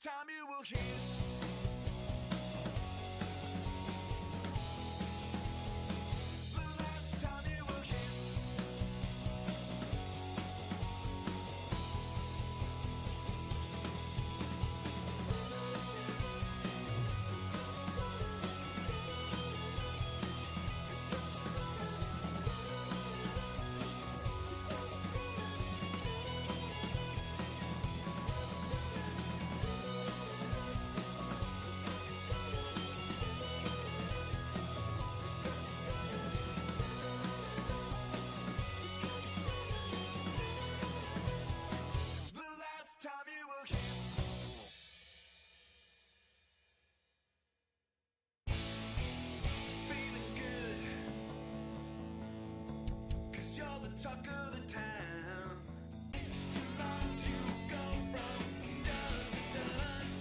time you will hear. The last time you will hear. The last time you will hear. Feeling good, 'cause you're the talk of the town. Too long to go from dust to dust.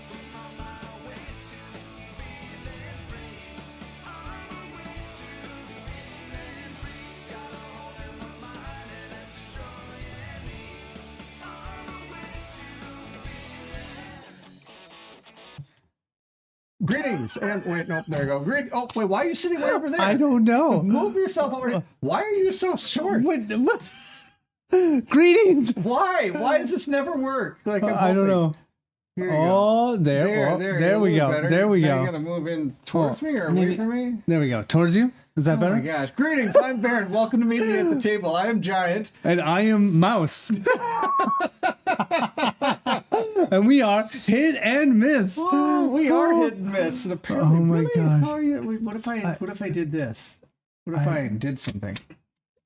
I'm on my way to feeling free. On my way to feeling free. Got a hole in my mind and it's destroying me. On my way to feeling. Greetings and wait, no, there you go. Oh, wait, why are you sitting way over there? I don't know. Move yourself over here. Why are you so short? What? Greetings. Why? Why does this never work? Like I don't know. Here you go. Oh, there we go. better. There we Now go. you gotta move in towards me or maybe- away from me? There we go. Towards you. Is that Oh better? my gosh. Greetings, I'm Baron. Welcome to meet me at the table. I am Giant. And I am Mouse. And we are hit and miss. Oh, we are hit and miss. And apparently, Oh my really? gosh. How are you? Wait, what if I did this? What if I did something?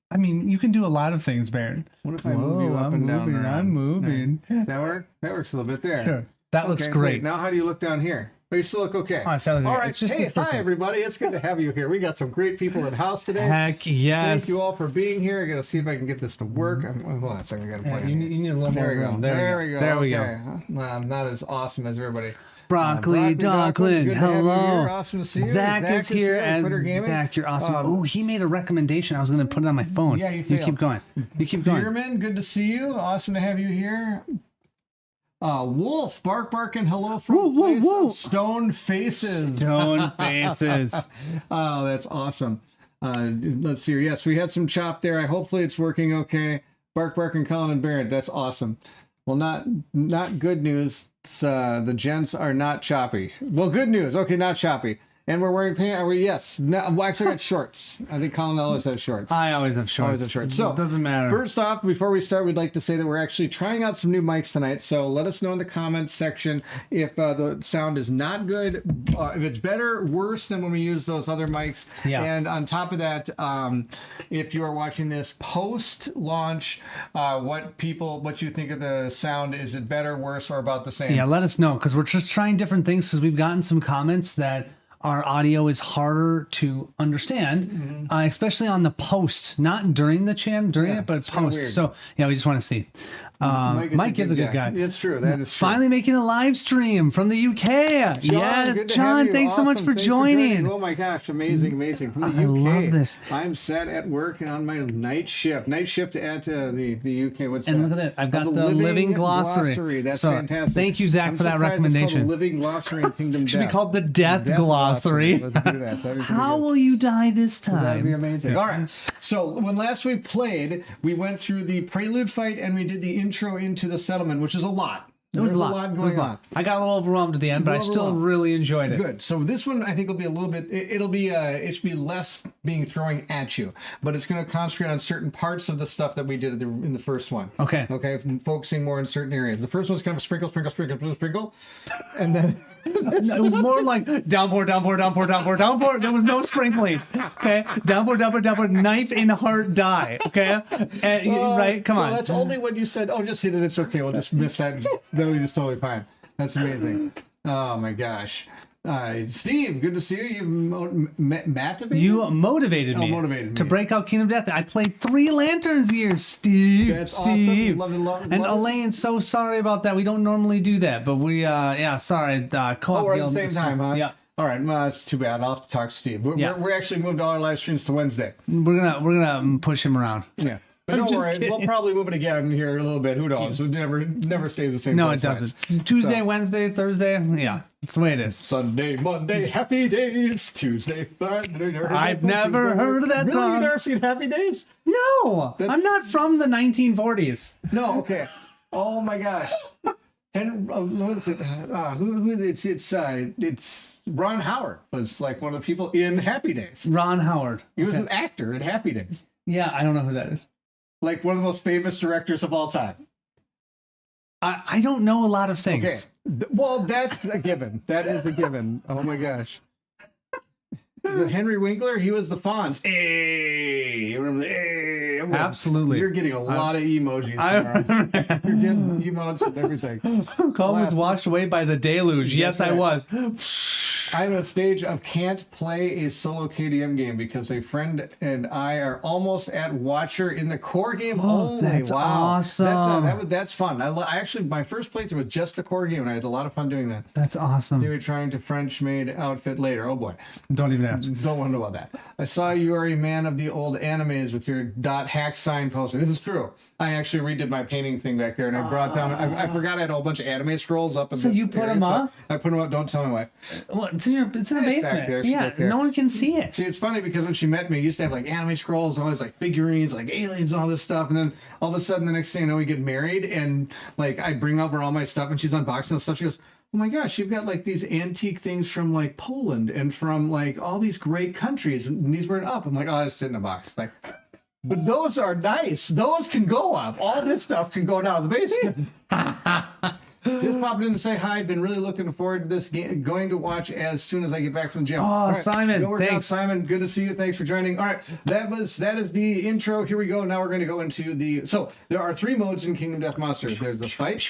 I mean, you can do a lot of things, Baron. What if I move you up I'm and down? moving. around? I'm moving. Does that work? That works a little bit there. Sure. That looks Okay, great. wait, now how do you look down here? Oh, you still look okay. Oh, I sound All good. right. It's just Hey, this hi person. everybody. It's good to have you here. We got some great people in house today. Heck yes. Thank you all for being here. I gotta see if I can get this to work. Hold on a second. I gotta Yeah, play. you need a little There more we go. room. There we go. There we Okay. go. Well, I'm not as awesome as everybody. Broccoli Docklin, good to have you hello. here. Awesome to see you. Zach is here as Twitter Gaming. Zach. You're awesome. Oh, he made a recommendation. I was going to put it on my phone. Yeah, you You failed. keep going. You keep going. Beerman, good to see you. Awesome to have you here. Wolf, bark, and hello from Woo, woo, place woo. of Stone Faces. Stone faces. Oh, that's awesome. Let's see here. Yes, we had some chop there. Hopefully it's working okay. Bark, and Colin and Barrett. That's awesome. Well, not good news. The gents are not choppy. Well, good news. Okay, not choppy. And we're wearing pants. Yes. No, well, actually, I got shorts. I think Colin always has shorts. I always have shorts. Always have shorts. So it doesn't matter. First off, before we start, we'd like to say that we're actually trying out some new mics tonight. So let us know in the comments section if the sound is not good, if it's better, worse than when we use those other mics. Yeah. And on top of that, if you are watching this post-launch, what you think of the sound? Is it better, worse, or about the same? Yeah, let us know because we're just trying different things because we've gotten some comments that our audio is harder to understand, especially on the post, not during the it, but kinda post. weird. So yeah, we just want to see. Mike is a good guy. It's true. That is true. Finally making a live stream from the UK. John, yes, good to have John, you. thanks so much Awesome. for Thanks joining. Oh my gosh, amazing from the I UK. love this. I'm set at work and on my night shift. Night shift to add to the UK. What's And that? look at that. I've got Oh, the living glossary. That's So, fantastic. thank you, Zach, I'm for that surprised it's recommendation. called the living glossary in Kingdom Should be Death. called the Death Glossary. Let's do that. That'd be pretty How good. will you die this That'd be time? amazing. All right. So when last we played, we went through the prelude fight and we did the intro into the settlement, which is a lot. There was a There's lot. going on. I got a little overwhelmed at the end, but I still Overwhelmed. really enjoyed it. Good. So this one I think will be a little bit. It should be less being throwing at you, but it's going to concentrate on certain parts of the stuff that we did in the first one. Okay. Okay. Focusing more on certain areas. The first one's kind of sprinkle, and then It was more like downpour. There was no sprinkling. Okay, downpour. Knife in heart, die. Okay, right? Come well, on. that's only when you said, "Oh, just hit it. It's okay. We'll just miss that. That'll be just totally fine." That's amazing. Oh my gosh. Steve, good to see you. You've motivated? You motivated me, motivated to me. break out Kingdom Death. I played 3 Lanterns years, Steve. That's Steve. awesome. Love it. And Elaine, so sorry about that. We don't normally do that, but we, sorry. Co-op Oh, we're at the guild same is- time, huh? Yeah. All right. Well, that's too bad. I'll have to talk to Steve. Yeah. We're actually moved all our live streams to Wednesday. We're gonna push him around. Yeah. But I'm don't just worry, we'll kidding. probably move it again here a little bit. Who knows? It never stays the same. No, place it doesn't. twice. It's Tuesday, So- Wednesday, Thursday. Yeah, it's the way it is. Sunday, Monday, happy days. Tuesday, Friday. I've never heard of that really? song. You never seen Happy Days? No, I'm not from the 1940s. No. Okay. Oh my gosh. And what is it? It's Ron Howard was like one of the people in Happy Days. Ron Howard. He was Okay. an actor in Happy Days, Yeah, I don't know who that is. like one of the most famous directors of all time. I don't know a lot of things. Okay. Well, that's a given. That is a given. Oh my gosh. Henry Winkler, he was the Fonz. Hey, you remember the hey? Absolutely. You're getting a lot of emojis tomorrow. You're getting emotes and everything. Colin was washed away by the deluge. Yes, That's I right. was. I'm at a stage of can't play a solo KDM game because a friend and I are almost at Watcher in the core game only. that's Wow, awesome. That's fun. I actually my first playthrough was just the core game, and I had a lot of fun doing that. That's awesome. Maybe trying to French-made outfit later. Oh boy. Don't even ask. Don't want to know about that. I saw you are a man of the old animes with your .hack sign poster. This is true. I actually redid my painting thing back there, and I brought down. I forgot I had a whole bunch of anime scrolls up. In So this you put area, them so up? I put them up. Don't tell my wife. Well, it's in the It's back basement. there. She Yeah, don't care. no one can see it. See, it's funny because when she met me, I used to have like anime scrolls and all these like figurines, like aliens and all this stuff. And then all of a sudden, the next thing you know, we get married, and like I bring up her all my stuff, and she's unboxing the stuff. She goes, "Oh my gosh, you've got like these antique things from like Poland and from like all these great countries, and these weren't up." I'm like, "Oh, I just did in a box." Like, but those are nice. Those can go up. All this stuff can go down the basement. Just popping in to say hi. Been really looking forward to this game. Going to watch as soon as I get back from the gym. Oh, All right, Simon, go work out, thanks. Simon. Good to see you. Thanks for joining. All right, that is the intro. Here we go. Now we're going to go into the. So there are 3 modes in Kingdom Death Monsters. There's the fight,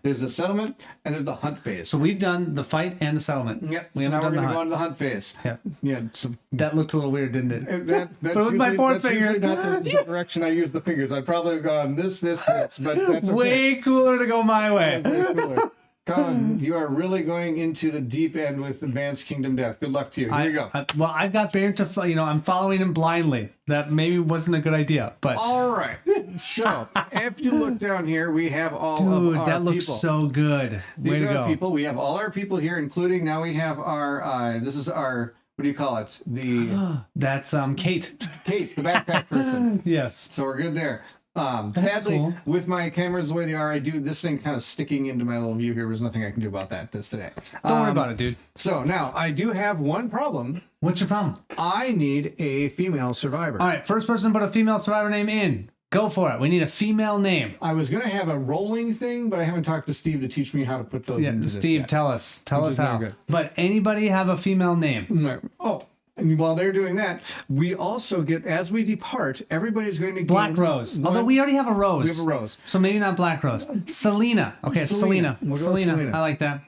there's the settlement, and there's the hunt phase. So we've done the fight and the settlement. Yep. We So now haven't we're done going to the go hunt. into the hunt phase. Yeah. Yeah. So That looked a little weird, didn't it? that's But with my usually- fourth that's usually finger. not the direction I use the fingers. I'd probably have gone this, but that's okay. Way cooler to go my way. Way cooler. Colin, you are really going into the deep end with Advanced Kingdom Death. Good luck to you. Here we go. Well, I've got Baron to, I'm following him blindly. That maybe wasn't a good idea, but All right. So, if you look down here, we have all dude, of our that looks people. so good. Way These to are go. our people. We have all our people here, including now we have our. This is our. What do you call it? The That's Kate. Kate, the backpack person. Yes. So we're good there. Sadly, cool. with my cameras the way they are, I do this thing kind of sticking into my little view here. There's nothing I can do about that today. Don't worry about it, dude. So now I do have one problem. What's your problem? I need a female survivor. All right, first person to put a female survivor name in. Go for it. We need a female name. I was going to have a rolling thing, but I haven't talked to Steve to teach me how to put those Yeah, into this Steve, yet. tell us. Tell Which us is very how. good. But anybody have a female name? Oh, and while they're doing that, we also get, as we depart, everybody's going to Black gain Rose. one- Although we already have a Rose. We have a Rose. So maybe not Black Rose. Selena. Okay, it's Selena. Selena. We'll go with Selena. Selena. I like that.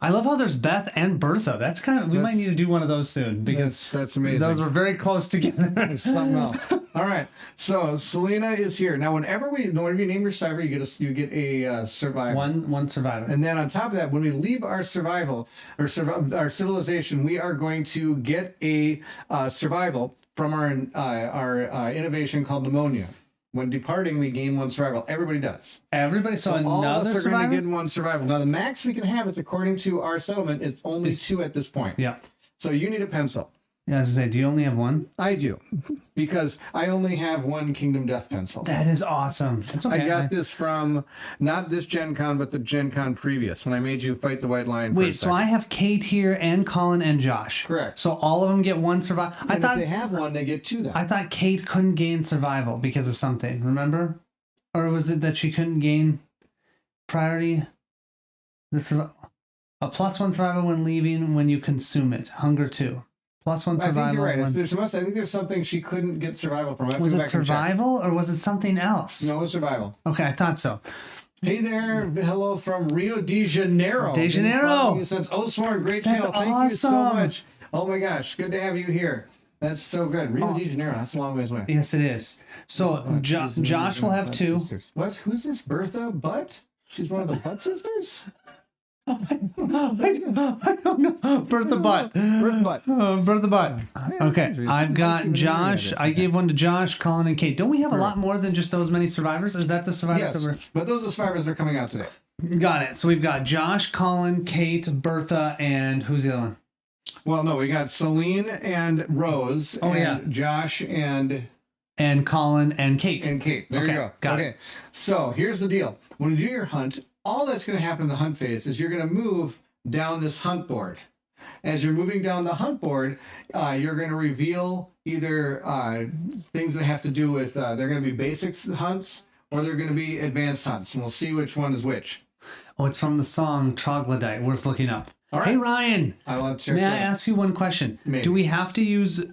I love how there's Beth and Bertha. That's kind of, we might need to do one of those soon because That's amazing. those were very close together. It's something else. All right. So Selena is here now. Whenever you name your survivor, you get a survivor. One survivor. And then on top of that, when we leave our survival or our civilization, we are going to get a survival from our innovation called pneumonia. When departing, we gain 1 survival. Everybody does. Everybody saw All of another us are going survivor. to get 1 survival. Now the max we can have is according to our settlement is only 2 at this point. Yeah. So you need a pencil. Yeah, I was gonna say, do you only have one? I do, because I only have 1 Kingdom Death pencil. That is awesome. It's okay. I got this from not this Gen Con, but the Gen Con previous when I made you fight the White Lion. Wait, so I have Kate here and Colin and Josh. Correct. So all of them get 1 survival. And if they have 1, they get 2 then. I thought Kate couldn't gain survival because of something. Remember, or was it that she couldn't gain priority? A +1 survival when leaving when you consume it. Hunger 2. +1 survival. I think you're right. when- I think there's something she couldn't get survival from. I have to Was go it back and check. survival or was it something else? No, it was survival. Okay, I thought so. Hey there, hello from Rio de Janeiro. De Janeiro. Been following you since Sworn, great That's channel. Thank you so awesome. much. Oh my gosh, good to have you here. That's so good. Rio de Janeiro, that's a long ways away. Yes, it is. So Josh will have 2. Sisters. What? Who's this? Bertha Butt? She's one of the Butt sisters? I don't know. Bertha Butt. Butt. Bertha Butt. Okay, Adrian, I've got you Josh. read it. I gave one to Josh, Colin, and Kate. Don't we have a lot more than just those many survivors? Or is that the survivors Yes, that but those are survivors that are coming out today. Got it. So we've got Josh, Colin, Kate, Bertha, and who's the other one? Well, no, we got Celine and Rose. Oh, and yeah. Josh and Colin and Kate. Kate. There Okay, you go. got Okay. So here's the deal. When you do your hunt, all that's going to happen in the hunt phase is you're going to move down this hunt board. As you're moving down the hunt board, you're going to reveal either things that have to do with, they're going to be basics hunts or they're going to be advanced hunts. And we'll see which one is which. Oh, it's from the song Troglodyte. Worth looking up. All right. Hey, Ryan. I will check May that I out. ask you one question? Maybe. Do we have to use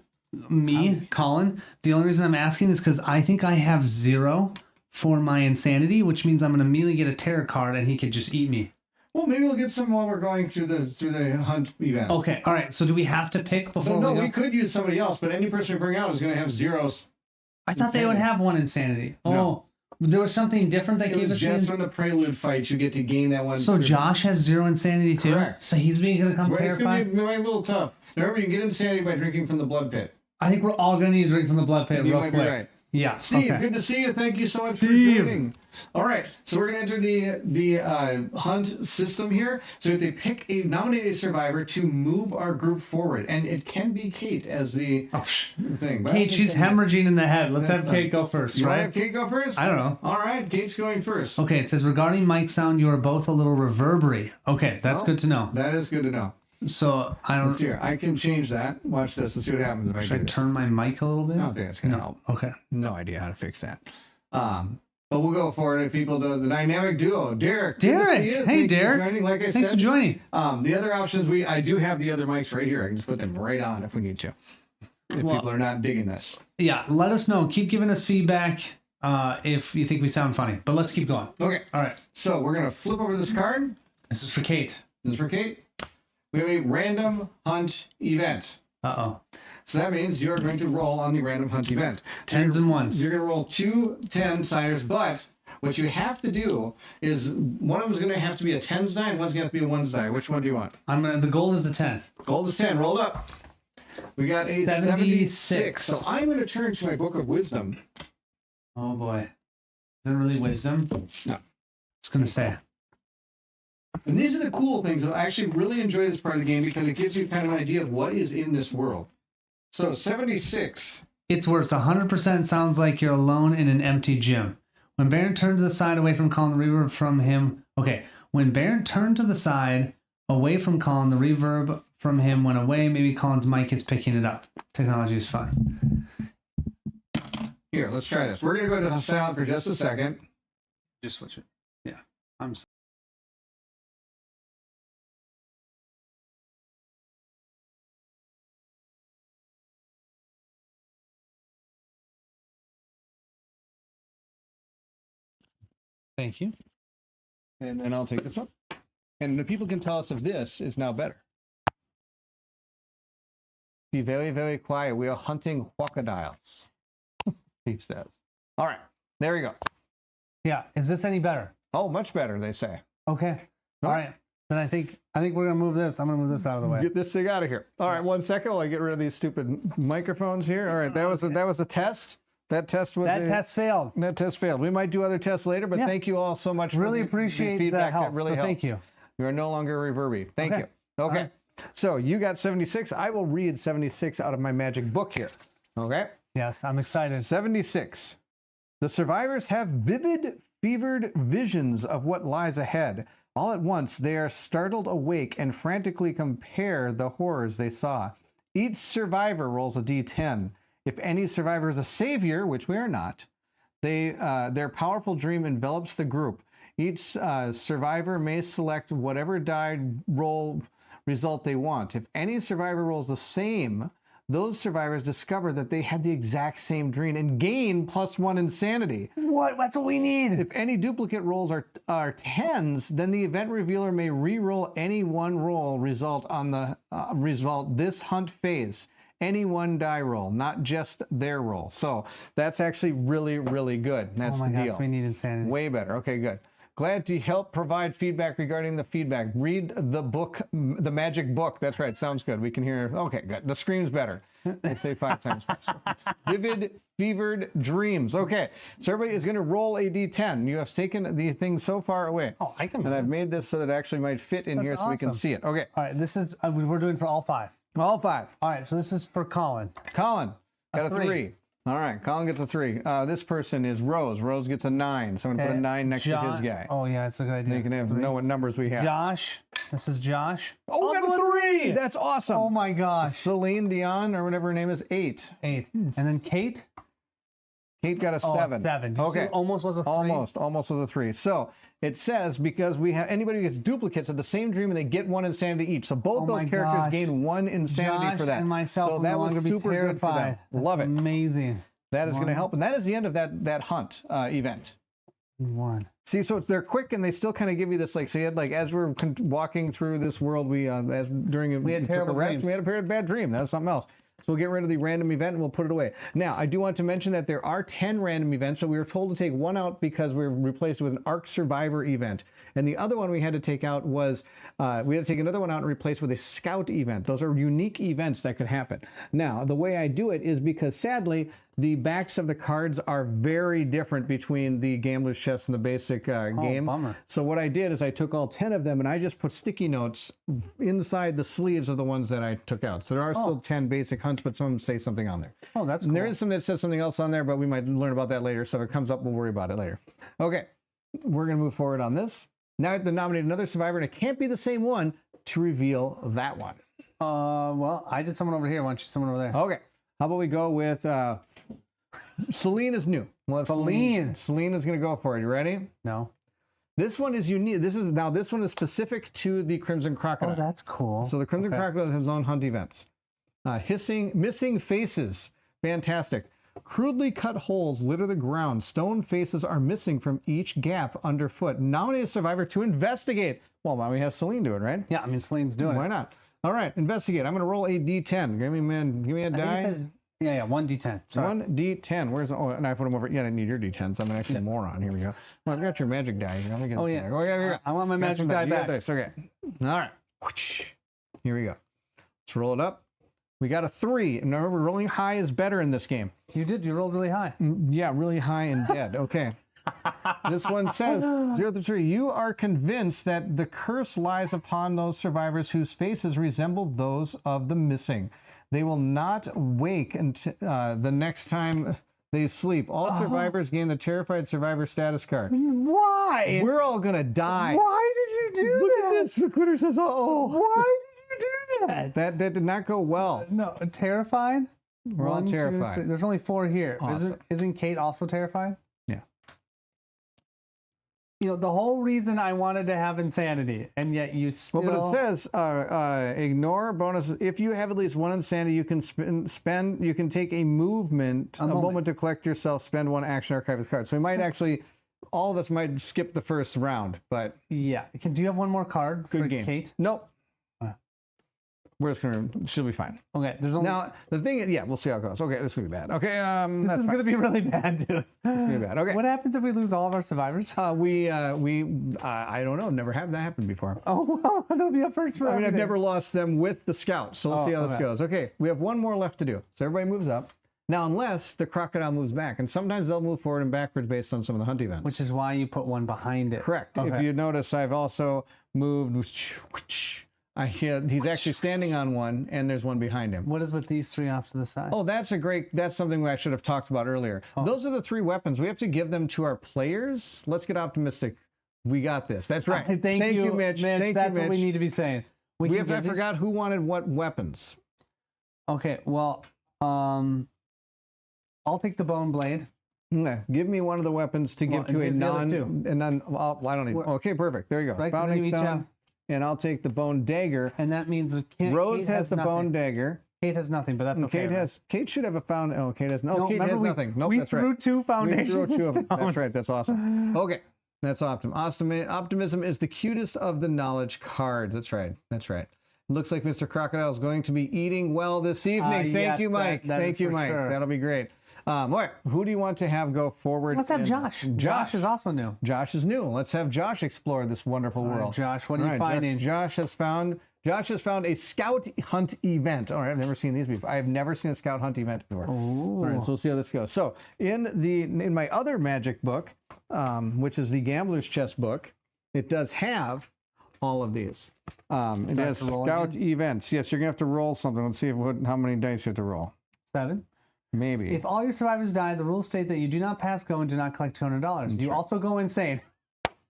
me, Colin? The only reason I'm asking is because I think I have 0 for my insanity, which means I'm going to immediately get a terror card and he could just eat me. Well, maybe we'll get some while we're going through the hunt event. Okay, all right. So do we have to pick before But no, we go? we could use somebody else, but any person we bring out is going to have zeros. I thought they would insanity. have 1 insanity. Oh, No. there was something different they It gave was us. just in- from the prelude fight you get to gain that one. So Josh has 0 insanity too? Correct. So he's being going to come Well, it's going terrified? to be a little tough. Remember, you get insanity by drinking from the blood pit. I think we're all going to need a drink from the blood pit You real might quick. be right. Yeah. Steve, okay. good to see you. Thank you so much for Steve. joining. All right, so we're going to enter the hunt system here. So if they pick nominate a survivor to move our group forward, and it can be Kate as the thing. But I Kate, don't she's think that- hemorrhaging in the head. Let's That's have Kate go first, You want to right? have Kate go first? I don't know. All right, Kate's going first. Okay, it says regarding mic sound, you are both a little reverberary. Okay, that's Well, good to know. That is good to know. So I Let's don't. see here. I can change that. Watch this. Let's see what happens if I Should I do this. turn my mic a little bit? I don't think it's going to No. help. Okay. No idea how to fix that. But we'll go for it if people do the dynamic duo. Derek. good to see Derek. you. Hey, Thank you for Derek. joining. Like I Thanks said, for joining. the other options I do have the other mics right here. I can just put them right on if we need to. If Well- people are not digging this. Yeah, let us know. Keep giving us feedback if you think we sound funny. But let's keep going. Okay. All right. So we're gonna flip over this card. This is for Kate. This is for Kate. We have a random hunt event. Uh-oh. So that means you're going to roll on the random hunt event. 10s and 1s. You're going to roll 2 10-siders, but what you have to do is one of them is going to have to be a 10s die and one's going to have to be a 1s die. Which one do you want? The gold is a 10. Gold is 10. Rolled up. We got a 76. So I'm going to turn to my book of wisdom. Oh boy. Is it really wisdom? No. It's gonna stay. And these are the cool things. I actually really enjoy this part of the game because it gives you kind of an idea of what is in this world. So 76. It's worse. 100% sounds like you're alone in an empty gym. When Baron turned to the side away from Colin, the reverb from him. Okay. When Baron turned to the side away from Colin, the reverb from him went away. Maybe Colin's mic is picking it up. Technology is fun. Here, let's try this. We're going to go to sound for just a second. Just switch it. Yeah. I'm sorry. Thank you. And then I'll take this one. And the people can tell us if this is now better. Be very, very quiet. We are hunting crocodiles. Steve says. All right. There we go. Yeah. Is this any better? Oh, much better, they say. Okay. All right. Then I think we're gonna move this. I'm gonna move this out of the way. Get this thing out of here. All right, 1 second while I get rid of these stupid microphones here. All right, that was a test. That test was That test failed. That test failed. We might do other tests later, but Yeah. thank you all so much. Really for the appreciate the feedback. help. That really So helps. thank you. You are no longer reverby. Thank Okay. you. Okay. right. So you got 76. I will read 76 out of my magic book here. Okay. Yes, I'm excited. 76. The survivors have vivid, fevered visions of what lies ahead. All at once, they are startled awake and frantically compare the horrors they saw. Each survivor rolls a d10. If any survivor is a savior, which we are not, their powerful dream envelops the group. Each survivor may select whatever die roll result they want. If any survivor rolls the same, those survivors discover that they had the exact same dream and gain +1 insanity. What? That's what we need. If any duplicate rolls are 10s, then the event revealer may re-roll any one roll result on the result this hunt phase. Any one die roll, not just their roll. So that's actually really, really good. That's Oh my the gosh, deal. we need insanity. Way better. Okay, good. Glad to help provide feedback regarding the feedback. Read the book, the magic book. That's right. Sounds good. We can hear. Okay, good. The scream's better. They say 5 times faster. Vivid, fevered dreams. Okay, so everybody is going to roll a d10. You have taken the thing so far away. Oh, I can. And I've made this so that it actually might fit in here so we can awesome. see it. Okay, All right, this is we're doing for all 5. all 5. All right, so this is for Colin. Colin got a 3. 3. All right, Colin gets a 3. This person is Rose. Rose gets a 9. So I'm going to put a 9 next to his guy. Oh yeah, it's a good idea. So you can know what numbers we have. Josh, this is Josh. Oh, we got a 3. That's awesome. Oh my gosh. Celine Dion, or whatever her name is, 8. 8. And then Kate. Kate got a 7. 7. Okay. Almost was a 3. Almost was a 3. So it says because we have anybody who gets duplicates of the same dream and they get 1 insanity each. So both those characters gain 1 insanity Josh for that. and myself so will that no was longer be super good for them. terrified. Love it. Amazing. That is going to help, and that is the end of that hunt event. 1. See, so they're quick, and they still kind of give you this, like, so you had, like, as we're walking through this world, we had terrible dreams. We had a period of bad dream. That was something else. So we'll get rid of the random event and we'll put it away. Now, I do want to mention that there are 10 random events, so we were told to take 1 out because we were replaced with an Ark Survivor event. And the other one we had to take out was, we had to take another one out and replace with a Scout event. Those are unique events that could happen. Now, the way I do it is because, sadly, the backs of the cards are very different between the Gambler's Chest and the basic game. Bummer. So what I did is I took all 10 of them and I just put sticky notes inside the sleeves of the ones that I took out. So there are still 10 basic hunts, but some of them say something on there. Oh, that's cool. And there is some that says something else on there, but we might learn about that later. So if it comes up, we'll worry about it later. Okay, we're going to move forward on this. Now I have to nominate another survivor, and it can't be the same one to reveal that one. Well, I did someone over here. Why don't you someone over there? Okay, how about we go with Celine is new. Celine. Celine is going to go for it. You ready? No. This one is unique. This one is specific to the Crimson Crocodile. Oh, that's cool. So the Crimson Crocodile has his own hunt events. Missing faces. Fantastic. Crudely cut holes litter the ground. Stone faces are missing from each gap underfoot. Nominate a survivor to investigate. Well, why don't we have Celine do it, right? Yeah, I mean, Celine's doing Why not? All right, investigate. I'm going to roll a d10. Give me a die. Yeah, 1d10. Sorry. 1d10. Where's and I put them over. Yeah, I need your d10s. I'm an actual moron. Here we go. Well, I've got your magic die. Let me get yeah. Oh yeah, here. I want my magic die back. Okay. All right. Here we go. Let's roll it up. We got a 3. And remember, rolling high is better in this game. You did. You rolled really high. Yeah, really high and dead. Okay. This one says 0 to 3. You are convinced that the curse lies upon those survivors whose faces resemble those of the missing. They will not wake until the next time they sleep. All survivors gain the terrified survivor status card. Why? We're all gonna die. Why did you do that? Look at this. The critter says, "Oh." Why did you do that? That did not go well. No, terrified. We're all 1, 2, terrified. 3. There's only 4 here. Awesome. Isn't Kate also terrified? Yeah. You know, the whole reason I wanted to have insanity, and yet you still... Well, but it says, ignore bonuses. If you have at least 1 insanity, you can you can take a moment to collect yourself, spend 1 action, archive this card. So we might actually, all of us might skip the first round, but... Yeah. Do you have one more card for game. Kate? Nope. We're just she'll be fine. Okay, there's only... Now, the thing is, yeah, we'll see how it goes. Okay, this will be bad. Okay, this is going to be really bad, dude. This is going to be bad. Okay. What happens if we lose all of our survivors? I don't know. Never had that happen before. Oh, well, that'll be a first for I mean, I've everything. never lost them with the scout, so let's see how this goes. Okay, we have 1 more left to do. So everybody moves up. Now, unless the crocodile moves back, and sometimes they'll move forward and backwards based on some of the hunt events. Which is why you put 1 behind it. Correct. Okay. If you notice, I've also moved. He's actually standing on 1, and there's 1 behind him. What is with these 3 off to the side? Oh, that's something I should have talked about earlier. Those are the 3 weapons. We have to give them to our players. Let's get optimistic. We got this. That's right. Thank you, Mitch. That's what we need to be saying. I forgot who wanted what weapons. Okay, well, I'll take the bone blade. Give me one of the weapons to give to a non. I don't need. Okay, perfect. There you go. Right, Founding stone, and I'll take the bone dagger. And that means Rose Kate has the nothing. bone dagger. Kate has nothing, but that's okay. Kate should have a found. Oh, Kate has no. No, Kate has nothing. Nope, we that's right. threw 2 foundations. We threw 2 of them. That's right. That's awesome. Okay, that's optimism. Optimism is the cutest of the knowledge cards. That's right. That's right. Looks like Mr. Crocodile is going to be eating well this evening. Thank you, Mike. Thank you, Mike. Sure. That'll be great. All right, who do you want to have go forward? Let's have Josh. Josh is also new. Josh is new. Let's have Josh explore this wonderful All right, world. Josh, what are you finding? Josh has found a scout hunt event. All right, I've never seen these before. I have never seen a scout hunt event before. All right, so we'll see how this goes. So in my other magic book, which is the Gambler's Chest book, it does have all of these. It has scout events. Yes, you're gonna have to roll something. Let's see how many dice you have to roll. 7. Maybe. If all your survivors die, the rules state that you do not pass go and do not collect $200. You also go insane.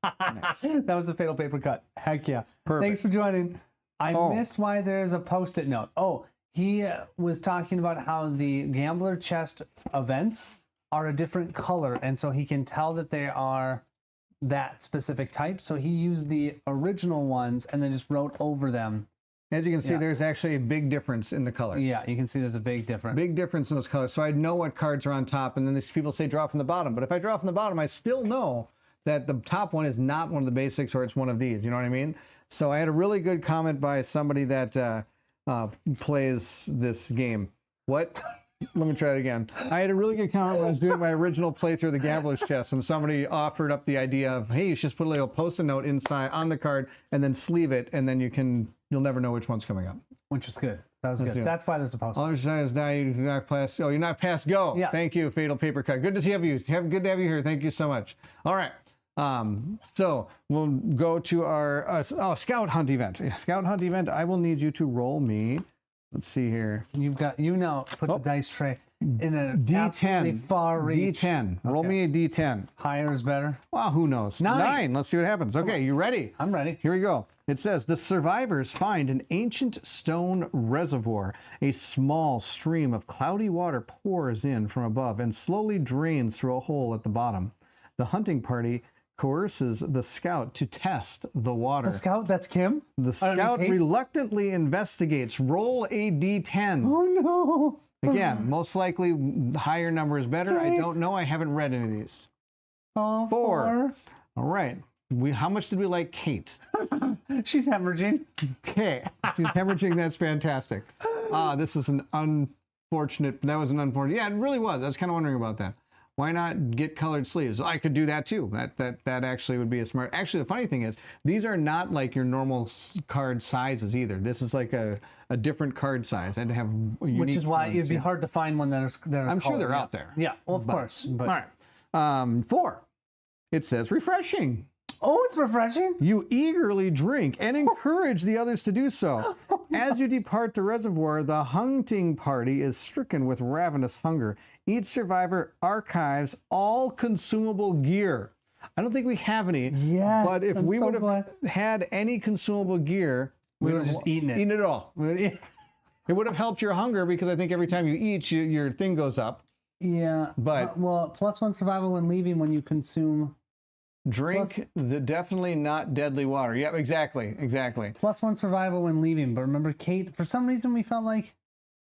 Nice. That was a fatal paper cut. Heck yeah. Perfect. Thanks for joining. I missed why there's a post-it note. Oh, he was talking about how the Gambler Chest events are a different color, and so he can tell that they are that specific type. So he used the original ones and then just wrote over them. As you can see, there's actually a big difference in the colors. Yeah, you can see there's a big difference. Big difference in those colors. So I know what cards are on top, and then these people say draw from the bottom. But if I draw from the bottom, I still know that the top one is not one of the basics, or it's one of these. You know what I mean? So I had a really good comment by somebody that plays this game. What? Let me try it again. I had a really good comment when I was doing my original playthrough of the Gambler's Chest, and somebody offered up the idea of, hey, you should just put a little post-it note inside on the card and then sleeve it, and then you'll never know which one's coming up. Which is good. That was good. That's why there's a post-it. Other side is now you're not past. Oh, you're not past go. Yeah. Thank you, Fatal Paper Cut. Good to have you. Good to have you here. Thank you so much. All right. So we'll go to our scout hunt event. Scout hunt event. I will need you to roll me. Let's see here. You now put the dice tray in a D10 far reach. D10. Roll me a D10. Higher is better. Well, who knows? 9. Let's see what happens. Okay, you ready? I'm ready. Here we go. It says, the survivors find an ancient stone reservoir. A small stream of cloudy water pours in from above and slowly drains through a hole at the bottom. The hunting party coerces the scout to test the water. The scout? That's Kim? The scout reluctantly investigates. Roll a D10. Oh, no. Again, most likely higher number is better. I don't know. I haven't read any of these. 4. All right. How much did we like Kate? She's hemorrhaging. Okay. She's hemorrhaging. That's fantastic. This is an unfortunate. That was an unfortunate. Yeah, it really was. I was kind of wondering about that. Why not get colored sleeves? I could do that too. That actually would be a smart. Actually, the funny thing is, these are not like your normal card sizes either. This is like a different card size. I'd have unique. Which is why it'd be hard to find one that are I'm sure they're out there. Yeah, well, of course. But... All right. 4. It says refreshing. Oh, it's refreshing. You eagerly drink and encourage the others to do so. As you depart the reservoir, the hunting party is stricken with ravenous hunger. Each survivor archives all consumable gear. I don't think we have any. Yes, but if we would have had any consumable gear, we would have just eaten it. Eaten it all. It would have helped your hunger, because I think every time you eat, your thing goes up. Yeah. But well, +1 survival when leaving when you consume. Drink the definitely not deadly water. Yep, exactly. +1 survival when leaving. But remember, Kate, for some reason we felt like,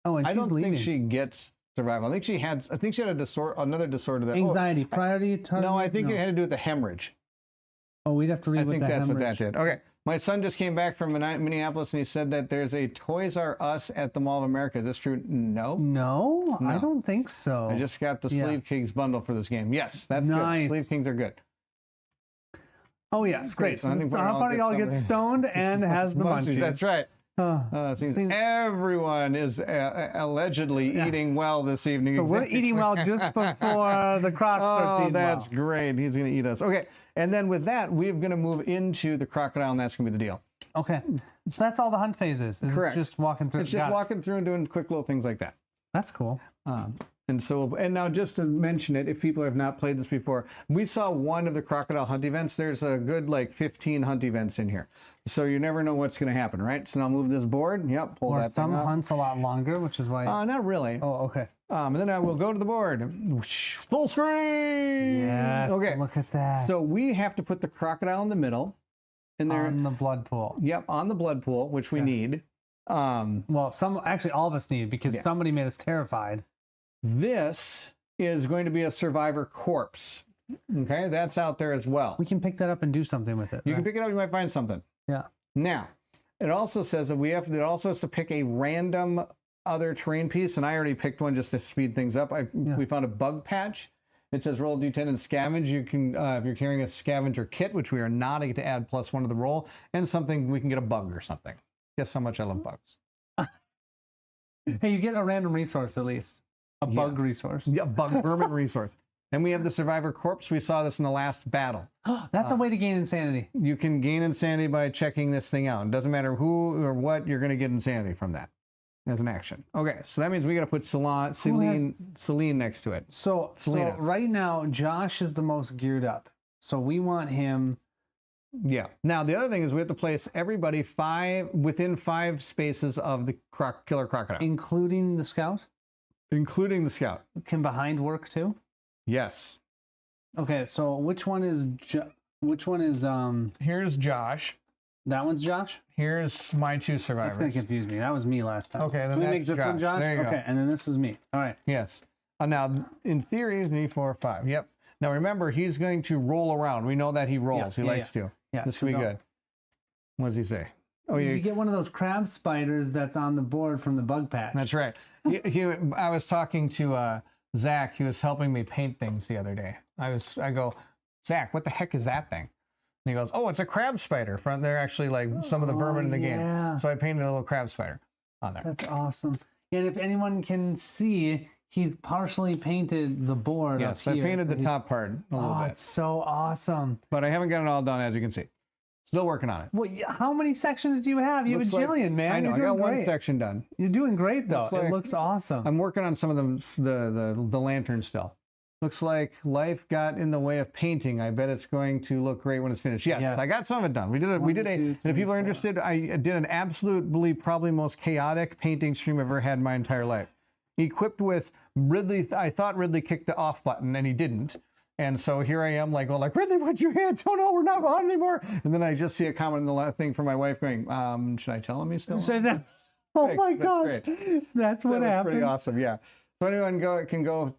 and I she's don't leaving. think she gets survival. I think she had a another disorder that anxiety, priority. No, I think it had to do with the hemorrhage. Oh, we'd have to read I think what that's hemorrhage. what that did. Okay. My son just came back from Minneapolis, and he said that there's a Toys R Us at the Mall of America. Is this true? No, I don't think so. I just got the Sleeve Kings bundle for this game. Yes, that's nice. good. Sleeve Kings are good. Oh yes, great. So I think our party all gets stoned and has the munchies. That's right. Seems everyone is allegedly eating well this evening. So we're eating well just before the croc starts eating that's great. He's going to eat us. Okay, and then with that, we're going to move into the crocodile, and that's going to be the deal. Okay, so that's all the hunt phases. Correct. It's just walking through. It's just walking through and doing quick little things like that. That's cool. And now just to mention it, if people have not played this before, we saw one of the crocodile hunt events. There's a good 15 hunt events in here. So you never know what's going to happen, right? So now I'll move this board. Yep, pull that thing up. Some hunts a lot longer, which is why... Not really. Oh, okay. And then I will go to the board. Full screen! Yes, okay. Look at that. So we have to put the crocodile in the middle. And on the blood pool. Yep, on the blood pool, which we need. Well, actually all of us need, because somebody made us terrified. This is going to be a survivor corpse. Okay, that's out there as well. We can pick that up and do something with it. You can pick it up, you might find something. Yeah. Now, it also says that it also has to pick a random other terrain piece, and I already picked one just to speed things up. We found a bug patch. It says roll D10 and scavenge. You can, if you're carrying a scavenger kit, which we are not, I get to add +1 to the roll, and something we can get a bug or something. Guess how much I love bugs. Hey, you get a random resource at least. A bug resource. Yeah, bug vermin resource. And we have the survivor corpse. We saw this in the last battle. That's a way to gain insanity. You can gain insanity by checking this thing out. It doesn't matter who or what, you're going to get insanity from that as an action. Okay, so that means we got to put Celine next to it. So right now, Josh is the most geared up. So we want him. Yeah. Now, the other thing is we have to place everybody within 5 spaces of the killer crocodile. Including the scout? Including the scout. Can behind work too? Yes. Okay, so which one is Here's Josh. that one's Josh? Here's my 2 survivors. That's gonna confuse me. That was me last time. Okay, then Can we that's make this one Josh. Josh? There you go. Okay, and then this is me. All right. Yes. Now, in theory, it's me 4 or 5. Yep. Now remember, he's going to roll around. We know that he rolls. He likes to. Yeah. This will be good. What does he say? Oh, yeah. You get one of those crab spiders that's on the board from the bug patch. That's right. I was talking to Zach. He was helping me paint things the other day. I go, Zach, what the heck is that thing? And he goes, oh, it's a crab spider. They're actually like some of the vermin in the game. So I painted a little crab spider on there. That's awesome. And if anyone can see, he's partially painted the board. Yes, I painted the top part a little bit. It's so awesome. But I haven't got it all done, as you can see. Still working on it. Well, how many sections do you have? You have a jillion, man. I know. You're I got doing one great. section done. You're doing great, though. It looks awesome. I'm working on some of the lanterns still. Looks like life got in the way of painting. I bet it's going to look great when it's finished. Yes. I got some of it done. We did and if people are interested, I did an absolutely probably most chaotic painting stream I've ever had in my entire life. Equipped with Ridley. I thought Ridley kicked the off button, and he didn't. And so here I am, like, Ridley, what'd you hit? Oh no, we're not on anymore. And then I just see a comment in the last thing from my wife going, should I tell him he's still on? Oh my gosh, that's what happened. Pretty awesome, yeah. So anyone can go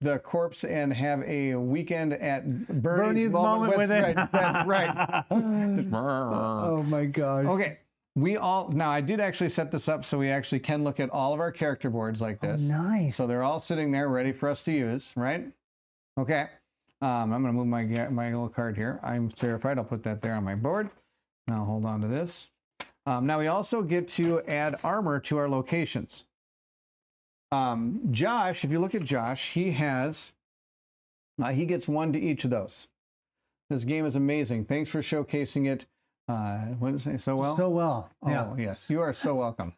the corpse and have a weekend at Bernie's moment with it. Right, that's right. Oh my gosh. Okay. Now I did actually set this up so we actually can look at all of our character boards like this. Oh, nice. So they're all sitting there ready for us to use, right? Okay. I'm going to move my little card here. I'm terrified. I'll put that there on my board. Now hold on to this. Now we also get to add armor to our locations. Josh, if you look at Josh, he gets 1 to each of those. This game is amazing. Thanks for showcasing it. What did it say? So well? So well. Yeah. Oh, yes. You are so welcome.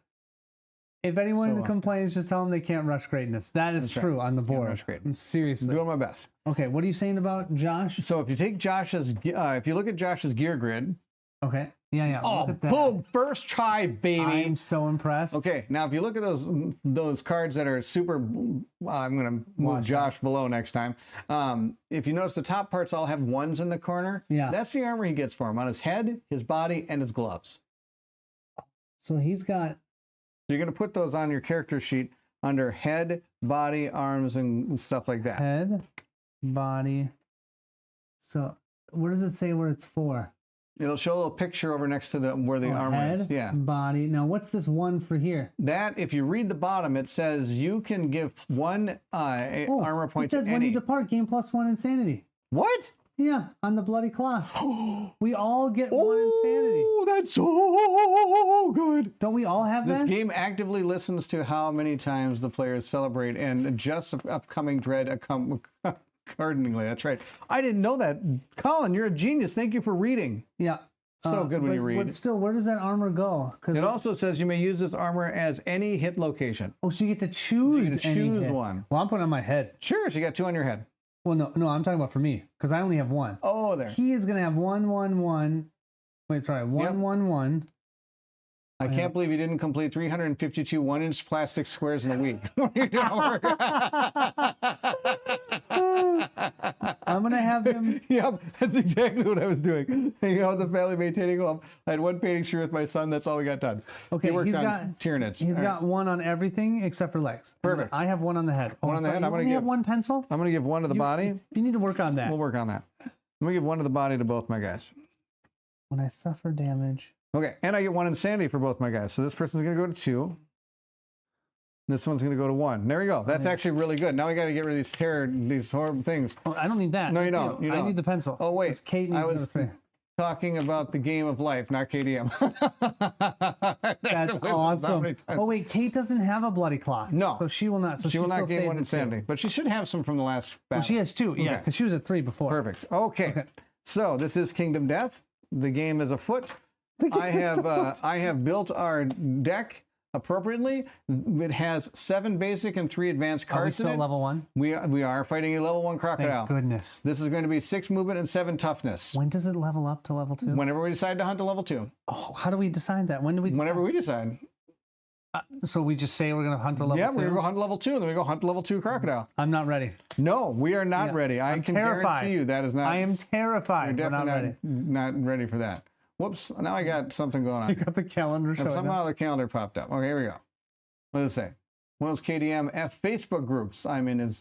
If anyone complains, just tell them they can't rush greatness. That is true on the board. Rush greatness. Seriously. I'm doing my best. Okay, what are you saying about Josh? So if you take if you look at Josh's gear grid. Okay. Yeah. Oh, look at that. boom! First try, baby. I'm so impressed. Okay, now if you look at those cards that are super, I'm going to move Josh below next time. If you notice, the top parts all have 1s in the corner. Yeah. That's the armor he gets for him on his head, his body, and his gloves. So he's got. So you're going to put those on your character sheet under head, body, arms, and stuff like that. Head, body. So what does it say where it's for? It'll show a little picture over next to where the armor head, is. Yeah. Body. Now, what's this 1 for here? That, if you read the bottom, it says you can give 1 armor point it says to when any. you depart, gain +1 insanity. What? Yeah, on the bloody cloth. We all get 1 insanity. Oh, that's so good. Don't we all have This that? game actively listens to how many times the players celebrate and adjusts upcoming dread accordingly. That's right. I didn't know that. Colin, you're a genius. Thank you for reading. Yeah. So good when you read. But still, where does that armor go? It also says you may use this armor as any hit location. Oh, so you get to choose. You get to choose one. Well, I'm putting it on my head. Sure, so you got 2 on your head. Well, no, I'm talking about for me because I only have 1. Oh, there. He is gonna have 1, 1, 1. Wait, sorry, 1, 1, 1. I can't believe you didn't complete 352 1-inch plastic squares in a week. You're doing work. I'm gonna have him. Yep, that's exactly what I was doing. Hanging out with the family, maintaining home. I had 1 painting stream with my son. That's all we got done. Okay, he worked he's on got Tyranids. He's got 1 on everything except for legs. Perfect. I have 1 on the head. 1 on the head. I'm gonna have 1 pencil. I'm gonna give 1 to the body. You need to work on that. We'll work on that. I'm gonna give 1 to the body to both my guys. When I suffer damage. Okay, and I get 1 insanity for both my guys. So this person's gonna go to 2. This one's going to go to 1. There we go. That's yeah. actually really good. Now we got to get rid of these horrible things. Oh, I don't need that. No, you That's don't. You I don't. need the pencil. Oh, wait. 'Cause Kate I needs was number 3. talking about the game of life, not KDM. That's awesome. Oh wait, Kate doesn't have a bloody cloth. No. So she will not. So She will not still gain stays 1 at 2. insanity, but she should have some from the last battle. Well, she has 2. Yeah, Okay. because she was at 3 before. Perfect. Okay. So this is Kingdom Death. The game is afoot. I have built our deck appropriately. It has 7 basic and 3 advanced Are we cards in still it. level 1? We are fighting a level 1 crocodile. Thank goodness. This is going to be 6 movement and 7 toughness. When does it level up to level 2? Whenever we decide to hunt to level 2. Oh, how do we decide that? When do we decide? Whenever we decide. So we just say we're going to hunt to level 2? Yeah, we're going to go hunt to level 2, and then we go hunt to level 2 crocodile. I'm not ready. No, we are not Yeah. ready. I I'm can terrified. guarantee you that is not. I am terrified. You're We're not definitely ready. not ready for that. Whoops, now I got something going on. You got the calendar showing up. Somehow the calendar popped up. Okay, here we go. What does it say? One of those KDM F Facebook groups I'm in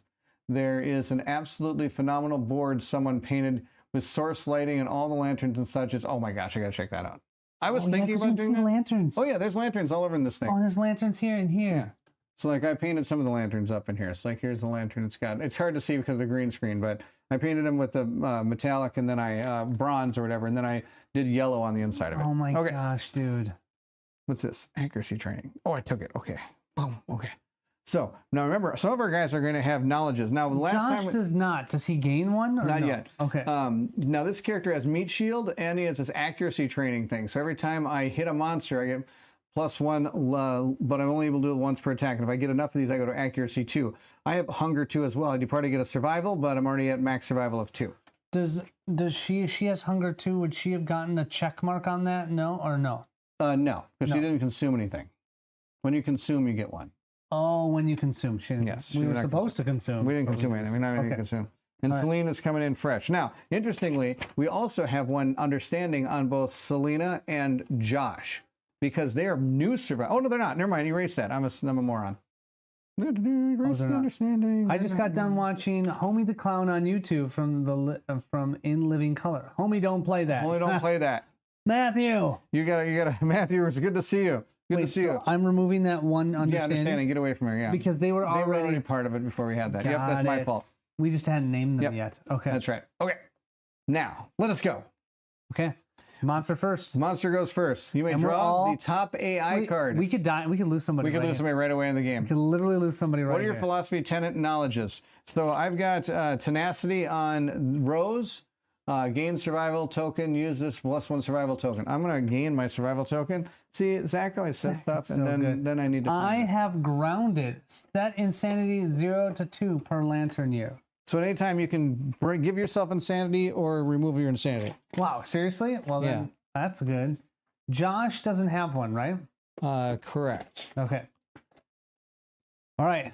there is an absolutely phenomenal board someone painted with source lighting and all the lanterns and such. Oh my gosh, I gotta check that out. I was thinking about doing that. Lanterns. Oh yeah, there's lanterns all over in this thing. Oh, there's lanterns here and here. So like I painted some of the lanterns up in here. So like here's the lantern. It's hard to see because of the green screen, but I painted them with the metallic and then I bronze or whatever, and then I did yellow on the inside of it. Oh my gosh, dude. What's this? Accuracy training. Oh, I took it. Okay. Boom. Okay. So now remember, some of our guys are going to have knowledges. Now the last Josh time does not. Does he gain one? Or not no? yet. Okay. Now this character has meat shield and he has this accuracy training thing. So every time I hit a monster, I get +1, but I'm only able to do it once per attack. And if I get enough of these, I go to accuracy 2. I have hunger 2 as well. I do probably get a survival, but I'm already at max survival of 2. Does she has hunger 2? Would she have gotten a check mark on that? No or no? No, because she No. didn't consume anything. When you consume, you get 1. Oh, when you consume. She didn't. Yes, We she were did not supposed to consume. We didn't consume anything. We're not going to Okay. consume. And All right. Selena is coming in fresh. Now, interestingly, we also have one understanding on both Selena and Josh because they are new survivors. Oh, no, they're not. Never mind. Erase that. I'm a moron. Erase they're the not. understanding. I just got done watching Homie the Clown on YouTube from In Living Color. Homie, don't play that. Only don't play that. Matthew. You gotta, Matthew, it's good to see you. Good to see you. I'm removing that one Yeah, understanding understanding. Get away from here. Yeah. because they were they were already. already part of it before we had that. Yep, that's Got my it. fault. We just hadn't named them Yep. yet. Okay. That's right. Okay. Now, let us go. Okay. Monster first. Monster goes first. You may And we're draw all- the top AI card. We could die. We could lose somebody. We could right lose here. somebody right away in the game. We could literally lose somebody right What are your here. philosophy, tenet, and knowledges? So I've got tenacity on Rose, gain survival token, use this +1 survival token. I'm going to gain my survival token. See, Zach always says stuff, so and good. then I need to I find it. have grounded. Set insanity 0 to 2 per lantern year. So anytime you can give yourself insanity or remove your insanity. Wow, seriously? Well, then Yeah. that's good. Josh doesn't have one, right? Correct. Okay. All right.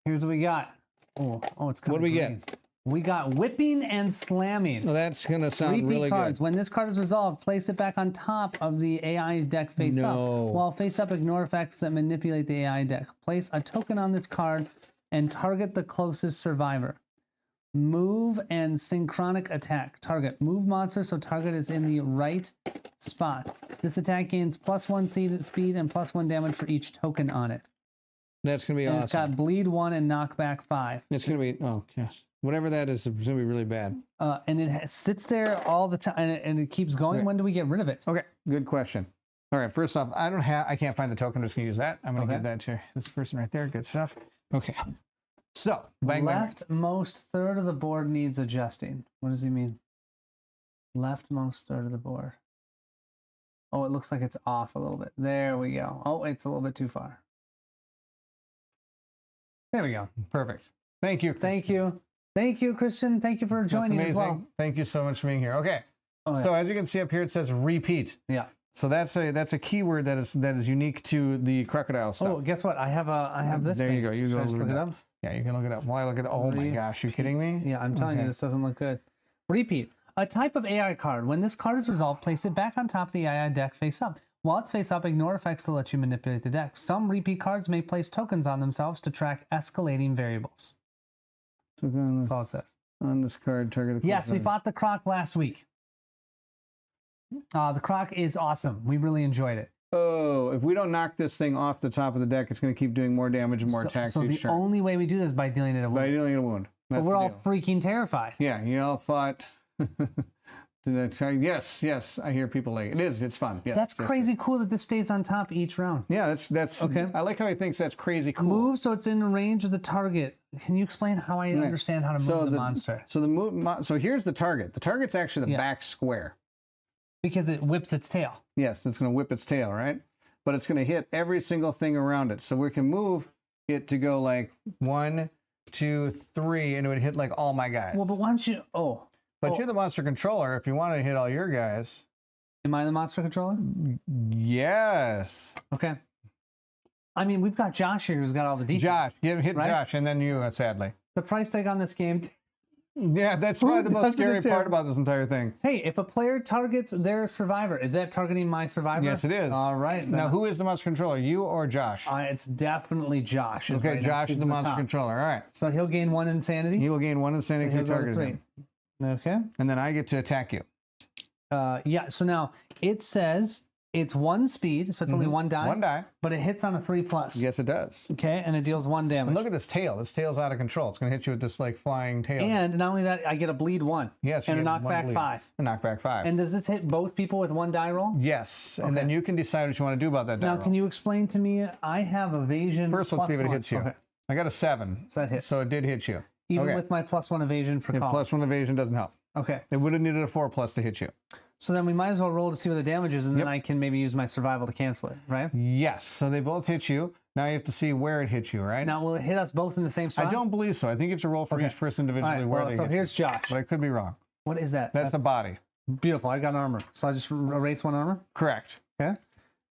Here's what we got. Oh, it's kind What of do we green. We got whipping and slamming. Well, that's going to sound Repeat really cards. good. When this card is resolved, place it back on top of the AI deck face up. No. While face up, ignore effects that manipulate the AI deck. Place a token on this card and target the closest survivor. Move and synchronic attack. Target. Move monster so target is in the right spot. This attack gains +1 speed and +1 damage for each token on it. That's going to be And awesome. it's got bleed 1 and knockback 5. It's going to be, oh, yes. Whatever that is, it's going to be really bad. And it sits there all the time and it keeps going. Okay. When do we get rid of it? Okay, good question. All right, first off, I can't find the token. I'm just going to use that. I'm going to Okay. give that to this person right there. Good stuff. Okay. So, bang, bang. Leftmost third of the board needs adjusting. What does he mean? Leftmost third of the board. Oh, it looks like it's off a little bit. There we go. Oh, it's a little bit too far. There we go. Perfect. Thank you. Thank you. Thank you, Christian. Thank you for That's joining as amazing. well. Thank you so much for being here. Okay. Oh, yeah. So as you can see up here, it says repeat. Yeah. So that's a keyword that is unique to the crocodile stuff. Oh, guess what? I have this. There thing. you go. You Should go I just look it up. Yeah, you can look it up. While I look at oh my gosh, you kidding me? Yeah, I'm telling you, Okay. this doesn't look good. Repeat. A type of AI card. When this card is resolved, place it back on top of the AI deck face up. While it's face up, ignore effects to let you manipulate the deck. Some repeat cards may place tokens on themselves to track escalating variables. That's all it says. On this card, target the Yes, we bought the croc last week. The croc is awesome. We really enjoyed it. Oh, if we don't knock this thing off the top of the deck, it's going to keep doing more damage and more attacks So each the turn. only way we do this is by dealing it a By wound. dealing a wound. But That's we're the all deal. freaking terrified. Yeah, you all fought. Yes, yes, I hear people like it is. It's fun. Yes, That's yes, crazy cool that this stays on top each round. Yeah, that's Okay. I like how he thinks that's crazy cool. Move so it's in range of the target. Can you explain how I understand how to move the monster? So the so here's the target. The target's actually the Yeah. back square. Because it whips its tail. Yes, it's going to whip its tail, right? But it's going to hit every single thing around it. So we can move it to go like 1, 2, 3, and it would hit like all my guys. Well, but why don't you? Oh, But you're the monster controller. If you want to hit all your guys, am I the monster controller? yes. Okay. I mean, we've got Josh here who's got all the details. Josh, you hit right? Josh, and then you, sadly. The price tag on this game. Yeah, that's Who probably the most doesn't scary it part too? about this entire thing. Hey, if a player targets their survivor, is that targeting my survivor? Yes, it is. All right. Now, who is the monster controller, you or Josh? It's definitely Josh. Okay, right now, Josh is he's the in monster top. controller. All right. So he'll gain 1 insanity. He will gain 1 insanity So if he'll you go to target 3. him. Okay. And then I get to attack you. Yeah. So now it says it's 1 speed, so it's only 1 die. 1 die. But it hits on a 3+. Yes, it does. Okay, and it deals 1 damage. And look at this tail. This tail's out of control. It's going to hit you with this like flying tail. And not only that, I get a bleed 1. Yes, you and a get one knockback bleed. 5. A knockback 5. And does this hit both people with 1 die roll? Yes, and then Okay. you can decide what you want to do about that die Now, roll. can you explain to me? I have evasion. First, let's see if it +1. hits you. Okay, I got a 7. so that hits. So it did hit you. Even okay. with my +1 evasion for Yeah, call. +1 evasion doesn't help. Okay. It would have needed a 4+ to hit you. So then we might as well roll to see what the damage is, and then I can maybe use my survival to cancel it, right? Yes, so they both hit you. Now you have to see where it hit you, right? Now, will it hit us both in the same spot? I don't believe so. I think you have to roll for Okay. each person All individually right, where well, they so hit. here's Josh. But I could be wrong. What is that? That's the body. Beautiful. I got armor. So I just erase 1 armor. Correct. Okay.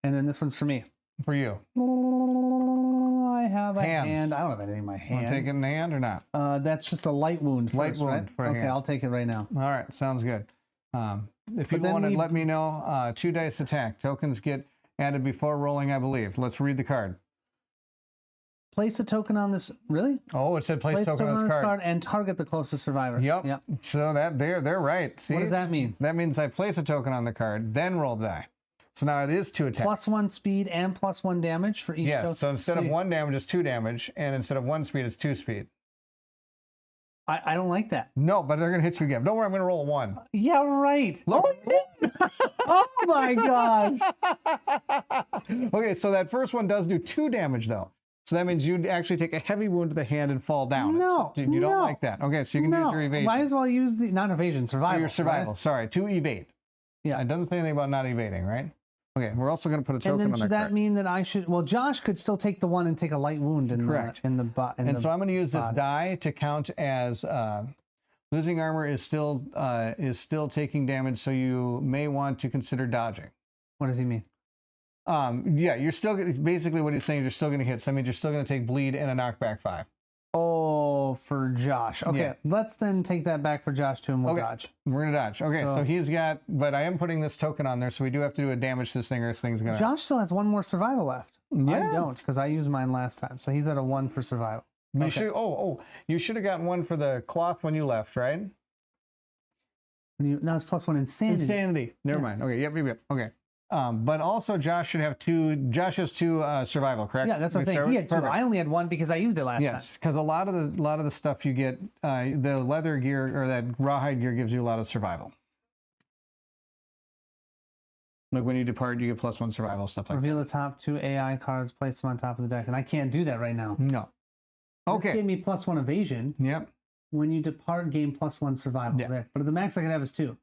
And then this one's for me. For you. I have a Hands. hand. I don't have anything in my Want hand. to take it in the hand or not? That's just a light wound. Light First, wound right? for a Okay, hand. I'll take it right now. All right, sounds good. If people then want to we- let me know, 2 dice attack. Tokens get added before rolling, I believe. Let's read the card. Place a token on this. Really? Oh, it said place Place token on this card. and target the closest survivor. Yep. Yep. So that they're right. See? What does that mean? That means I place a token on the card, then roll the die. So now it is 2 attacks. +1 speed and +1 damage for each token. Yes. So instead of 1 damage, it's 2 damage, and instead of 1 speed, it's 2 speed. I don't like that. No, but they're gonna hit you again. Don't worry, I'm gonna roll a 1. Yeah, right. Look. Oh my gosh. Okay, so that first one does do 2 damage though. So that means you'd actually take a heavy wound to the hand and fall down. No, So you don't no. like that. Okay, so you can use your evasion. Might as well use the not evasion, survival. Your survival. right? Sorry, to evade. Yeah. It doesn't say anything about not evading, right? Okay, we're also going to put a And token then on should that that card. mean that I should? Well, Josh could still take the 1 and take a light wound in Correct. the So I'm going to use this body. die to count as losing armor is still taking damage. So you may want to consider dodging. What does he mean? Yeah, you're still basically what he's saying. You're still going to hit. So that means you're still going to take bleed and a knockback 5. Oh, for Josh. Okay, Yeah. let's then take that back for Josh too, and we'll Okay. dodge. We're going to dodge. Okay, so So- he's got, but I am putting this token on there, so we do have to do a damage to this thing, or this thing's going to. Josh still has 1 more survival left. Yeah. I don't, because I used mine last time. So he's at a 1 for survival. You Okay. should. You should have gotten 1 for the cloth when you left, right? Now it's +1 insanity. Insanity. Never mind. Okay. Yep. Okay. But also Josh should have 2. Josh has 2 survival, correct? Yeah, that's what I'm saying. He had 2. I only had 1 because I used it last time. Yes, because a lot of the stuff you get, the leather gear or that rawhide gear gives you a lot of survival. Like when you depart, you get +1 survival, stuff like Reveal the top 2 AI cards, place them on top of the deck. And I can't do that right now. that. No. This Okay. gave me +1 evasion. Yep. When you depart, gain +1 survival. Yeah. There. But the max I can have is 2.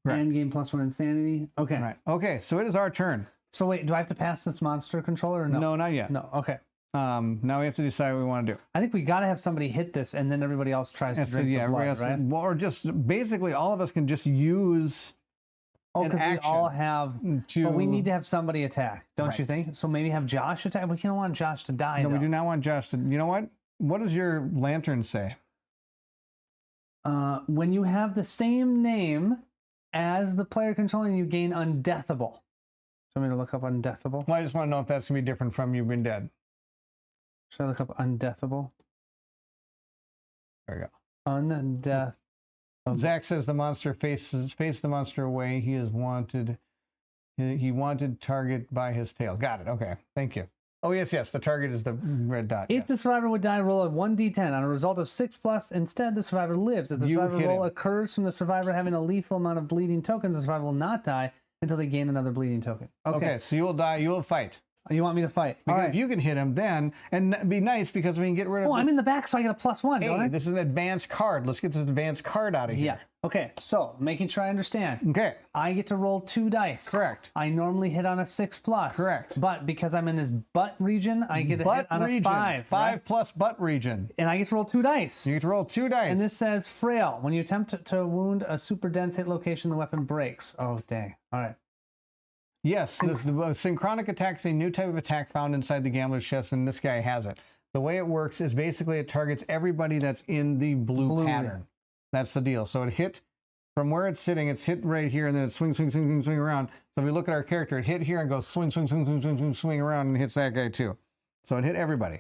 Correct. And gain +1 insanity. Okay. Right. Okay. So it is our turn. So wait, do I have to pass this monster controller or no? No, not yet. No. Okay. Now we have to decide what we want to do. I think we got to have somebody hit this, and then everybody else tries to And so, drink yeah, the everybody blood, else, right? well, or just basically all of us can just use Oh, an because we action all have. to. But we need to have somebody attack, don't you Right. think? So maybe have Josh attack. We don't want Josh to die. No, we though. do not want Josh to. You know what? What does your lantern say? When you have the same name as the player controlling, you gain undeathable. So I'm going to look up undeathable. Well, I just want to know if that's gonna be different from You've Been Dead. Should I look up undeathable? There we go. Undeath. Zach says the monster face the monster away. He is wanted He wanted target by his tail. Got it. Okay. Thank you. Oh, yes, yes. The target is the red dot. If yes. the survivor would die, roll a 1d10 on a result of 6+. Instead, the survivor lives. If the survivor roll occurs from the survivor having a lethal amount of bleeding tokens, the survivor will not die until they gain another bleeding token. Okay, so you will die. You will fight. You want me to fight? Because All right. if you can hit him, then, and be nice because we can get rid of Oh, this. I'm in the back, so I get a +1, don't I? This is an advanced card. Let's get this advanced card out of here. Yeah. Okay, so making sure I understand. Okay. I get to roll 2 dice. Correct. I normally hit on a 6+. Correct. But because I'm in this butt region, I get to hit on a 5. 5 right? plus butt region. And I get to roll 2 dice. You get to roll 2 dice. And this says frail. When you attempt to wound a super dense hit location, the weapon breaks. Oh, dang. All right. Yes, the synchronic attack is a new type of attack found inside the gambler's chest, and this guy has it. The way it works is basically it targets everybody that's in the blue pattern. That's the deal. So it hit from where it's sitting, it's hit right here, and then it swing around. So if we look at our character, it hit here and goes swing around and hits that guy too. So it hit everybody,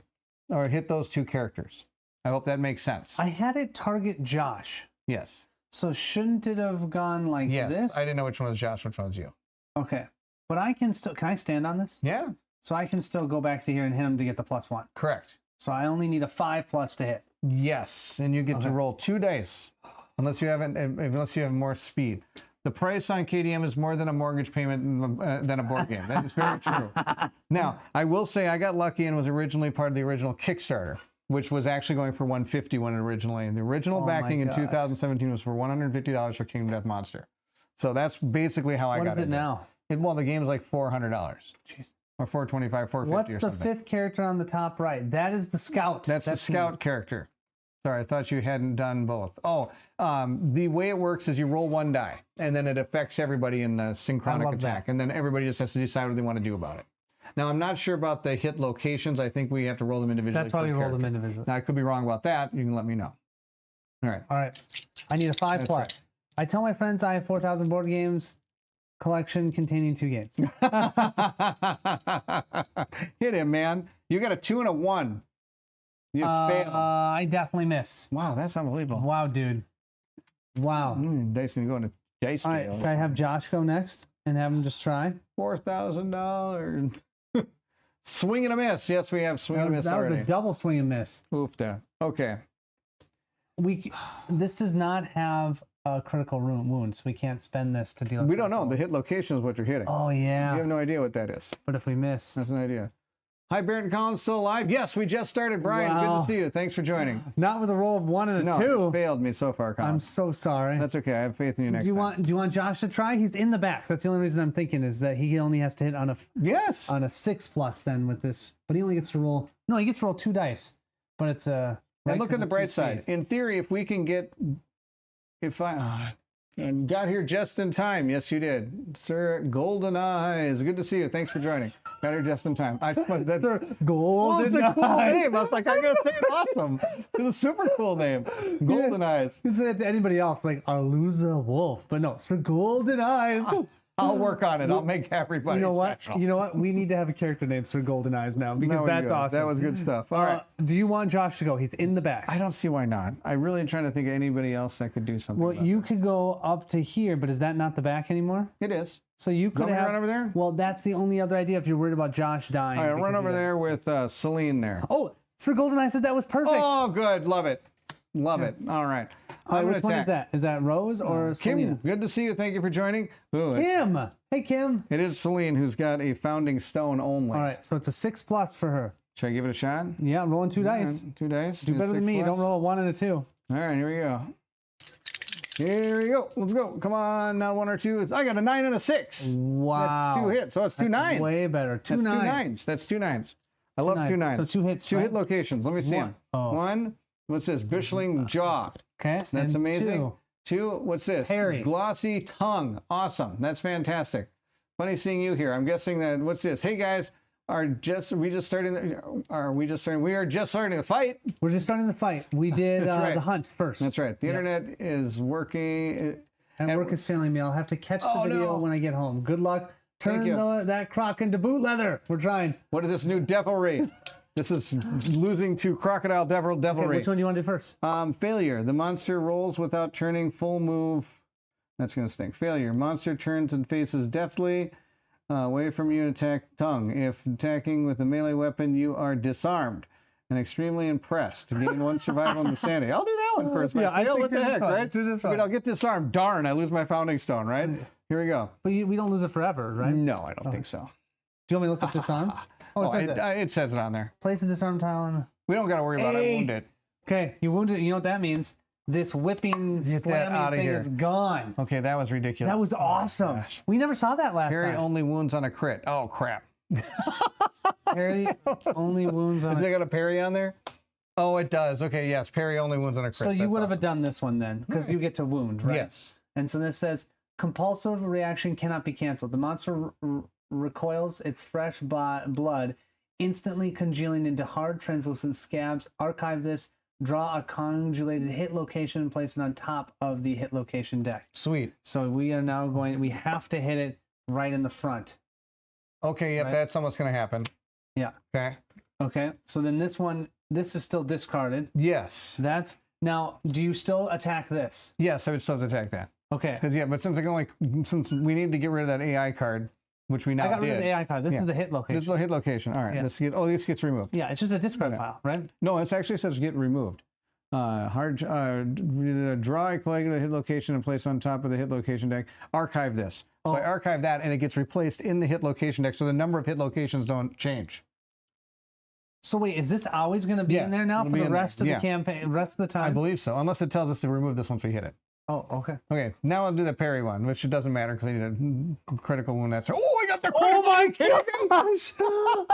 or it hit those 2 characters. I hope that makes sense. I had it target Josh. Yes. So shouldn't it have gone like this? I didn't know which one was Josh, which one was you. Okay. But I can still, can I stand on this? Yeah. So I can still go back to here and hit him to get the +1. Correct. So I only need a 5+ to hit. Yes, and you get to roll 2 dice, unless you have more speed. The price on KDM is more than a mortgage payment than a board game. That is very true. Now, I will say I got lucky and was originally part of the original Kickstarter, which was actually going for $150 when originally. And the original backing in 2017 was for $150 for Kingdom Death Monster. So that's basically how I got it. What is it now? Well, the game's like $400. Jeez. Or $425, $450 What's or the something. 5th character on the top right? That is the scout. That's the scout character. Sorry, I thought you hadn't done both. Oh, the way it works is you roll 1 die, and then it affects everybody in the synchronic attack, and then everybody just has to decide what they want to do about it. Now, I'm not sure about the hit locations. I think we have to roll them individually. That's why we roll them individually. Now, I could be wrong about that. You can let me know. All right. All right. I need a 5+. right. I tell my friends I have 4,000 board games collection containing 2 games. Hit him, man. You got a 2 and a 1. You failed. I definitely missed. Wow, that's unbelievable. Wow, dude. Wow. Dice gonna go into dice All right, jail. should I have Josh go next and have him just try? $4,000. Swing and a miss. Yes, we have swing and a miss That was already. a double swing and miss. Oofda. Okay. This does not have a critical wound, so we can't spend this to deal with We don't know. critical The hit location is what you're hitting. Oh, yeah. You have no idea what that is. But if we miss... That's an idea. Hi, Barrett Collins, still alive? Yes, we just started. Brian, Wow. good to see you. Thanks for joining. Not with a roll of 1 and a No, 2. you failed me so far, I'm Collins. so sorry. That's okay. I have faith in you next Do you time. want Josh to try? He's in the back. That's the only reason I'm thinking is that he only has to hit on a Yes. 6+ then with this, but he only gets to roll. No, he gets to roll 2 dice, but it's a. And look at the bright side. In theory, if we can get, and got here just in time. Yes, you did, Sir Golden Eyes. Good to see you. Thanks for joining. Got here just in time. That's Golden a cool Eyes. name. I was like, I'm gonna say it awesome. It's a super cool name. Golden Eyes. You say it to anybody else, like Arluza Wolf, but no, Sir Golden Eyes. I'll work on it. I'll make everybody. You know what? special. You know what? We need to have a character named Sir Golden Eyes now because that's good. awesome. That was good stuff. All right. Do you want Josh to go? He's in the back. I don't see why not. I'm really trying to think of anybody else that could do something. Well, about you that. could go up to here, but is that not the back anymore? It is. So you could Want me to have run over there? Well, that's the only other idea if you're worried about Josh dying. All right, I'll run because over he there with Celine there. Oh, Sir Golden Eye said that was perfect. Oh, good. Love it. Love it. All right. All right, which one is that? Is that Rose or Kim, Selena? good to see you. Thank you for joining. Ooh, Kim. Hey, Kim. it is Celine who's got a founding stone only. All right, so it's a 6+ for her. Should I give it a shot? Yeah, rolling 2 dice. 2 dice. Do better than me. Don't roll a 1 and a 2. All right, here we go. Here we go. Let's go. Come on, not 1 or 2. I got a 9 and a 6. Wow. That's 2 hits. So it's 2 nines. Way better. Two That's nines. 2 nines. That's 2 nines. I love 2 nines. So 2 hits. 2 right? hit locations. Let me see them. Oh. 1. What's this? Bishling jaw. Okay. That's and amazing. 2. 2. What's this? Harry. Glossy tongue. Awesome. That's fantastic. Funny seeing you here. I'm guessing that. What's this? Hey guys, we are just starting the fight. We're just starting the fight. We did That's right. the hunt first. That's right. The Yeah. internet is working. And work is failing me. I'll have to catch the Oh, video no. when I get home. Good luck. Thank Turn you. that croc into boot leather. We're trying. What is this new devilry? This is losing to crocodile devilry. Okay, which one do you want to do first? Failure. The monster rolls without turning full move. That's going to stink. Failure. Monster turns and faces deftly. Away from you, attack tongue. If attacking with a melee weapon, you are disarmed and extremely impressed. Gain 1 survival and insanity. I'll do that one first. Yeah, I think what the do this heck, one. right? Do this I mean, one. I'll get disarmed. Darn, I lose my founding stone, right? Here we go. But we don't lose it forever, right? No, I don't think so. Do you want me to look up disarm? Oh, it says it. it says it on there. Place a disarm tile on. We don't got to worry about it. I 8. wounded. Okay, you wounded. You know what that means? This whipping, Get that slamming outta thing here. is gone. Okay, that was ridiculous. That was awesome. gosh. We never saw that last Parry time. only wounds on a crit. Oh, crap. Parry only wounds on. Has it got a parry on there? Oh, it does. Okay, yes. Parry only wounds on a crit. So you That's would have awesome. done this one then, because you get to wound, right? Yes. And so this says compulsive reaction cannot be canceled. The monster recoils its fresh blood, instantly congealing into hard, translucent scabs. Archive this. Draw a congealated hit location and place it on top of the hit location deck. Sweet. So we are now going. We have to hit it right in the front. Okay, yep, Right. that's almost going to happen. Yeah. Okay. Okay. So then this one. This is still discarded. Yes. That's now. Do you still attack this? Yes, I would still attack that. Okay. Because, yeah, but since we need to get rid of that AI card, which we now I got did. rid of the AI card. This Yeah. is the hit location. This is the hit location. All right. Yeah. This gets removed. Yeah, it's just a discard Okay. pile, right? No, it actually says get removed. Draw a coagulated hit location and place on top of the hit location deck. Archive this. So I archive that, and it gets replaced in the hit location deck, so the number of hit locations don't change. So wait, is this always going to be Yeah, in there now it'll for be the in there. rest of Yeah. the campaign, rest of the I time? believe so, unless it tells us to remove this once we hit it. Oh, okay. Okay, now I'll do the parry one, which it doesn't matter because I need a critical wound. That's oh, I got the critical. Oh my gosh! Oh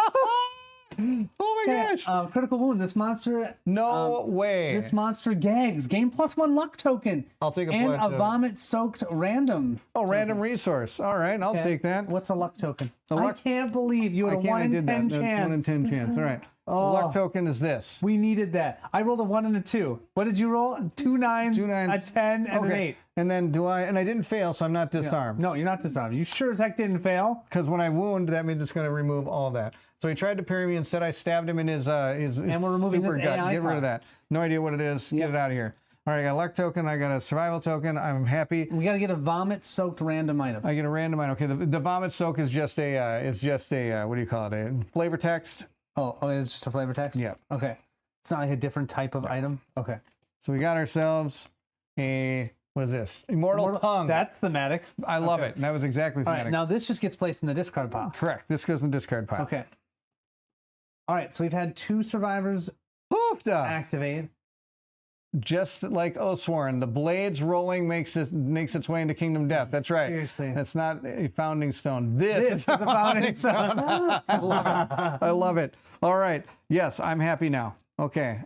my Okay, gosh! critical wound. This monster. No way! This monster gags. Gain +1 luck token. I'll take a and pledge a of- vomit-soaked random. Oh, random resource. All right, I'll Okay. take that. What's a luck token? A I luck- can't believe you had a 1 I in did 10 that. That's chance. 1 in 10 chance. All right. Oh. The luck token is this. We needed that. I rolled a 1 and a 2. What did you roll? 2 9s, 2 9s. a 10, and an 8. And then and I didn't fail, so I'm not disarmed. No, you're not disarmed. You sure as heck didn't fail. Because when I wound, that means it's going to remove all of that. So he tried to parry me. Instead, I stabbed him in his And we're removing super this gut. AI Get rid card. of that. No idea what it is. Get it out of here. All right, I got a luck token. I got a survival token. I'm happy. We got to get a vomit-soaked random item. I get a random item. Okay, the vomit soak is just a what do you call it? A flavor text. Oh, it's just a flavor text? Yeah. Okay. It's not like a different type of item? Okay. So we got ourselves a what is this? Immortal tongue. That's thematic. I love Okay. it. That was exactly All right, thematic. now this just gets placed in the discard pile. Correct. This goes in the discard pile. Okay. All right, so we've had 2 survivors Poofed up. activate. Just like Oathsworn, the blades rolling makes its way into Kingdom Death. That's right. Seriously. That's not a founding stone. This This is the founding stone. I love it. I love it. All right. Yes, I'm happy now. Okay.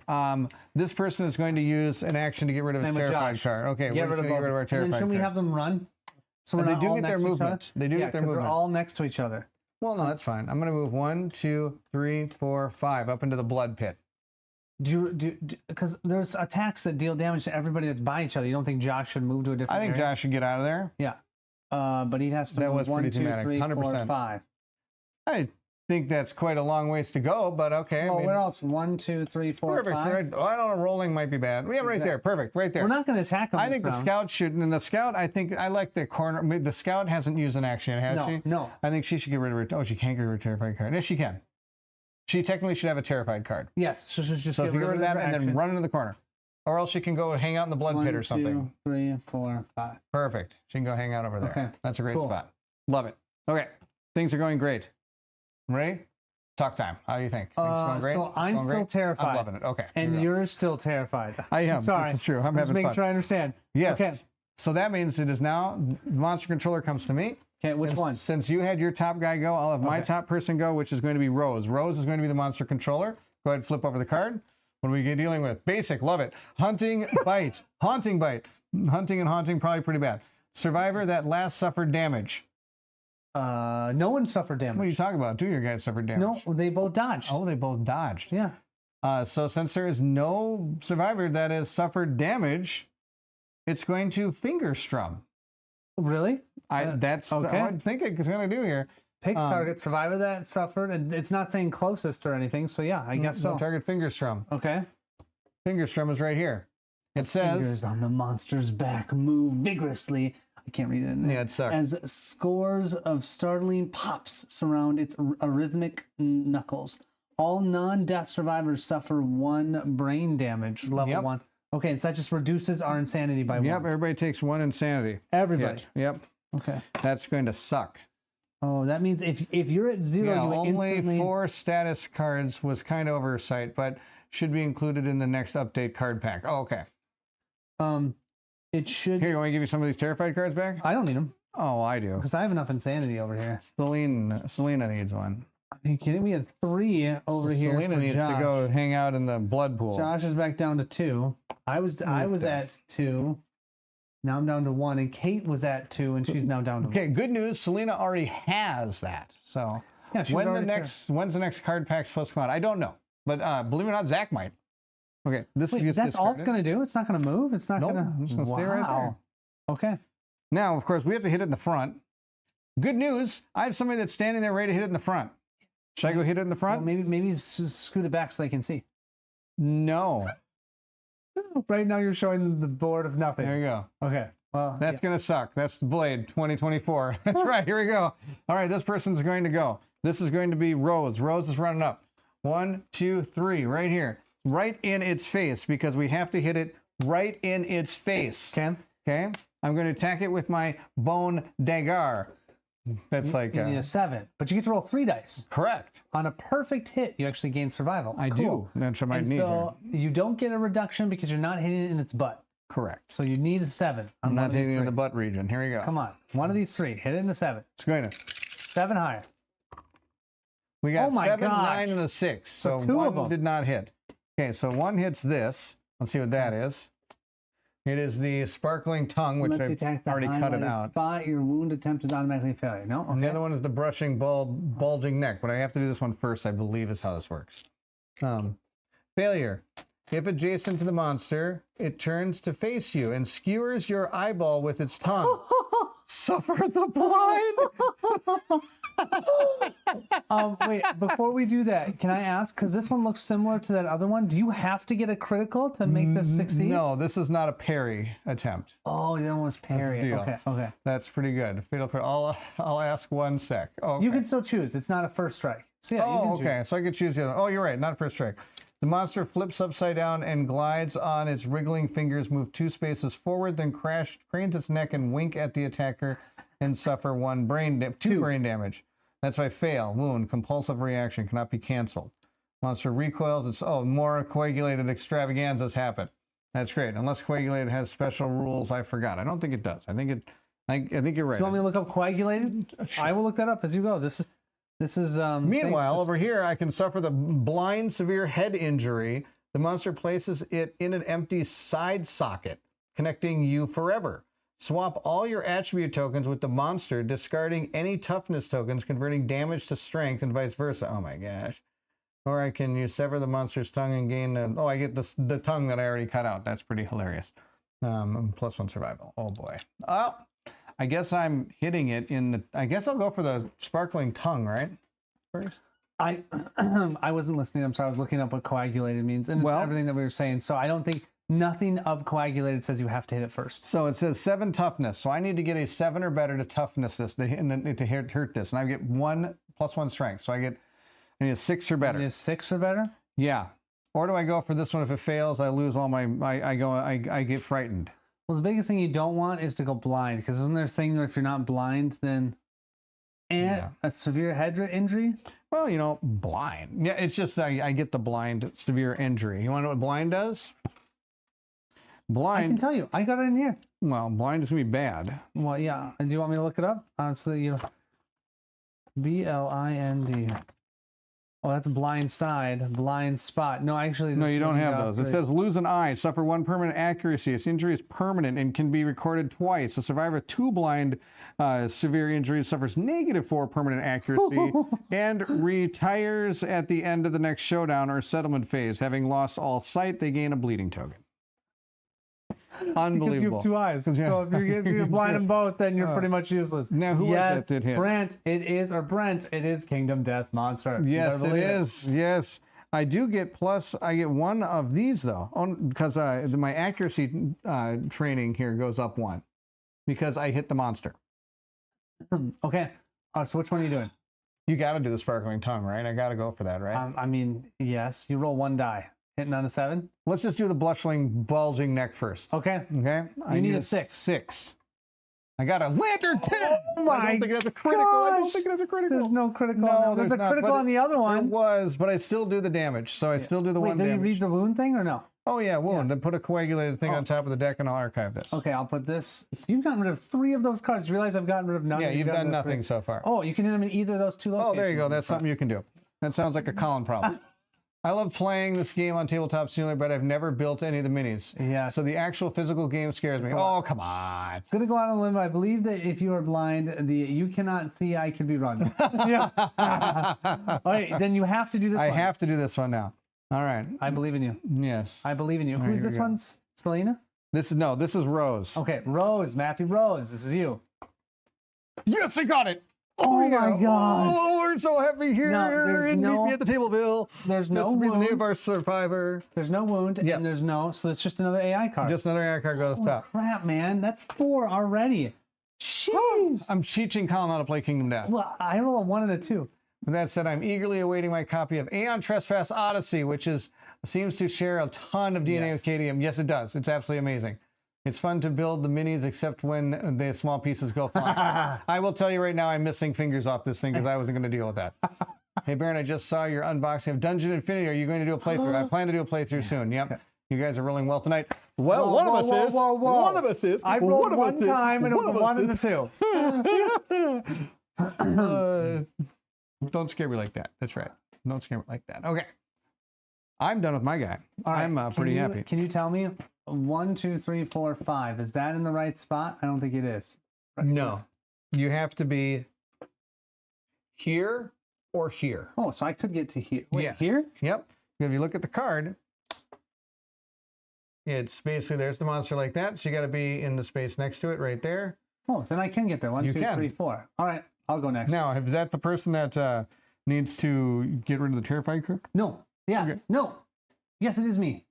This person is going to use an action to get rid of Same a with terrified Josh. card. Okay, Get we're rid just of going to get rid of our both. And terrified then shouldn't we card. have them run? So we're They not do all get their next to each other? movement. They do get their 'cause movement. They're all next to each other. Well, no, that's fine. I'm going to move 1, 2, 3, 4, 5 up into the blood pit. Because there's attacks that deal damage to everybody that's by each other. You don't think Josh should move to a different I think area? Josh should get out of there. Yeah. But he has to That move was 1, pretty 2, thematic, 3, 4, 100%. 5. I think that's quite a long ways to go, but okay. Well, I mean, where else? 1, 2, 3, 4, perfect. 5. Right. I don't know. Rolling might be bad. Yeah, right there. Perfect. Right there. We're not going to attack him. I this think the round. scout should. And the scout, I think I like the corner. I mean, the scout hasn't used an action yet, has No, she? no. I think she should get rid of her. Oh, she can't get rid of her terrified card. Yes, she can. She technically should have a terrified card. Yes. So just So if you get rid of that her and then action. run into the corner, or else she can go hang out in the blood pit or something. 1, 2, 3, 4, 5. Perfect. She can go hang out over there. Okay, That's a great cool. spot. Love it. Okay, things are going great. Ready? Talk time. How do you think? Things going great? So I'm Going still great? terrified. I'm loving it. Okay. here And we go. you're still terrified. I am. Sorry. This is true. I'm Just having making fun. sure I understand. Yes. Okay. So that means it is now monster controller comes to me. Okay, which And one? Since you had your top guy go, I'll have my Okay. top person go, which is going to be Rose. Rose is going to be the monster controller. Go ahead and flip over the card. What are we dealing with? Basic, love it. Hunting, bite. Haunting, bite. Hunting and haunting, probably pretty bad. Survivor that last suffered damage. No one suffered damage. What are you talking about? Two of your guys suffered damage. No, they both dodged. Oh, they both dodged. Yeah. So since there is no survivor that has suffered damage, it's going to finger strum. Really? That's okay. what I think it's going to do here. Pick target survivor that suffered, and it's not saying closest or anything. So yeah, I guess so. Target finger strum. Okay. Finger strum is right here. It says Fingers on the monster's back move vigorously. I can't read it. Yeah, it sucks. As scores of startling pops surround its arrhythmic knuckles. All non-deaf survivors suffer 1 brain damage, level 1. Okay, so that just reduces our insanity by 1. Yep, everybody takes 1 insanity. Everybody. Yep. Okay. That's going to suck. Oh, that means if you're at 0, Yeah, you only instantly... 4 status cards was kind of oversight, but should be included in the next update card pack. Oh, okay. It should... Here, you want me to give you some of these terrified cards back? I don't need them. Oh, I do. Because I have enough insanity over here. Selena needs one. Are you kidding me? A 3 over here. Selena needs to go hang out in the blood pool. Josh is back down to 2. I was at 2. Now I'm down to 1. And Kate was at 2, and she's now down to 1. Okay, good news. Selena already has that. So Yeah, when's the next card pack supposed to come out? I don't know. But believe it or not, Zach might. Okay, this Wait, gets that's all it's discarded. going to do? It's not going to move? It's not Nope, going to... I'm just going to stay right there. Okay. Now, of course, we have to hit it in the front. Good news. I have somebody that's standing there ready to hit it in the front. Should I go hit it in the front? Well, maybe scoot it back so they can see. No. Right now you're showing the board of nothing. There you go. Okay. Well, That's going to suck. That's the Blade 2024. That's right. Here we go. All right. This person's going to go. This is going to be Rose. Rose is running up. 1, 2, 3. Right here. Right in its face because we have to hit it right in its face. Ken? Okay. I'm going to attack it with my Bone Dagger. That's like... You need a 7. But you get to roll 3 dice. Correct. On a perfect hit, you actually gain survival. I do. That's what I And need. so you don't get a reduction because you're not hitting it in its butt. Correct. So you need a 7. I'm not hitting it in the butt region. Here we go. Come on. One of these 3. Hit it in the 7. It's going to... 7 higher. We got Oh my 7, gosh. 9, and a 6. So 2 of 1 them. did not hit. Okay, so 1 hits this. Let's see what that is. It is the sparkling tongue, which Unless you I've attack the already cut it highlighted out. spot, your wound attempt is automatically a failure. No? And the Okay. other one is the brushing bulging neck, but I have to do this one first, I believe is how this works. Failure. If adjacent to the monster, it turns to face you and skewers your eyeball with its tongue. Suffer the blind. Wait, before we do that, can I ask, because this one looks similar to that other one, do you have to get a critical to make this succeed? No, this is not a parry attempt. Oh, the other one was parry. deal. Okay, okay. That's pretty good. Fatal parry. I'll ask 1 sec. Okay. You can still choose. It's not a first strike. So yeah, you Oh, can okay. choose. So I could choose the other. Oh, you're right. Not first strike. The monster flips upside down and glides on its wriggling fingers, move 2 spaces forward, then cranes its neck and wink at the attacker and suffer 2 brain damage. That's why fail, wound, compulsive reaction cannot be canceled. Monster recoils. It's more coagulated extravaganzas happen. That's great. Unless coagulated has special rules, I forgot. I don't think it does. I think you're right. Do you want me to look up coagulated? I will look that up as you go. This is Meanwhile, over here, I can suffer the blind severe head injury. The monster places it in an empty side socket, connecting you forever. Swap all your attribute tokens with the monster, discarding any toughness tokens, converting damage to strength, and vice versa. Oh my gosh. Or I can use sever the monster's tongue and gain I get the tongue that I already cut out. That's pretty hilarious. +1 survival. Oh boy. Oh, I guess I'm hitting it in the... I guess I'll go for the sparkling tongue, right? First. I wasn't listening. I'm sorry. I was looking up what coagulated means and Well- everything that we were saying. So I don't think nothing of coagulated says you have to hit it first. So it says 7 toughness. So I need to get a 7 or better to toughness this to hurt this. And I get 1 +1 strength. So I need a 6 or better. It is 6 or better? Yeah. Or do I go for this one? If it fails, I lose all my... I get frightened. Well, the biggest thing you don't want is to go blind, because when they're saying if you're not blind, then a severe head injury. Well, blind. Yeah, it's just I get the blind severe injury. You want to know what blind does? I Blind. can tell you. I got it in here. Well, blind is gonna be bad. Well, yeah. And do you want me to look it up? So BLIND. Oh, that's blind side, blind spot. No, actually. No, this you don't is have those. It says lose an eye, suffer 1 permanent accuracy. Its injury is permanent and can be recorded twice. A survivor of 2 blind severe injuries suffers -4 permanent accuracy and retires at the end of the next showdown or settlement phase. Having lost all sight, they gain a bleeding token. Unbelievable. Because you have 2 eyes. So if you're blind in both, then you're pretty much useless. Now, who was that that hit? Brent, it is Kingdom Death Monster. You Yes, better it believe is. Yes. I do get I get 1 of these though, because my accuracy training here goes up 1. because I hit the monster. Okay. So which one are you doing? You got to do the sparkling tongue, right? I got to go for that, right? I mean, yes. You roll 1 die. Hitting on a 7. Let's just do the blushing, bulging neck first. Okay. Okay. You need a 6. 6. I got a lantern 10. Oh my I don't think it has a critical. I don't gosh. think it has a critical. There's no critical. No, on that. there's There's a not, critical but on the other It one. was, but I still do the damage. So I still do the Wait, one do you damage. read the wound thing or no? Oh yeah, wound. Then put a coagulated thing on top of the deck, and I'll archive this. Okay, I'll put this. So you've gotten rid of 3 of those cards. You realize I've gotten rid of none? Yeah, you've gotten done rid of nothing 3. so far. Oh, you can hit them in either of those 2 locations. Oh, there you go. That's something you can do. That sounds like a Colin problem. I love playing this game on Tabletop Simulator, but I've never built any of the minis. Yeah. So the actual physical game scares me. Oh, come on. I'm gonna go out on a limb. I believe that if you are blind, you cannot see, I could be wrong. Yeah. All right, then you have to do this I one. have to do this one now. All right. I believe in you. Yes. I believe in you. All right, Who's here this we go. one? Selena? This is Rose. Okay, Rose. Matthew Rose. This is you. Yes, I got it. Oh yeah. my God. Oh, we're so happy here. No, there's and meet no- me at the table, Bill. There's no This will be the name of wound. our survivor. There's no wound, Yep. and there's no, so it's just another AI card. Just another AI card goes Holy top. crap, man. That's 4 already. Jeez. I'm teaching Colin how to play Kingdom Death. Well, I roll a 1 and a 2. With that said, I'm eagerly awaiting my copy of Aeon Trespass Odyssey, which seems to share a ton of DNA Yes. with KDM. Yes, it does. It's absolutely amazing. It's fun to build the minis, except when the small pieces go flying. I will tell you right now, I'm missing fingers off this thing because I wasn't going to deal with that. Hey, Baron, I just saw your unboxing of Dungeon Infinity. Are you going to do a playthrough? I plan to do a playthrough soon. Yep. You guys are rolling well tonight. Well, Whoa, one whoa, of us whoa, is. whoa, whoa. One of us is. I rolled One of one us is. time and it was One a of 1 us and a 2. Don't scare me like that. That's right. Don't scare me like that. Okay. I'm done with my guy. All right, I'm pretty happy. Can you tell me 1, 2, 3, 4, 5? Is that in the right spot? I don't think it is. No. You have to be here or here. Oh, so I could get to here. Wait, Yes. here? Yep. If you look at the card, it's basically there's the monster like that. So you got to be in the space next to it right there. Oh, then I can get there. 1, You 2, can. 3, 4. All right, I'll go next. Now, is that the person that needs to get rid of the terrified card? No. Yes. Okay. No. Yes, it is me.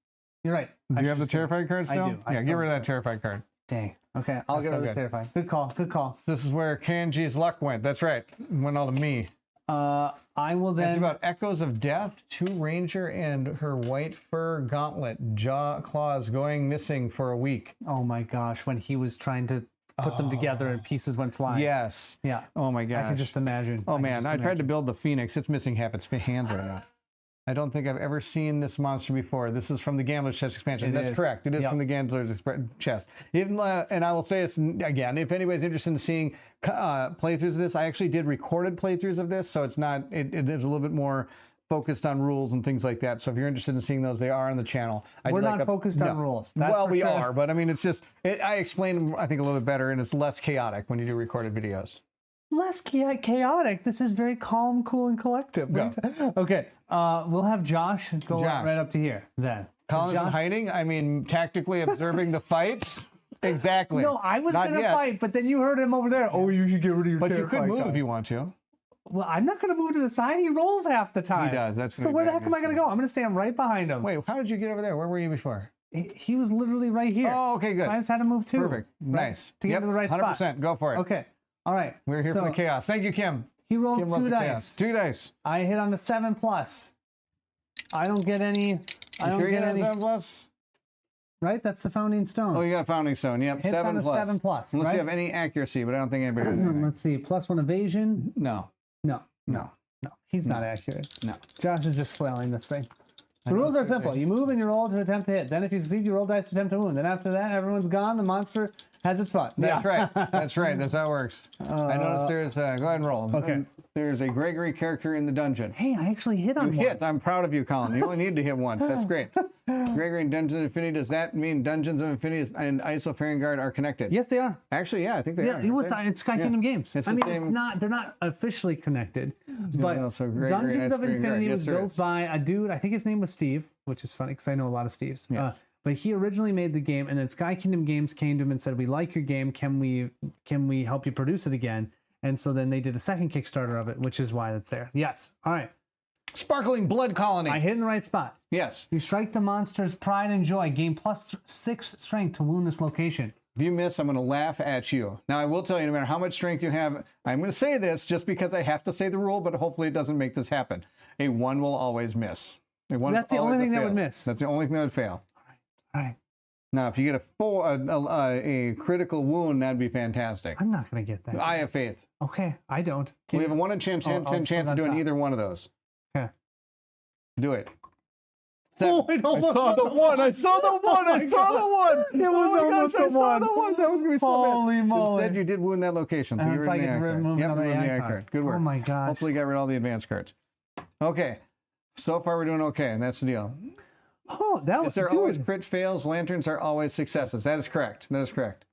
You're right. Do I you have the should do it. terrified card I still? do. I Yeah, still get rid of have that terrified card. Dang. Okay, I'll That's get rid not of the good. terrifying. Good call. Good call. This is where Kanji's luck went. That's right. It went all to me. I will It's then. about Echoes of Death, 2 Ranger and her white fur gauntlet, jaw claws going missing for a week. Oh my gosh, when he was trying to put them together and pieces went flying. Yes. Yeah. Oh my I gosh. can just imagine. Oh can man, just I tried to imagine. build the Phoenix. It's missing half its hands right now. I don't think I've ever seen this monster before. This is from the Gambler's Chest expansion. It That's is. correct. It is Yep. from the Gambler's Chest. Even, and I will say it's, again, if anybody's interested in seeing playthroughs of this, I actually did recorded playthroughs of this, so it's not, it is a little bit more focused on rules and things like that. So if you're interested in seeing those, they are on the channel. We're not focused on rules. That's Well, for we sure. are, but I mean, it's just, I explain them, I think, a little bit better, and it's less chaotic when you do recorded videos. Less chaotic. This is very calm, cool, and collective. Go. Okay. We'll have Josh go Josh. right up to here then. Colin's in Josh- hiding? I mean, tactically observing the fights? Exactly. No, I was Not gonna yet. fight, but then you heard him over there. Oh, you should get rid of your But you could terrifying move card. if you want to. Well, I'm not gonna move to the side. He rolls half the time. He does. That's So gonna be where the bad heck am I news gonna for go? I'm gonna stand right behind him. Wait, how did you get over there? Where were you before? He was literally right here. Oh, okay, good. So I just had to move too. Perfect. Right? Nice. To get Yep, to the right 100%. spot. Go for it. Okay. All right. We're here for So the chaos. Thank you, Kim. He rolls Kim loves 2 the dice. chaos. 2 dice. I hit on the 7+. I don't get any. I don't Sure you get got any. 7+? Right? That's the founding stone. Oh, you got a founding stone. Yep, Hits 7+. on a 7+. Unless right? you have any accuracy, but I don't think anybody has anything. Let's see. +1 evasion. No. No. No. No. He's not accurate. No. Josh is just flailing this thing. The don't rules are think simple. they- You move and you roll to attempt to hit. Then if you succeed, you roll dice to attempt to wound. Then after that, everyone's gone. The monster has its spot. That's right. That's right. That's how it works. I noticed there's, go ahead and roll. Okay. There's a Gregory character in the dungeon. Hey, I actually hit on You one. hit. I'm proud of you, Colin. You only need to hit once. That's great. Gregory and Dungeons of Infinity, does that mean Dungeons of Infinity and ISO Guard are connected? Yes, they are. Actually, yeah, I think they Yeah, are. it's Sky Kingdom Games. It's I the mean, same- it's not. They're not officially connected, but no, so Gregory Dungeons and of Fairy Guard, Infinity yes, was there built is. by a dude. I think his name was Steve, which is funny because I know a lot of Steves. Yeah. But he originally made the game, and then Sky Kingdom Games came to him and said, "We like your game. Can we help you produce it again?" And so then they did a second Kickstarter of it, which is why it's there. Yes. All right. Sparkling Blood Colony. I hit in the right spot. Yes. You strike the monster's pride and joy. Gain +6 strength to wound this location. If you miss, I'm going to laugh at you. Now, I will tell you, no matter how much strength you have, I'm going to say this just because I have to say the rule, but hopefully it doesn't make this happen. A 1 will always miss. That's the only thing that would miss. That's the only thing that would fail. All right. Now, if you get a critical wound, that'd be fantastic. I'm not going to get that. I have faith. Okay, I don't. We have a 1 in 10 chance of doing either one of those. Okay. Do it. Oh, I saw the one. I saw the one. I saw the one. It was almost the one. I saw the one. That was going to be so bad. Holy moly. Instead, you did wound that location. So And you're so I in the get to AI card. remove Yep, another ruined the AI AI card. card. Good work. Oh my gosh. Hopefully, you got rid of all the advanced cards. Okay. So far, we're doing okay, and that's the deal. Oh, that was. Is there dude. always crit fails? Lanterns are always successes. That is correct. That is correct.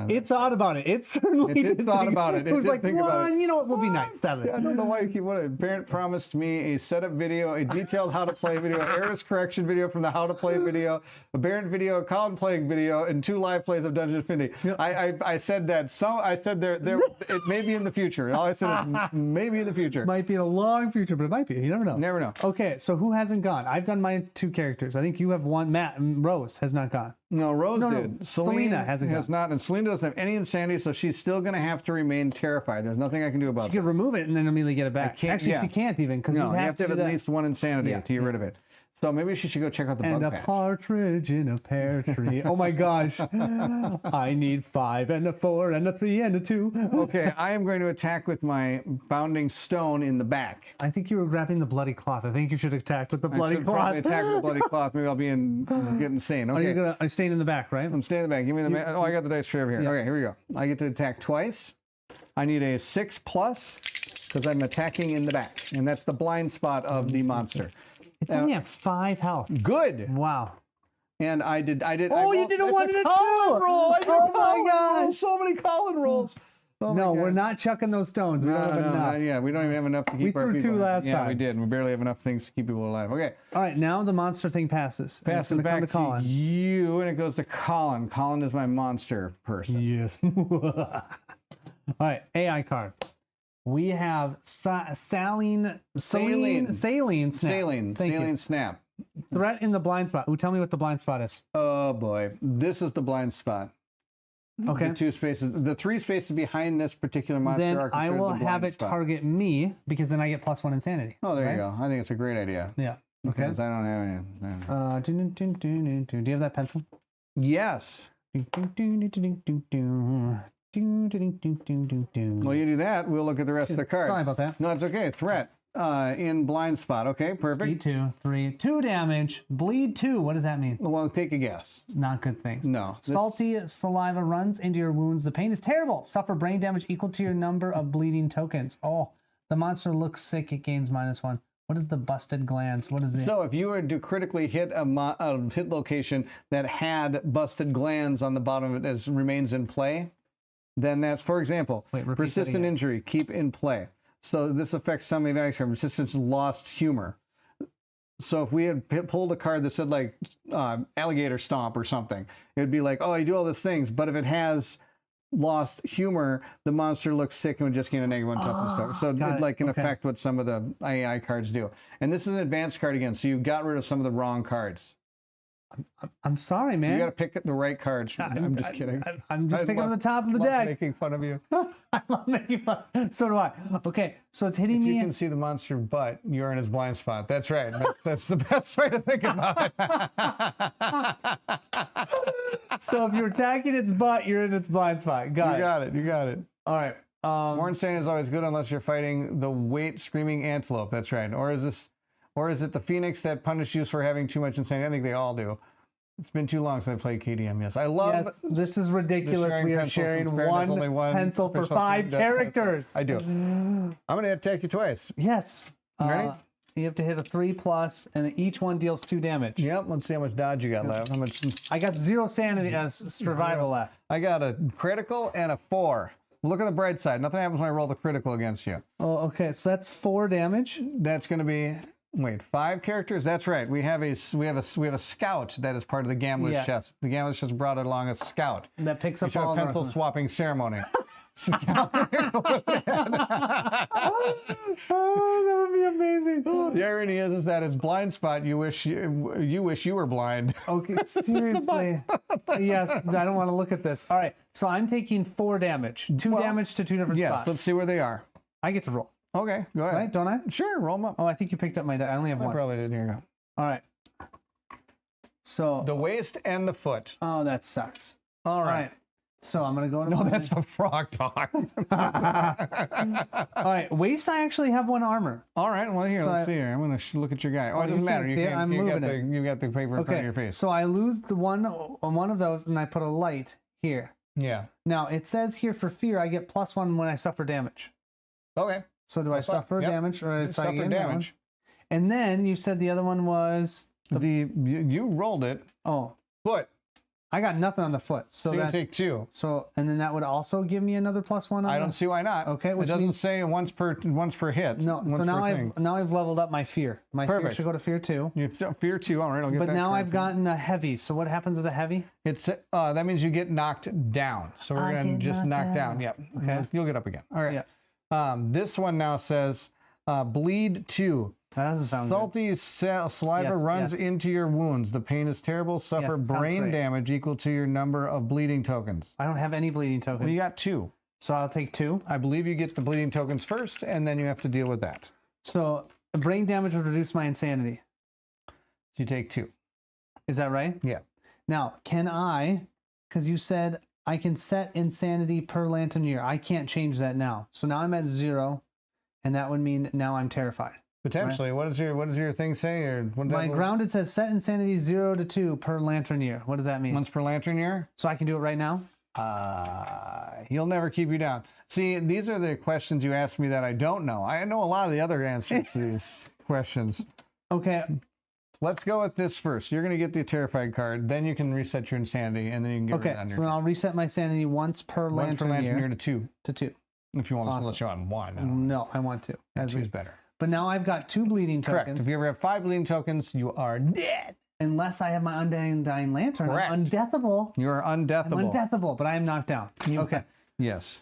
It thought about it. It certainly It did thought about it. It was did like, think about it. one, you know what, would be nice. 7. I don't know why you keep what a parent promised me a setup video, a detailed how to play video, errors correction video from the how to play video, a Barrett video, a Colin playing video, and 2 live plays of Dungeon Infinity. Yep. I said that. So I said there it may be in the future. All I said is maybe in the future. Might be in a long future, but it might be. You never know. Never know. Okay, so who hasn't gone? I've done my 2 characters. I think you have 1. Matt Rose has not gone. No, Rose No, did. Selena hasn't has gone. not, and Selena doesn't have any insanity, so she's still going to have to remain terrified. There's nothing I can do about You that. could remove it and then immediately get it back. can't- Actually, yeah. she can't even because No, you have to have do at that. least 1 insanity Yeah, to get rid of it. So maybe she should go check out the And bug a patch. partridge in a pear tree. Oh my gosh. I need 5 and a 4 and a 3 and a 2. Okay, I am going to attack with my bounding stone in the back. I think you were grabbing the bloody cloth. I think you should attack with the I bloody should cloth. probably attack with the bloody cloth. Maybe I'll be get insane. Are you Okay, are you staying in the back, right? I'm staying in the back. Give me the. Oh, I got the dice tray over here. Yeah. Okay, here we go. I get to attack twice. I need a 6+ because I'm attacking in the back, and that's the blind spot of the monster. It's only at 5 health. Good. Wow. And I did. Oh, I you rolled- did a it's 1 and a 2. Colin roll. I did Oh a my Colin roll. gosh. So many Colin rolls. Oh my No, we're God. not chucking those stones. We don't have enough. Yeah, we don't even have enough to keep We our threw people. 2 last Yeah, we time. did. And we barely have enough things to keep people alive. Okay, All right, now the monster thing passes. And it's pass it gonna come back to Colin. to you, and it goes to Colin. Colin is my monster person. Yes. All right, AI card. We have Saline Snap. Saline Thank you. snap. Threat in the blind spot. Ooh, tell me what the blind spot is. Oh boy, this is the blind spot. Okay. The 2 spaces, the 3 spaces behind this particular monster Then are I considered will the have blind it spot. target me because then I get +1 insanity. Oh, there right? you go. I think it's a great idea. Yeah. Okay. Because I don't have any. Do you have that pencil? Yes. While you do that, we'll look at the rest of the card. Sorry about that. No, it's okay. Threat in blind spot. Okay, perfect. 2, 3, 2 damage. Bleed 2. What does that mean? Well, take a guess. Not good things. No. Salty saliva runs into your wounds. The pain is terrible. Suffer brain damage equal to your number of bleeding tokens. Oh, the monster looks sick. It gains -1. What is the busted glands? What is it? So if you were to critically hit a hit location that had busted glands on the bottom of it as remains in play, then that's, for example, Wait, repeat that persistent again. injury, keep in play. So this affects some evacuation. Resistance lost humor. So if we had pulled a card that said like alligator stomp or something, it would be like, oh, you do all these things. But if it has lost humor, the monster looks sick and would just gain a -1 toughness token. So got it it. like can Okay. affect what some of the AI cards do. And this is an advanced card again, so you got rid of some of the wrong cards. I'm sorry, man. You got to pick the right cards. I'm just kidding. I'm just I picking up love- the top of the love deck. making fun of you. I love making fun. So do I. Okay, so it's hitting If me. you can see the monster butt, you're in his blind spot. That's right. That's the best way to think about it. So if you're attacking its butt, you're in its blind spot. Got it. You got it. All right. More insanity is always good unless you're fighting the weight screaming antelope. That's right. Or is it the phoenix that punishes you for having too much insanity? I think they all do. It's been too long since I played KDM. Yes, I love. Yes, this is ridiculous. sharing We are pencils. sharing In fairness, one, only one pencil for official 5 team does pencil. characters. I do. I'm going to attack you twice. Yes. Ready? You have to hit a 3+, and each one deals 2 damage. Yep. Let's see how much dodge you got left. How much? I got 0 sanity as survival left. I got a critical and a 4. Look at the bright side. Nothing happens when I roll the critical against you. Oh, okay. So that's 4 damage. That's going to be 5 characters. That's right. We have a scout that is part of the gambler's Yes. chest. The gambler's chest brought along a scout. That picks We up should have all a of pencil our... swapping ceremony. Oh, that would be amazing. The irony is that it's blind spot. You wish you were blind. Okay, seriously. Yes, I don't want to look at this. All right, so I'm taking 4 damage. 2 damage to 2 different Yes, spots. let's see where they are. I get to roll, Okay, go ahead. right? Don't I? Sure, roll them up. Oh, I think you picked up my die. I only have I 1. probably did. Here you go. All right. So, The waist and the foot. oh, that sucks. All All right. right. So I'm gonna go to No, my- that's a frog dog. All right, waist. I actually have 1 armor. All right. Well, here, So let's see here. I'm gonna look at your guy. Oh, it you doesn't matter. can't You see it? can't. I'm You got moving the paper in front of your face. So I lose the one on one of those, and I put a light here. Yeah. Now it says here for fear, I get +1 when I suffer damage. Okay. So do I That's fine. suffer Yep. damage, or You so I suffer gain that one? damage. And then you said the other one was You rolled it. Foot. I got nothing on the foot. So So you that's take 2. and then that would also give me another +1 on I the- don't see why not. Okay, It which doesn't means- say once per hit. No, once so now per thing. I've leveled up my fear. My fear Perfect. should go to fear 2. You fear 2. All right, I'll get But that. now correct I've for you. gotten a heavy. So what happens with a heavy? It's that means you get knocked down. So we're I gonna get just knocked knock down. down. Yep. Okay. You'll get up again. All right. Yeah. This one now says bleed 2. That doesn't sound good. Salty saliva Yes, runs yes. into your wounds. The pain is terrible. Suffer Yes, it sounds brain great. damage equal to your number of bleeding tokens. I don't have any bleeding tokens. Well, you got 2. So I'll take 2. I believe you get the bleeding tokens first, and then you have to deal with that. So brain damage would reduce my insanity. You take 2. Is that right? Yeah. Now, can I, because you said I can set insanity per lantern year. I can't change that now. So now I'm at 0, and that would mean now I'm terrified. Potentially. What does your thing say? Or what does My that look- grounded says set insanity 0 to 2 per lantern year. What does that mean? once per lantern year? So I can do it right now? He'll never keep you down. See, these are the questions you asked me that I don't know. I know a lot of the other answers to these questions. Okay. Let's go with this first. You're going to get the terrified card, then you can reset your insanity, and then you can get rid Okay. of it on So your then I'll reset my sanity once per once lantern, per lantern year year to 2. to 2. If you want Awesome. to let you on 1. I don't know. No, I want to. As we, Two's better. but now I've got 2 bleeding Correct. tokens. If you ever have 5 bleeding tokens, you are dead. Unless I have my undying lantern. Correct. I'm undeathable. You are I'm undeathable. undeathable, but I am knocked down. Okay. Yes.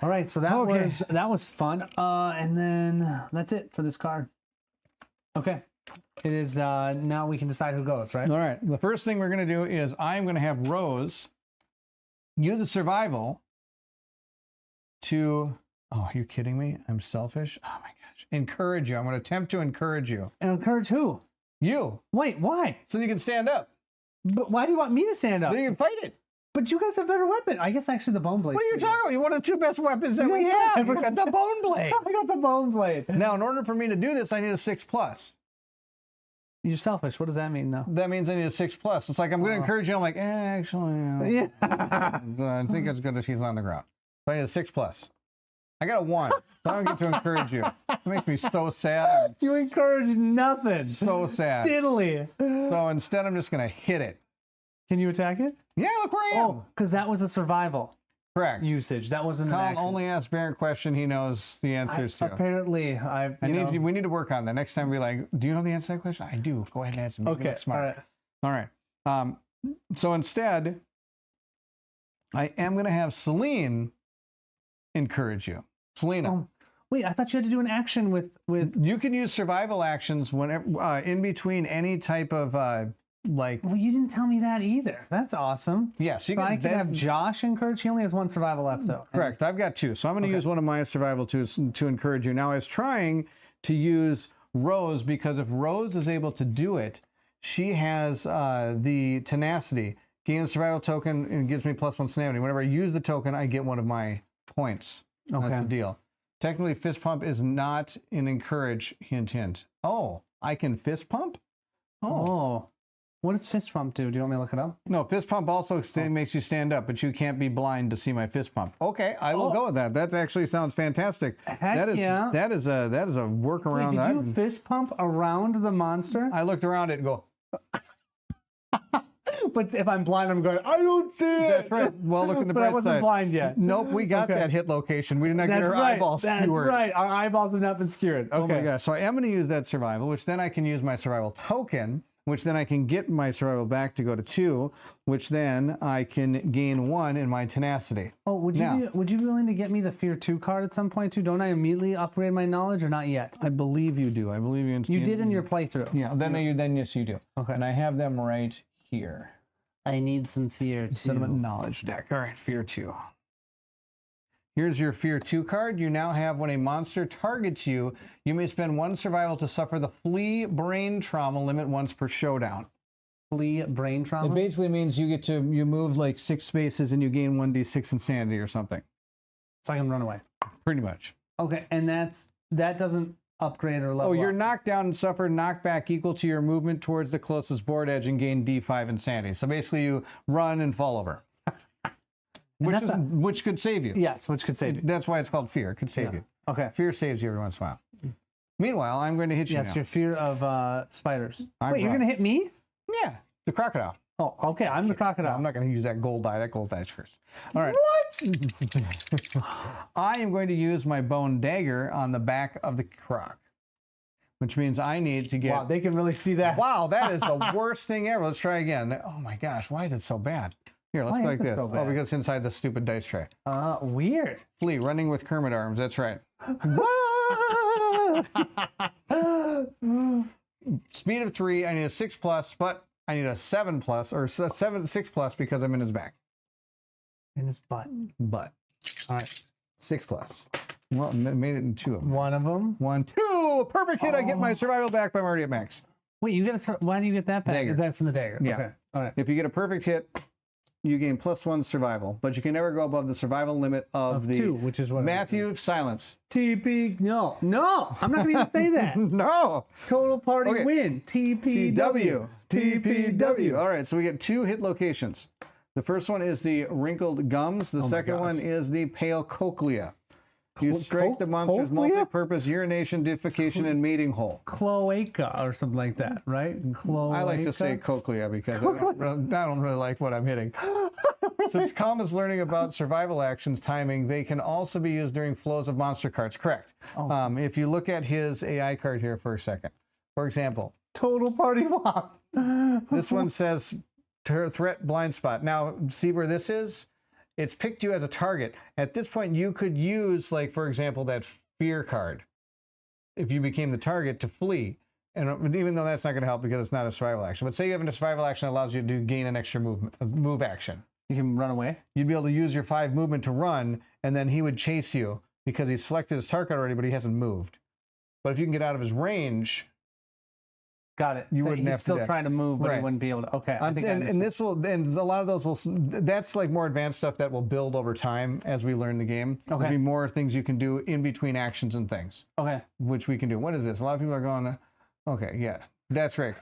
All right. So Okay. that was fun. And then that's it for this card. Okay. It is now we can decide who goes, right? All right. The first thing we're going to do is I'm going to have Rose use the survival to. Oh, are you kidding me? I'm selfish. Oh my gosh. Encourage you. I'm going to attempt to encourage you. And encourage who? You. Wait, why? So you can stand up. But why do you want me to stand up? Then you can fight it. But you guys have better weapon. I guess actually the bone blade. What are you talking about? You're one of the 2 best weapons that we Yeah, have. I You got the bone blade. I got the bone blade. Now, in order for me to do this, I need a 6+. You're selfish. What does that mean, though? That means I need a 6+. It's like I'm going to encourage you. I'm like, actually, Yeah. I think it's good if he's on the ground. But I need a 6+. I got a 1. So I don't get to encourage you. It makes me so sad. You encourage nothing. So sad. Diddly. So instead, I'm just going to hit it. Can you attack it? Yeah, look where I am. Oh, because that was a survival Correct. usage. That wasn't an Colin action. only asks Baron question he knows the answers to. Apparently, We need to work on that. Next time, be like, do you know the answer to that question? I do. Go ahead and answer. Make me Okay. look smart. All right. All right. So instead, I am going to have Celine encourage you. Selena. Oh, wait, I thought you had to do an action with. You can use survival actions whenever in between any type of like. Well, you didn't tell me that either. That's awesome. Yes, you So I can can have Josh encourage. He only has 1 survival left, though. Correct. I've got 2, so I'm going to use one of my survival tools to encourage you. Now, I was trying to use Rose because if Rose is able to do it, she has the tenacity. Gain a survival token and gives me +1 sanity. Whenever I use the token, I get one of my points. Okay. That's the deal. Technically, fist pump is not an encourage. Hint, hint. Oh, I can fist pump? Oh. What does fist pump do? Do you want me to look it up? No, fist pump also makes you stand up, but you can't be blind to see my fist pump. Okay, I will go with that. That actually sounds fantastic. Heck that is yeah. that is a workaround. Wait, did you fist pump around the monster? I looked around it and go. But if I'm blind, I'm going, I don't see it. That's right. Well, look in the But I bright wasn't side. blind yet. Nope, we got Okay. that hit location. We did not get That's our right. eyeballs That's skewered. right. Our eyeballs have not been skewered. Okay. Oh my gosh. So I am going to use that survival, which then I can use my survival token, which then I can get my survival back to go to 2, which then I can gain 1 in my tenacity. Oh, would you be willing to get me the Fear 2 card at some point too? Don't I immediately upgrade my knowledge or not yet? I believe you do. I believe you. You did in your playthrough. Yeah. Then yes, you do. Okay. And I have them right here. I need some Fear 2. Settlement knowledge deck. All right, Fear 2. Here's your Fear 2 card. You now have when a monster targets you, you may spend 1 survival to suffer the Flee brain trauma limit once per showdown. Flee brain trauma? It basically means you move like 6 spaces and you gain 1d6 insanity or something. So I can run away. Pretty much. Okay, and that doesn't upgrade or level Oh, you're up. knocked down and suffer knockback equal to your movement towards the closest board edge and gain d5 insanity. So basically you run and fall over. Which could save you. Yes, which could save you. That's why it's called Fear. It could save you. Okay. Fear saves you every once in a while. Meanwhile, I'm going to hit you Yes, now. your fear of spiders. I'm Wait, you're right. going to hit me? Yeah, the crocodile. Oh, okay, I'm the crocodile. I'm not going to use that gold die. That gold die is cursed. All right. What? I am going to use my bone dagger on the back of the croc, which means I need to get... Wow, they can really see that. Wow, that is the worst thing ever. Let's try again. Oh my gosh, why is it so bad? Here, let's Why go is like it this. so Oh, bad? because it's inside the stupid dice tray. Weird. Flee, running with Kermit arms. That's right. Speed of 3. I need a 6+, but I need a 7+, or 6+ because I'm in his back. In his butt. But All right. 6+. Well, made it in 2 of them. One of them. 1, 2. Perfect hit. I get my survival back, but I'm already at max. Wait, you get why do you get that back? Dagger. Is that from the dagger? Yeah. Okay. All right. If you get a perfect hit, you gain +1 survival, but you can never go above the survival limit of the 2, which is what Matthew. Silence. TP. No, I'm not going to even say that. No. Total party Okay. win. TPW. TPW. All right, so we get 2 hit locations. The first one is the wrinkled gums. The second one is the pale cochlea. You strike the monster's cochlea? multi-purpose urination, defecation, and mating hole. Cloaca or something like that, right? Cloaca. I like to say cochlea because I don't really like what I'm hitting. Since Calm is learning about survival actions timing, they can also be used during flows of monster cards. Correct. Oh. If you look at his AI card here for a second, for example, Total party walk. this one says threat blind spot. Now, see where this is? It's picked you as a target. At this point, you could use, like, for example, that fear card if you became the target to flee. And even though that's not going to help because it's not a survival action. But say you have a survival action that allows you to gain an extra move action. You can run away. You'd be able to use your 5 movement to run, and then he would chase you because he's selected his target already, but he hasn't moved. But if you can get out of his range, Got it. You So wouldn't he'd have to still do that. try to move, but Right. he wouldn't be able to. Okay. I think I and understand. this will, and a lot of those will, that's like more advanced stuff that will build over time as we learn the game. Okay. There'll be more things you can do in between actions and things, Okay. which we can do. What is this? A lot of people are going, okay, yeah, that's right.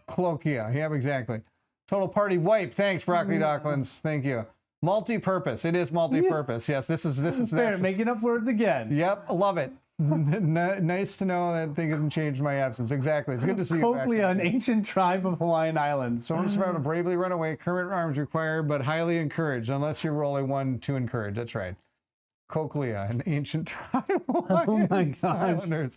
Cloakia. Yeah, exactly. Total party wipe. Thanks, Broccoli Docklands. Thank you. Multi-purpose. It is multi-purpose. Yes, this is Fair, that. making up words again. Yep, love it. Nice to know that thing hasn't changed my absence. Exactly. It's good to see you back. Cochlea, an ancient tribe of Hawaiian Islands. Storm survivor to bravely run away. Current arms required, but highly encouraged, unless you roll a 1 to encourage. That's right. Cochlea, an ancient tribe of Oh my gosh. Islanders.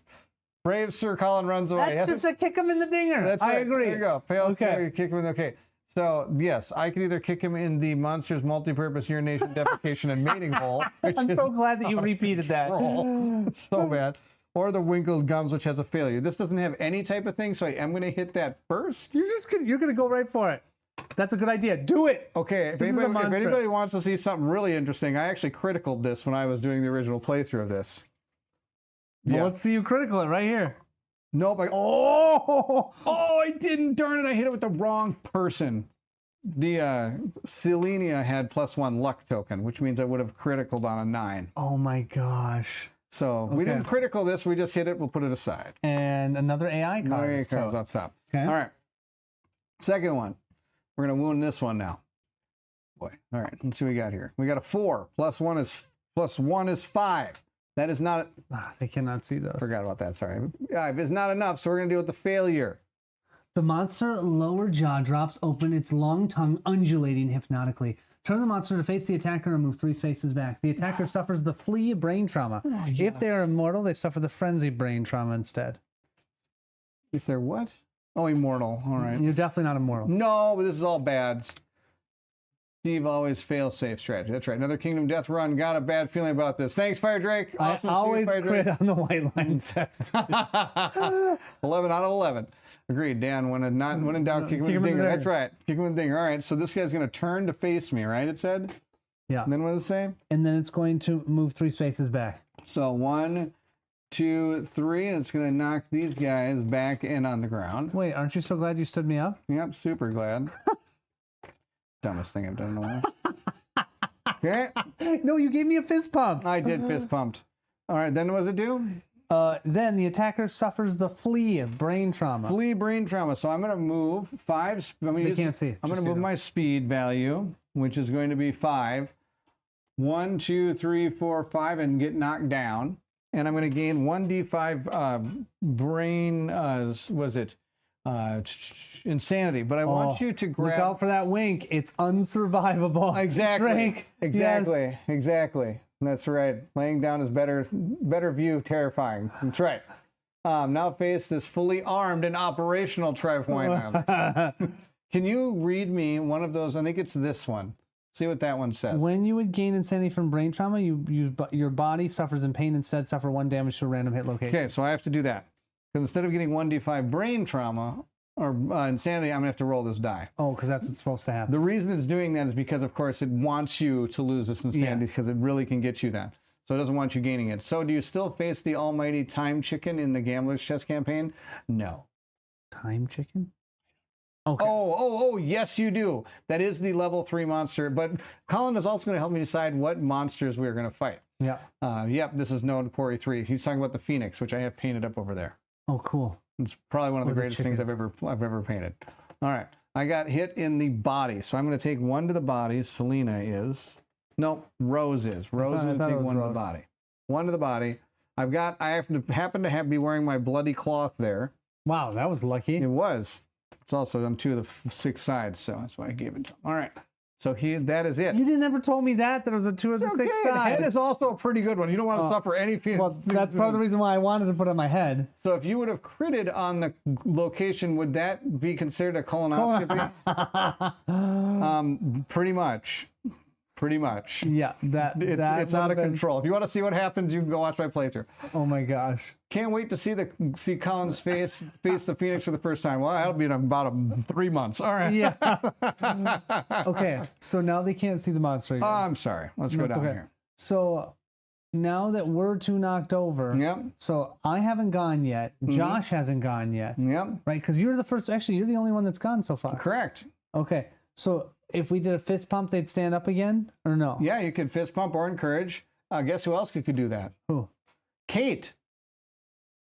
Brave Sir Colin runs away. That's just a kick him in the dinger. That's I right. agree. There you go. Pale Okay. kick him in the, okay. So, yes, I could either kick him in the monster's multi-purpose urination, defecation, and mating hole. I'm so glad that you repeated that. Roll. It's so bad. Or the wrinkled gums, which has a failure. This doesn't have any type of thing, so I am going to hit that first. You're gonna go right for it. That's a good idea. Do it. Okay, if This is a anybody, if monster. anybody wants to see something really interesting, I actually criticaled this when I was doing the original playthrough of this. Well, let's see you critical it right here. Nope. Oh, I didn't. Darn it, I hit it with the wrong person. The Selenia had +1 luck token, which means I would have criticaled on a 9. Oh my gosh. So we Okay. didn't critical this, we just hit it, we'll put it aside. And another AI No card. AI is cards toast. on top. Okay. All right. Second one. We're going to wound this one now. Boy. All right, let's see what we got here. We got a 4. +1 is 5. That is not, They cannot see those. forgot about that, sorry. 5 is not enough, so we're going to deal with the failure. The monster lower jaw drops open, its long tongue undulating hypnotically. Turn the monster to face the attacker and move 3 spaces back. The attacker suffers the flee brain trauma. If they are immortal, they suffer the frenzy brain trauma instead. If they're what? Oh, immortal. All right. You're definitely not immortal. No, but this is all bads. Steve always fail safe strategy. That's right. Another Kingdom Death run. Got a bad feeling about this. Thanks, Fire Drake. Awesome I always Fire quit Drake. on the white line test. 11 out of 11. Agreed, Dan. When in doubt, kick him with the dinger. That's right. Kick him with the dinger. All right. So this guy's going to turn to face me, right? It said. Yeah. And then what does it say? And then it's going to move 3 spaces back. So 1, 2, 3, and it's going to knock these guys back in on the ground. Wait, aren't you so glad you stood me up? Yep, super glad. Dumbest thing I've done in a while. Okay. No, you gave me a fist pump. I did fist pumped. All right, then what does it do? Then the attacker suffers the flee brain trauma. Flee brain trauma. So I'm going to move 5. They can't see. I'm going to move my speed value, which is going to be 5. 1, 2, 3, 4, 5, and get knocked down. And I'm going to gain 1d5 brain, insanity. But I want you to grab. Look out for that wink. It's unsurvivable. Exactly. Drink. Exactly. Yes. Exactly. That's right. Laying down is better view, terrifying. That's right. Now face this fully armed and operational Trivoina. Can you read me one of those? I think it's this one. See what that one says. When you would gain insanity from brain trauma, your body suffers in pain, instead suffer 1 damage to a random hit location. Okay, so I have to do that. Because instead of getting 1d5 brain trauma or insanity, I'm going to have to roll this die. Oh, because that's what's supposed to happen. The reason it's doing that is because, of course, it wants you to lose this insanity because it really can get you that. So it doesn't want you gaining it. So do you still face the almighty Time Chicken in the Gambler's Chess campaign? No. Time chicken? Okay. Oh, yes, you do. That is the level 3 monster. But Colin is also going to help me decide what monsters we're going to fight. Yeah. Yep, this is Node Quarry 3. He's talking about the Phoenix, which I have painted up over there. Oh, cool. It's probably one of the greatest things I've ever painted. All right. I got hit in the body. So I'm going to take 1 to the body. Selena is. No, Rose is. Rose is going to take 1 to the body. 1 to the body. I happen to be wearing my bloody cloth there. Wow, that was lucky. It was. It's also on 2 of the 6 sides, so that's why I gave it to him. All right. So that is it. You didn't ever told me that it was a 2 of the 6 The sides. head is also a pretty good one. You don't want to suffer any fear. Well, that's part of the reason why I wanted to put it on my head. So if you would have critted on the location, would that be considered a colonoscopy? Pretty much. Pretty much. Yeah, It's out of control. If you want to see what happens, you can go watch my playthrough. Oh my gosh. Can't wait to see Colin's face the Phoenix for the first time. Well, that'll be in about 3 months. All right. Yeah. Okay, so now they can't see the monster again. I'm sorry. Let's go down here. So now that we're 2 knocked over, Yep. so I haven't gone yet. Josh hasn't gone yet. Yep. Right? Because you're the first, actually, you're the only one that's gone so far. Correct. Okay, so if we did a fist pump, they'd stand up again, or no? Yeah, you could fist pump or encourage. Guess who else could do that? Who? Kate.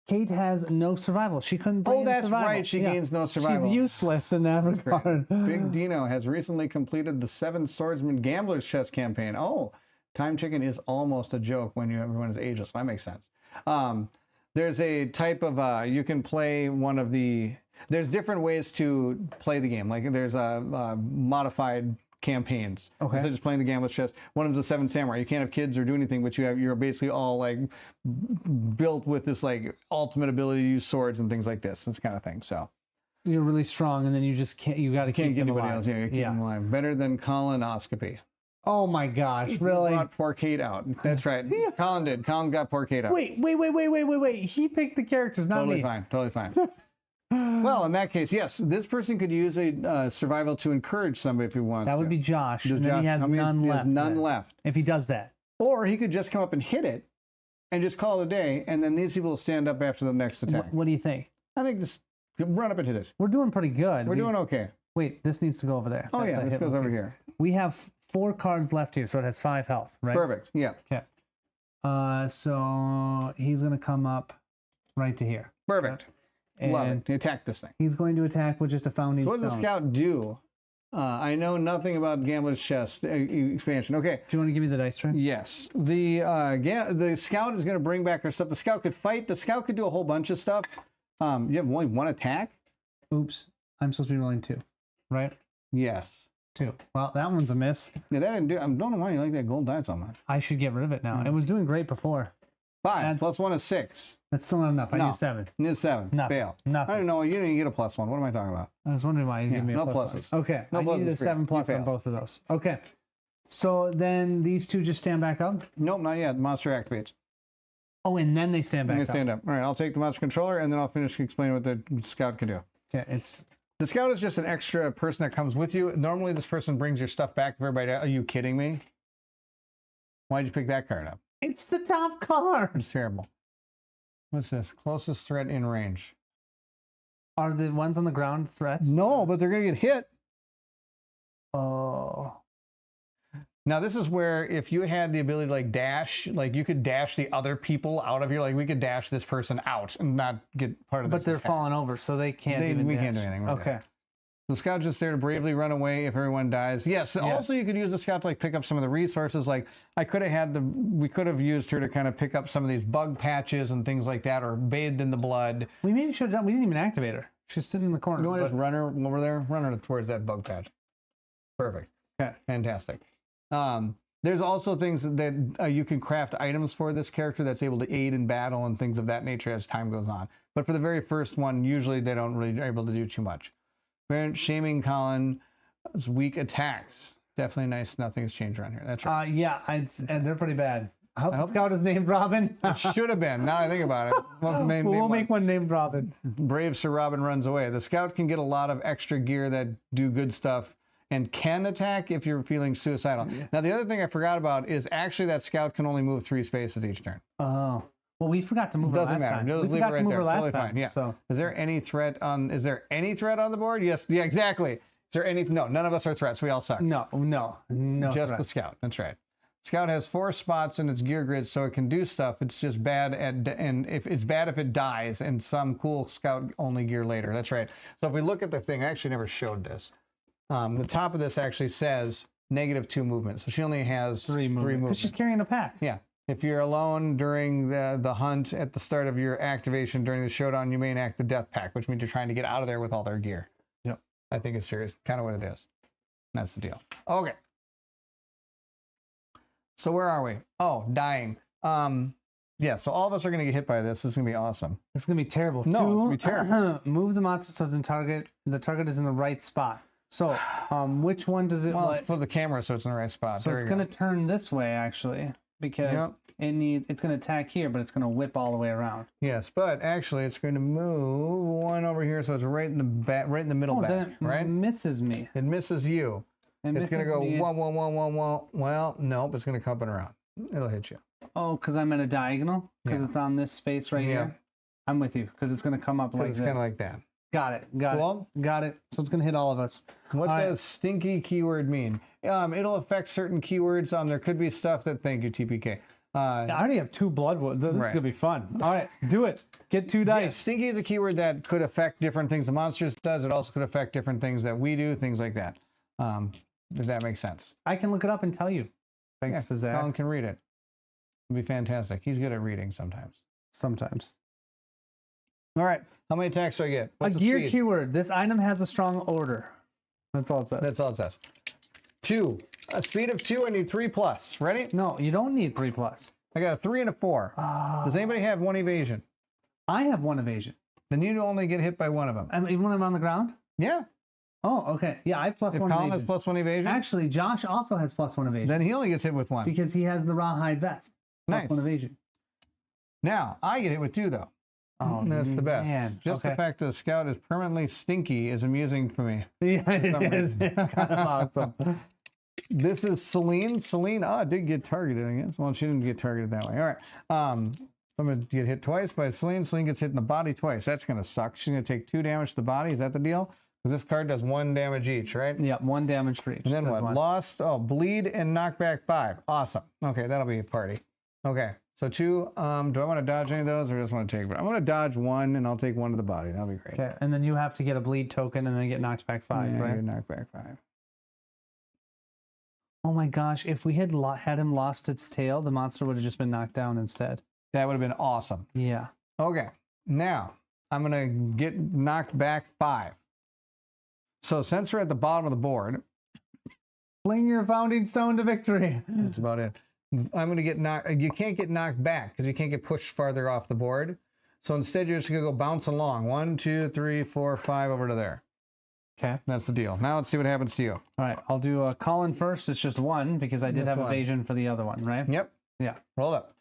Kate has no survival. She couldn't bring in That's survival. right. She gains no survival. She's useless in that regard. Big Dino has recently completed the 7 Swordsman Gambler's Chess campaign. Oh, Time Chicken is almost a joke when everyone is ageless. That makes sense. There's a type of, you can play one of the, there's different ways to play the game. Like there's modified campaigns. Okay. Instead of just playing the Gambler's Chess. One of the 7 Samurai. You can't have kids or do anything, but you're basically all like built with this like ultimate ability to use swords and things like this kind of thing. So You're really strong, and then you just can't. You got to keep get them anybody alive. else. Yeah, you keep them alive. Better than colonoscopy. Oh my gosh! Really? Brought poor Kate out. That's right. Colin did. Colin got poor Kate out. Wait! He picked the characters, not Totally me. fine. Totally fine. Well, in that case, yes, this person could use a survival to encourage somebody if he wants. That would be Josh, and then he has how many- none he left. has none then, left. If he does that. Or he could just come up and hit it, and just call it a day, and then these people will stand up after the next attack. What do you think? I think just run up and hit it. We're doing pretty good. We're doing okay. Wait, this needs to go over there. Oh yeah, this goes over here. We have 4 cards left here, so it has 5 health, right? Perfect. Yeah. Okay. So he's gonna come up right to here. Perfect. Love And it. Attack this thing. he's going to attack with just a founding So what does the stone. scout do? I know nothing about Gambler's Chess expansion. Okay. Do you want to give me the dice tray? Yes. The scout is going to bring back her stuff. The scout could fight. The scout could do a whole bunch of stuff. You have only 1 attack? Oops. I'm supposed to be rolling 2, right? Yes. 2. Well, that one's a miss. Yeah, that didn't do. I don't know why you like that gold die so much. I should get rid of it now. It was doing great before. 5 That's- plus 1 is 6. That's still not enough. I No. need 7. You need 7. Nothing. Fail. Nothing. I don't know. You didn't get a +1. What am I talking about? I was wondering why you gave me a no plus pluses. one. Okay, No I needed pluses a for you. 7 plus You on failed. both of those. Okay, so then these two just stand back up. Nope, not yet. Monster activates. Oh, and then they stand I'm back gonna stand up. All right, I'll take the monster controller and then I'll finish explaining what the scout can do. Okay, it's The scout is just an extra person that comes with you. Normally, this person brings your stuff back. If everybody, are you kidding me? Why'd you pick that card up? the top card. It's terrible. What's this? Closest threat in range. Are the ones on the ground threats? No, but they're gonna get hit. Oh, Now, this is where if you had the ability to like dash, like you could dash the other people out of here. Like we could dash this person out and not get part of this. but they're attack. falling over, so they can't. Even We dash. can't do anything. We're Okay. dead. The scout's just there to bravely run away if everyone dies. Yes. Also, you could use the scout to like pick up some of the resources. Like I could have had we could have used her to kind of pick up some of these bug patches and things like that, or bathed in the blood. We maybe should have done. We didn't even activate her. She's sitting in the corner. You want to but- just run her over there? Run her towards that bug patch. Perfect. Okay. Fantastic. There's also things that you can craft items for this character that's able to aid in battle and things of that nature as time goes on. But for the very first one, usually they don't really are able to do too much. Parent shaming Colin, weak attacks. Definitely nice. Nothing's changed around here. That's right. Yeah, and they're pretty bad. I hope I the hope- scout is named Robin. It should have been. Now I think about it. We'll make one named Robin. Brave Sir Robin runs away. The scout can get a lot of extra gear that do good stuff and can attack if you're feeling suicidal. Now, the other thing I forgot about is actually that scout can only move 3 spaces each turn. Oh, well, we forgot to move her Doesn't last matter. time. Just We leave forgot it to right move there. her last Totally time. fine. Yeah. So Is there any threat on the board? Yes. Yeah, exactly. Is there any? No, none of us are threats. We all suck. no. Just threat. the scout. That's right. Scout has 4 spots in its gear grid, so it can do stuff. It's just bad and if it's bad if it dies and some cool scout only gear later. That's right. So if we look at the thing, I actually never showed this. The top of this actually says -2 movement. So she only has 3 movement. Because she's carrying a pack. Yeah. If you're alone during the hunt at the start of your activation during the showdown, you may enact the death pack, which means you're trying to get out of there with all their gear. Yep. I think it's serious. Kind of what it is. That's the deal. Okay. So where are we? Oh, dying. Yeah, so all of us are going to get hit by this. This is going to be awesome. This is gonna be terrible. No, it's gonna be 2, terrible. move the monster so it's in target. The target is in the right spot. So, which one does it? Well, let- for the camera, so it's in the right spot. so There it's you go. gonna turn this way actually because Yep. it's gonna attack here, but it's gonna whip all the way around. Yes, but actually, it's going to move one over here, so it's right in the back, right in the middle Oh, back, then it right? misses me. It misses you. It It's going to misses go me. wah. Well, nope, it's going to come up and around. It'll hit you. Oh, because I'm at a diagonal because Yeah. it's on this space right Yeah. here. I'm with you because it's gonna come up like It's this. kind of like that. Got it. Cool. Got it. So it's gonna hit all of us. What All right. does stinky keyword mean? It'll affect certain keywords. There could be stuff that, thank you, TPK. I already have 2 blood wounds. This Right. is gonna be fun. All right, do it. Get 2 Yeah, dice. stinky is a keyword that could affect different things the monsters does. It also could affect different things that we do, things like that. If that makes sense. I can look it up and tell you. Thanks to Zach. Colin can read it. It'd be fantastic. He's good at reading sometimes. Sometimes. All right. How many attacks do I get? What's a the gear speed? keyword. This item has a strong order. That's all it says. That's all it says. 2. A speed of 2. I need 3+. Ready? No, you don't need 3+. I got a 3 and a 4. Does anybody have 1 evasion? I have 1 evasion. Then you only get hit by one of them. Even when I'm on the ground? Yeah. Oh, okay. Yeah, I have +1 If Colin evasion. has +1 evasion, Actually, Josh also has +1 evasion then he only gets hit with 1. because he has the rawhide vest. Nice. +1 evasion. Now, I get hit with 2, though. Oh, That's the best. man. Just the Okay. fact that the scout is permanently stinky is amusing for me. Yeah, it some is. reason. It's kind of awesome. This is Celine. Celine, it did get targeted, I guess. Well, she didn't get targeted that way. All right. I'm going to get hit twice by Celine. Celine gets hit in the body twice. That's going to suck. She's going to take 2 damage to the body. Is that the deal? Because this card does 1 damage each, right? Yeah, 1 damage for each. And then Says what? one. Lost, bleed and knockback 5. Awesome. Okay, that'll be a party. Okay, so 2. Do I want to dodge any of those or just want to take? I'm going to dodge 1 and I'll take 1 to the body. That'll be great. Okay, and then you have to get a bleed token and then get knocked back 5, Yeah, right? you're knockback 5. Oh my gosh, if we had had him lost its tail, the monster would have just been knocked down instead. That would have been awesome. Yeah. Okay, now I'm going to get knocked back 5. So since we're at the bottom of the board, Fling your founding stone to victory. that's about it. I'm going to get knocked. You can't get knocked back because you can't get pushed farther off the board. So instead, you're just going to go bouncing along. 1, 2, 3, 4, 5 over to there. Okay. That's the deal. Now let's see what happens to you. All right. I'll do Colin first. It's just 1 because I did Just have 1. evasion for the other one, right? Yep. Yeah. Roll up.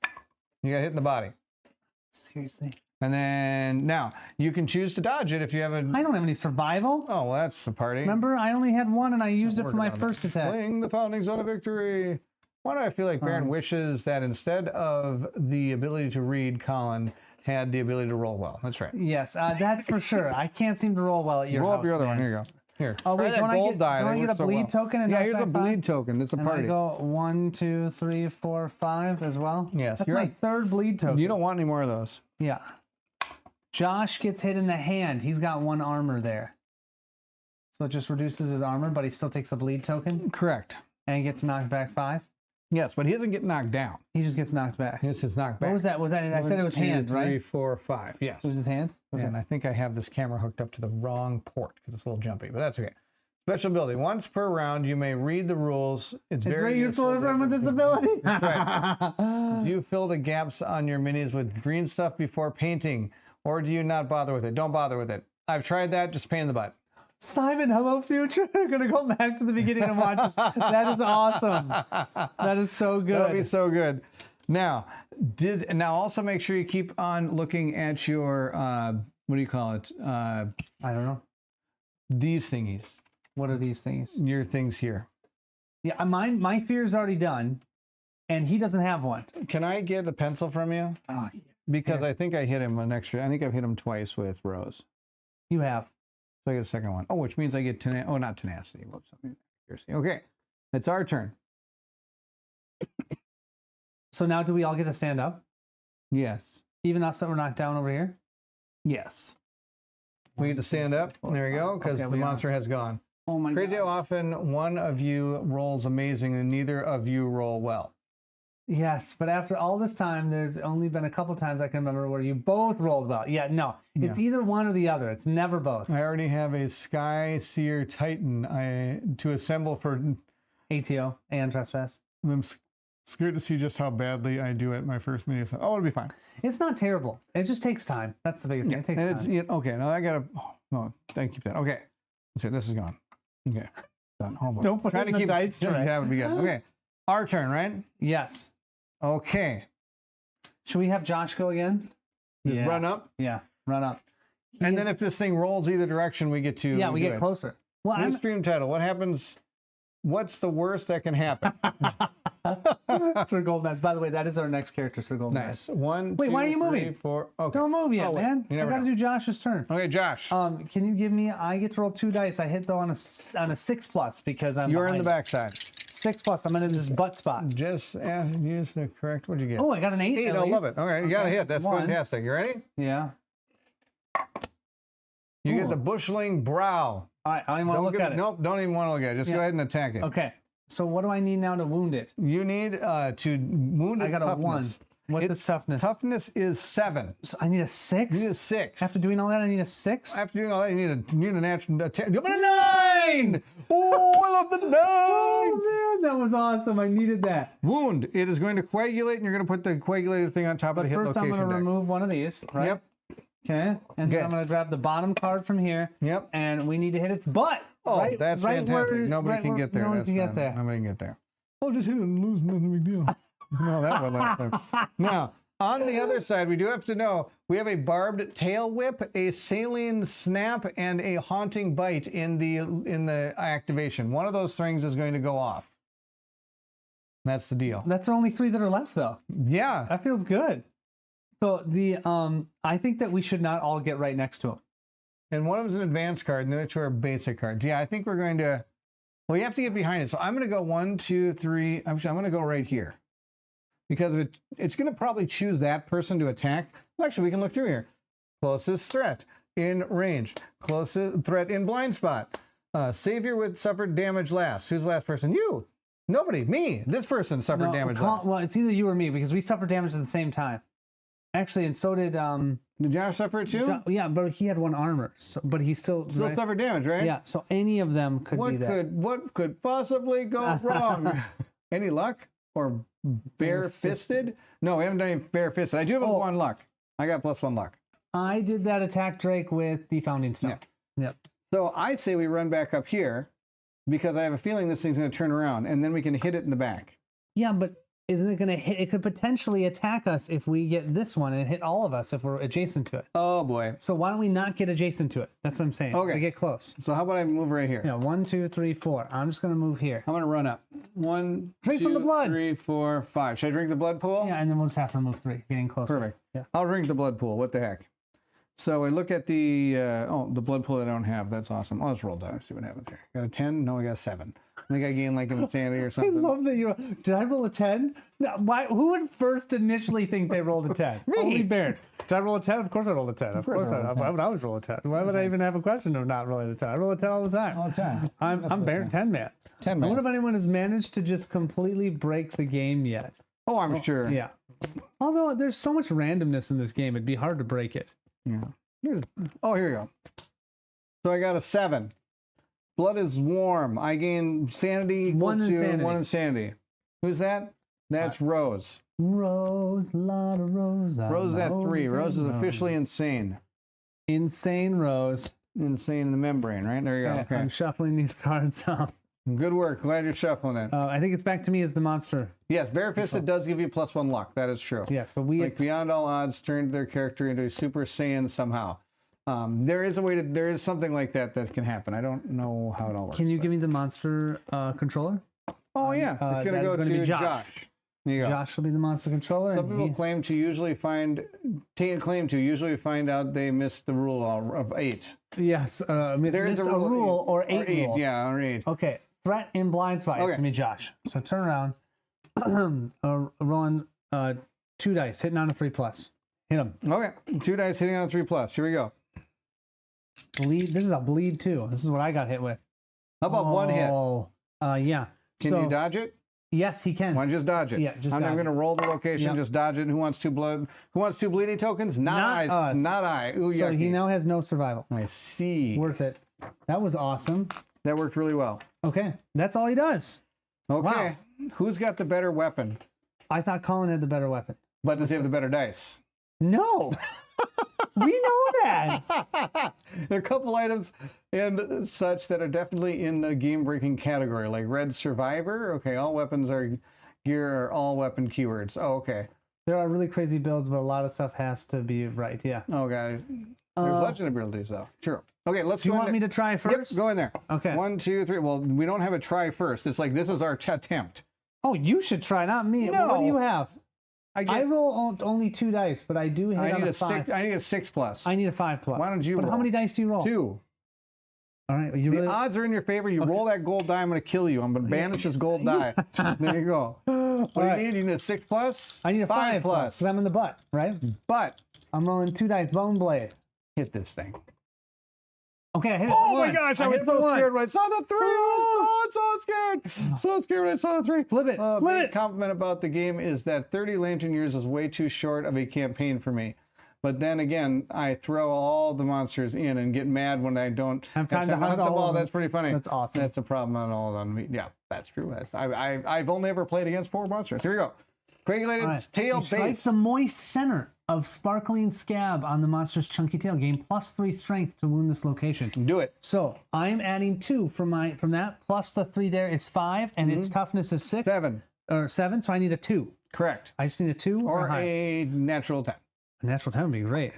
You got hit in the body. Seriously. And then now you can choose to dodge it if you have a. I don't have any survival. Oh, well, that's the party. Remember, I only had 1 and I used it for Working my on first attack. Playing the founding zone of victory. Why do I feel like Baron wishes that instead of the ability to read, Colin had the ability to roll well? That's right. Yes, that's for sure. I can't seem to roll well at your Roll house. up your other man. one. Here you go. Here. Oh Try wait, that don't I gold get, die. don't They I get work a so bleed well. token? And Yeah, knock here's a back 5? bleed token. It's a And party. I go 1, 2, 3, 4, 5 as well. Yes, That's you're my at- 3rd bleed token. You don't want any more of those. Yeah. Josh gets hit in the hand. He's got 1 armor there. So it just reduces his armor, but he still takes a bleed token Correct. and gets knocked back 5. Yes, but he doesn't get knocked down. He just gets knocked back. This is knocked back. What was that? Was that? I said it was 1, 2, hand, 3, right? 4, 5. Yes. It was his hand. Okay. And I think I have this camera hooked up to the wrong port because it's a little jumpy, but that's okay. Special ability. Once per round, you may read the rules. It's very useful to everyone with to- disability. Do you fill the gaps on your minis with green stuff before painting, or do you not bother with it? Don't bother with it. I've tried that. Just pain in the butt. Simon, hello, future. I'm gonna go back to the beginning and watch this. That is awesome. That is so good. That'll be so good. Now, also make sure you keep on looking at your what do you call it? I don't know. These thingies. What are these things? Your things here. Yeah, my fear is already done, and he doesn't have one. Can I get a pencil from you? Oh, Because Yeah. I think I hit him an extra. I think I've hit him twice with Rose. you have. So I get a second one. Oh, which means I get not tenacity. Whoops. Accuracy. Okay. It's our turn. So now, do we all get to stand up? Yes. Even us that were knocked down over here? Yes. We get to stand up. There we go, because Okay, the we are. monster has gone. Oh my Crazy how god. often one of you rolls amazing and neither of you roll well. Yes, but after all this time, there's only been a couple times I can remember where you both rolled well. Yeah, no. It's either one or the other. It's never both. I already have a Sky Seer Titan to assemble for. ATO and trespass. I'm scared to see just how badly I do at my first mini. Oh, it'll be fine. It's not terrible. It just takes time. That's the biggest thing. It takes And it's time. okay. Now I gotta. Oh, no, thank you. Okay. Let's see. This is gone. Okay. Done. Oh, boy. Don't put Trying it in the dice tray. That would be good. Okay. Our turn, right? Yes. Okay. Should we have Josh go again? Just run up. Yeah, run up. And then if this thing rolls either direction, we get to. Yeah, we do get it. closer. Well, New I'm, stream title. What happens? What's the worst that can happen? Sir Golden Knights. By the way, that is our next character, Sir Golden Knights. Nice. 1, Wait, 2, why are you 3, moving? 4. Okay. Don't move yet, Oh, wait. man. You I never gotta know. do Josh's turn. Okay, Josh. Can you give me? I get to roll 2 dice. I hit though on a 6+ because I'm. You're in the behind. backside. 6+. I'm in this butt spot. Just use the correct. What'd you get? Oh, I got an 8. 8. at I least. love it. Okay, you got a Okay, hit. That's 1. fantastic. You ready? Yeah. You get Ooh. the bushling brow. All right. I don't want to look at it. Nope, don't even want to look at it. Just Yeah. go ahead and attack it. Okay. So what do I need now to wound it? You need to wound I its got a toughness. 1. What's Its its toughness? Toughness is 7. So I need a 6. You need a 6. After doing all that, I need a 6. After doing all that, you need a natural 10. You got a 9! Oh, I love the 9! Oh man, that was awesome. I needed that. Wound. It is going to coagulate, and you're going to put the coagulated thing on top of But the hit first, I'm location going to deck. remove one of these. Right? Yep. Okay. And Okay. then I'm going to grab the bottom card from here. Yep. And we need to hit its butt. Oh, right, that's right fantastic. where- Nobody right can where- get there. Nobody That's can get fine. there. Nobody can get there. Oh, just hit it and lose. Nothing big deal. No, that one last time. Now, on the other side, we do have to know we have a barbed tail whip, a saline snap, and a haunting bite in the activation. One of those things is going to go off. That's the deal. That's only 3 that are left, though. Yeah. That feels good. So the I think that we should not all get right next to him. And one of them is an advanced card, and the other 2 are basic cards. Yeah, I think we're going to. Well, you have to get behind it. So I'm going to go 1, 2, 3. I'm going to go right here. Because it's going to probably choose that person to attack. Well, actually, we can look through here. Closest threat in range. Closest threat in blind spot. Savior with suffered damage last. Who's the last person? You. Nobody. Me. This person suffered damage last. Well, it's either you or me because we suffered damage at the same time. Actually, and so did Did Josh suffer it too? yeah, but he had 1 armor. So, but he still right? Suffered damage, right? Yeah. So any of them could be that. What could possibly go wrong? Any luck or Bare-fisted? No, we haven't done any bare-fisted. I do have a 1 luck. I got +1 luck. I did that attack Drake with the Founding Stone. Yep. So I say we run back up here because I have a feeling this thing's going to turn around, and then we can hit it in the back. Yeah, but isn't it going to hit? It could potentially attack us if we get this one and hit all of us if we're adjacent to it. Oh, boy. So why don't we not get adjacent to it? That's what I'm saying. Okay. We get close. So how about I move right here? Yeah, 1, 2, 3, 4. I'm just going to move here. I'm going to run up. 1, Drink 2, from the blood. 3, 4, 5. Should I drink the blood pool? Yeah, and then we'll just have to remove 3, getting closer. Perfect. Yeah. I'll drink the blood pool. What the heck? So I look at the the blood pool that I don't have. That's awesome. I'll just roll dice, see what happens here. Got a 10? No, I got a 7. I think I gained like an insanity or I something. love that you. Did I roll a 10? No, why? Who would first initially think they rolled a 10? Me. Only Baird. Did I roll a 10? Of course I rolled a 10. Of course I rolled a 10. Why would I always roll a 10? Why would I even have a question of not rolling a 10? I roll a 10 all the time. All the time. I'm Baird 10 man. 10 I man. wonder if anyone has managed to just completely break the game yet. Oh, I'm sure. Yeah. Although there's so much randomness in this game, it'd be hard to break it. Yeah. Here we go. So I got a 7. Blood is warm. I gain sanity equal 1 to insanity. 1 insanity. Who's that? That's Rose. Rose, lot of Rose. Rose is at 3. Rose is officially insane. Insane Rose. Insane in the membrane, right? There you go. Okay, I'm Okay. shuffling these cards up. Good work. Glad you're shuffling it. I think it's back to me as the monster. Yes, Barefisted does give you +1 luck. That is true. Yes, but we Like beyond all odds, turned their character into a Super Saiyan somehow. There is a way to. There is something like that that can happen. I don't know how it all works. Can you give me the monster controller? Oh yeah, it's that gonna is go gonna be to Josh. Josh. There you go. Josh will be the monster controller. Some and people he- claim to usually find out they missed the rule of 8. Yes, missed There's a of rule or 8 8. rules. Yeah, or 8. Okay, threat in blind spot. Okay. It's gonna be Josh. So turn around, rolling 2 dice, hitting on a 3+. Hit him. Okay, 2 dice hitting on a 3+. Here we go. Bleed. This is a bleed too. This is what I got hit with. How about 1 hit? Oh, yeah. Can you dodge it? Yes, he can. Why don't you just dodge it? Yeah, just I'm dodge going to it. roll the location, Yep. just dodge it. Who wants 2 blood? Who wants 2 bleeding tokens? Not us. Not I. Ooh, So yucky. he now has no survival. I see. Worth it. That was awesome. That worked really well. Okay, that's all he does. Okay. Who's got the better weapon? I thought Colin had the better weapon. But does he have the better dice? No, we know that. There are a couple items and such that are definitely in the game-breaking category, like Red Survivor. Okay, all weapons are gear are all weapon keywords. Oh, okay. There are really crazy builds, but a lot of stuff has to be right. Yeah. Oh, God. There's legend abilities, though. True. Okay, let's Do you go want in me to try first? Yep, go in there. Okay. 1, 2, 3. Well, we don't have a try first. It's like this is our attempt. Oh, you should try, not me. No. What do you have? I I roll only 2 dice, but I do hit on need a a 5. 6. I need a 6+. I need a 5+. Why don't you But roll? how many dice do you roll? 2. All right. You The really... odds are in your favor. You roll that gold die, I'm going to kill you. I'm going to banish this gold die. There you go. What do you need? You need a 6+? I need a 5+, 5+. because I'm in the butt, right? But I'm rolling 2 dice, bone blade. hit this thing. Okay, I hit it. Oh for my one. gosh, I hit was it for so one. scared when I saw the 3. Oh, I'm so scared. So scared when I saw the 3. Flip it, flip Big it. compliment about the game is that 30 Lantern Years is way too short of a campaign for me. But then again, I throw all the monsters in and get mad when I don't Have time to hunt them all all. of them. That's pretty funny. That's awesome. That's a problem on all on me. Yeah, that's true. I've only ever played against 4 monsters. Here we go. Coagulated All right. tail You strike base. the moist center of sparkling scab on the monster's chunky tail. Gain +3 strength to wound this location. Do it. So I'm adding 2 from that, plus the 3 there is 5, and its toughness is 6 7. or 7. So I need a 2. Correct. I just need a 2 Or higher. a natural 10. A natural 10 would be great.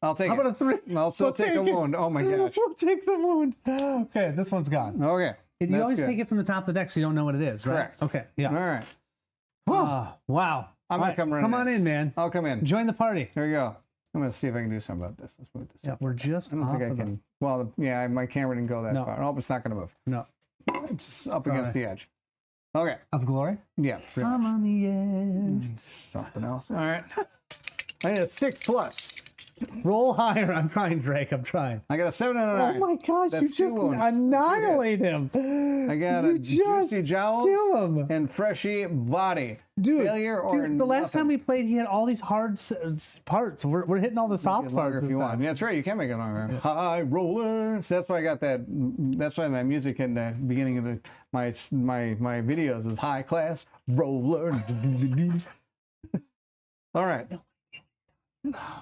I'll take How it. about a 3? I'll still We'll take a take it. wound. Oh my gosh. We'll take the wound. Okay, this one's gone. Okay. You that's always good. take it from the top of the deck so you don't know what it is, right? Correct. Okay, yeah. All right. Wow. I'm All gonna come running Come on in. in, man. I'll come in. Join the party. Here we go. I'm gonna see if I can do something about this. Let's move this. Yeah, we're just I don't off think I of the- can. Well, yeah, my camera didn't go that No. far. Oh, it's not gonna move. No. It's up Sorry. against the edge. Okay. Of glory? Yeah. pretty I'm much. on the edge. Something else. All right. I need a 6+. Roll higher. I'm trying, Drake. I'm trying. I got a 7 and a 9. Oh my gosh, That's you 2 just wounds. annihilate him. I got You a just juicy jowls kill him. and freshy body. Dude, Failure or the last time nothing. we played, he had all these hard parts. We're hitting all the soft Get longer parts if this you time. want. Yeah, that's right. You can make it longer. High roller. So that's why I got that. That's why my music in the beginning of my videos is high class roller. All right.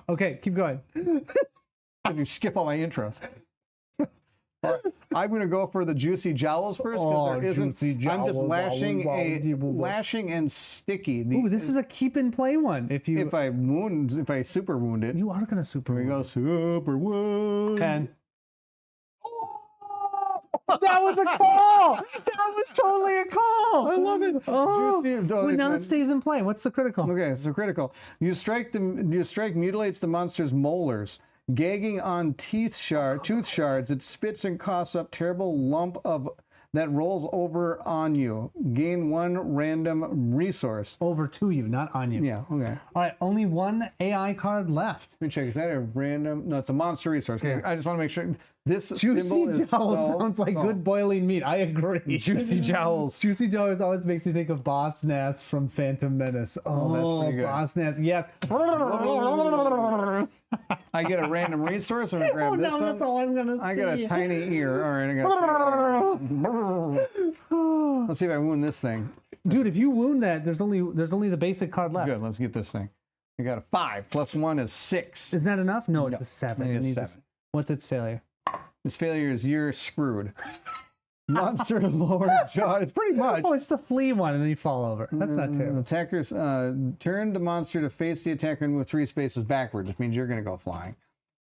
Okay, keep going. If you skip all my intros. All right, I'm going to go for the juicy jowls first because there isn't. juicy I'm just jowls, lashing and sticky. Ooh, this is a keep and play one. If I super wound it. you are gonna super. Here we go, super wound. 10. That was a call. That was totally a call. I love it. Oh, Juicy- wait, now that stays in play. What's the critical? Okay, so critical. You strike mutilates the monster's molars, gagging on tooth shards. It spits and coughs up terrible lump that rolls over on you. Gain 1 random resource. Over to you, not on you. Yeah. Okay. All right, only 1 AI card left. Let me check. Is that a random? No, it's a monster resource. Okay, I just want to make sure this Juicy symbol is jowls sounds like good boiling meat. I agree. Juicy jowls. Juicy jowls always makes me think of Boss Nass from Phantom Menace. Oh, that's pretty good. Boss Nass, yes. I get a random resource. I'm gonna grab this one. That's all I'm gonna see. I got a tiny ear. All right, I got. Let's see if I wound this thing. Dude, if you wound that, there's only the basic card left. Good. Let's get this thing. I got a 5 plus 1 is 6. Isn't that enough? No, it's No, a 7. it is It needs 7. What's its failure? Its failure is you're screwed. Monster lower jaw. It's pretty much. Oh, it's the flea one, and then you fall over. That's not terrible. Attackers turn the monster to face the attacker and move 3 spaces backward, which means you're going to go flying.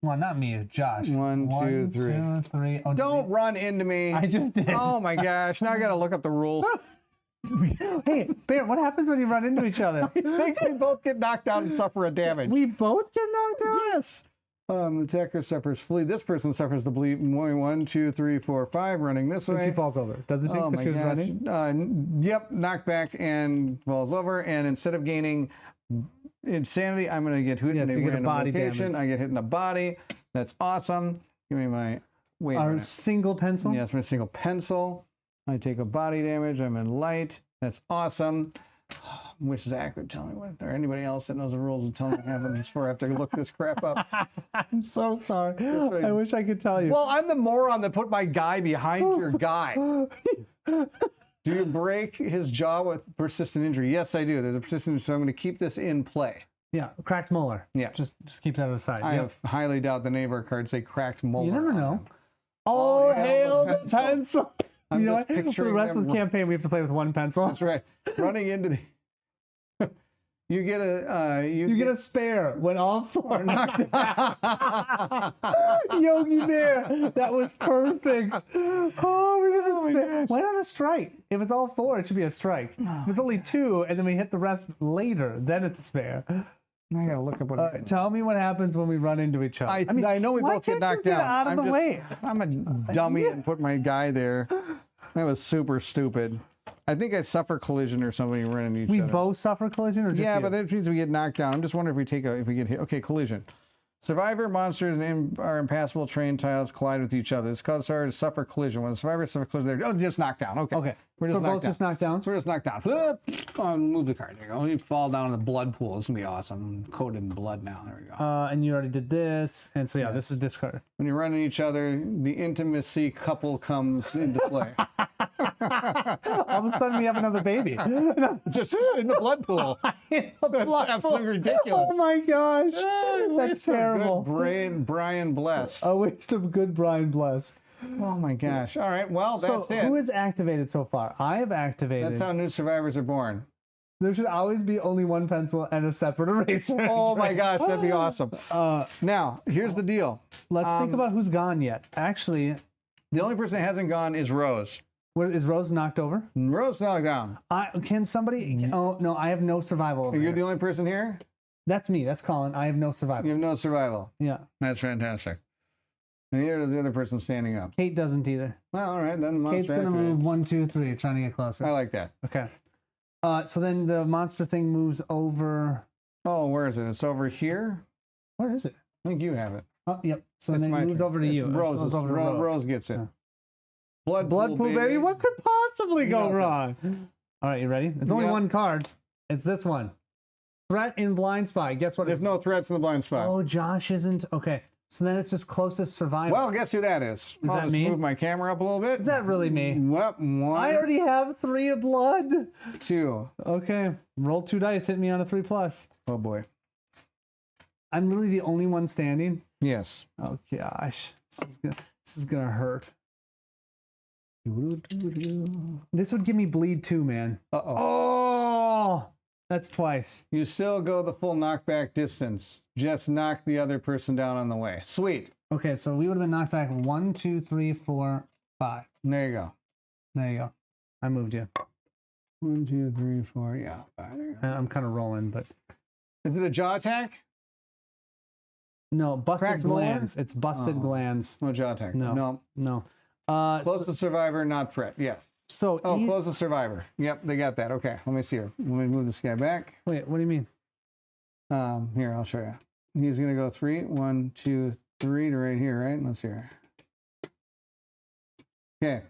Well, not me, Josh. 1, 2, 3. 2, 3. Oh, Don't run into me. I just did. Oh my gosh! Now I got to look up the rules. Hey, Bear, what happens when you run into each other? It makes me both get knocked down and suffer a damage. We both get knocked out? Yes. The attacker suffers flee. This person suffers the bleed. 1, 2, 3, 4, 5. Running this And she way. falls over. Doesn't she? Oh my Because she was running? gosh. Yep. Knocked back and falls over. And instead of gaining insanity, I'm going to get hit Yes, in you a get a random body location. damage. I get hit in the body. That's awesome. Give me my. Wait a Our minute. single pencil? Yes, my single pencil. I take a body damage. I'm in light. That's awesome. Wish Zach would tell me what, or anybody else that knows the rules would tell me what happens before I have to look this crap up. I'm so sorry. right. I wish I could tell you. Well, I'm the moron that put my guy behind your guy. Do you break his jaw with persistent injury? Yes, I do. There's a persistent injury, so I'm going to keep this in play. Yeah, cracked molar. Yeah. Just keep that aside. I Yep. have highly doubt the neighbor cards say cracked molar. You never on know. them. Oh, hail hail the the pencil. I'm You know just what? For the picturing rest of them the campaign, we have to play with 1 pencil. That's right. Running into the. You get a. You get a spare when all 4 knocked Yogi Bear, that was perfect. Oh, we got a spare. Why not a strike? If it's all 4, it should be a strike. If it's only 2, and then we hit the rest later, then it's a spare. I gotta look up what. Tell me what happens when we run into each other. I know we why both get can't you knocked get down. out of the way. I'm a dummy and put my guy there. That was super stupid. I think I suffer collision or somebody running into each We other. both suffer collision, or just Yeah, you? but that means we get knocked down. I'm just wondering if we get hit. Okay, collision. Survivor monsters and our impassable train tiles collide with each other. It's called suffer collision. When the survivor suffer collision, they're just knocked down. Okay. Okay. We're So just both knocked down. just knocked down. So we're just knocked down. Move the card. There you go. You fall down in the blood pool. It's gonna be awesome. I'm coated in blood now. There we go. And you already did this, and so yeah, this is discarded. When you're running each other, the intimacy couple comes into play. All of a sudden, we have another baby. Just in the blood pool. In the blood absolutely pool. ridiculous. Oh my gosh, Waste that's of good terrible. Brian Blessed. A waste of good Brian Blessed. Oh my gosh. All right. Well, that's So it. who is activated so far? I have activated. That's how new survivors are born. There should always be only 1 pencil and a separate eraser. Oh my gosh, that'd be awesome. Now, here's the deal. Let's think about who's gone yet. Actually, The only person that hasn't gone is Rose. where is Rose knocked over? Rose knocked down. Can somebody? Oh no, I have no survival. Over You're here. the only person here? That's me. That's Colin. I have no survival. You have no survival. Yeah. That's fantastic. And neither does the other person standing up. Kate doesn't either. Well, all right, then the monster Kate's gonna activated. move 1, 2, 3, trying to get closer. I like that. Okay. So then the monster thing moves over. Oh, where is it? It's over here? Where is it? I think you have it. Oh, yep. So It's then my it moves turn. over to It's you. It Rose, goes over to Rose. Rose gets it. Yeah. Blood Pool, baby. What could possibly go Nothing. wrong? All right, you ready? It's only Yep. one card. It's this one. Threat in blind spot. Guess what? There's no threats in the blind spot. Oh, Josh isn't. Okay. So then it's just closest survivor. Well, guess who that is? I'll that just me? move my camera up a little bit. Is that really me? Well, one, I already have 3 of blood. 2. Okay. Roll 2 dice. Hit me on a 3+. Oh boy. I'm literally the only one standing. Yes. Oh gosh. This is gonna hurt. This would give me bleed too, man. Uh-oh. Oh, that's twice. You still go the full knockback distance. Just knock the other person down on the way. Sweet. Okay, so we would have been knocked back 1, 2, 3, 4, 5. There you go. There you go. I moved you. 1, 2, 3, 4. Yeah. 5. There you go. I'm kind of rolling, but Is it a jaw attack? no, busted Cracked molar? glands. It's busted Oh. glands. No jaw attack. No. No. Close to survivor, not threat. Yes. So Oh, close to survivor. Yep, they got that. Okay, let me see here. Let me move this guy back. wait, what do you mean? Here, I'll show you. He's gonna go 3, 1, 2, 3 to right here, right? Let's see here. Okay.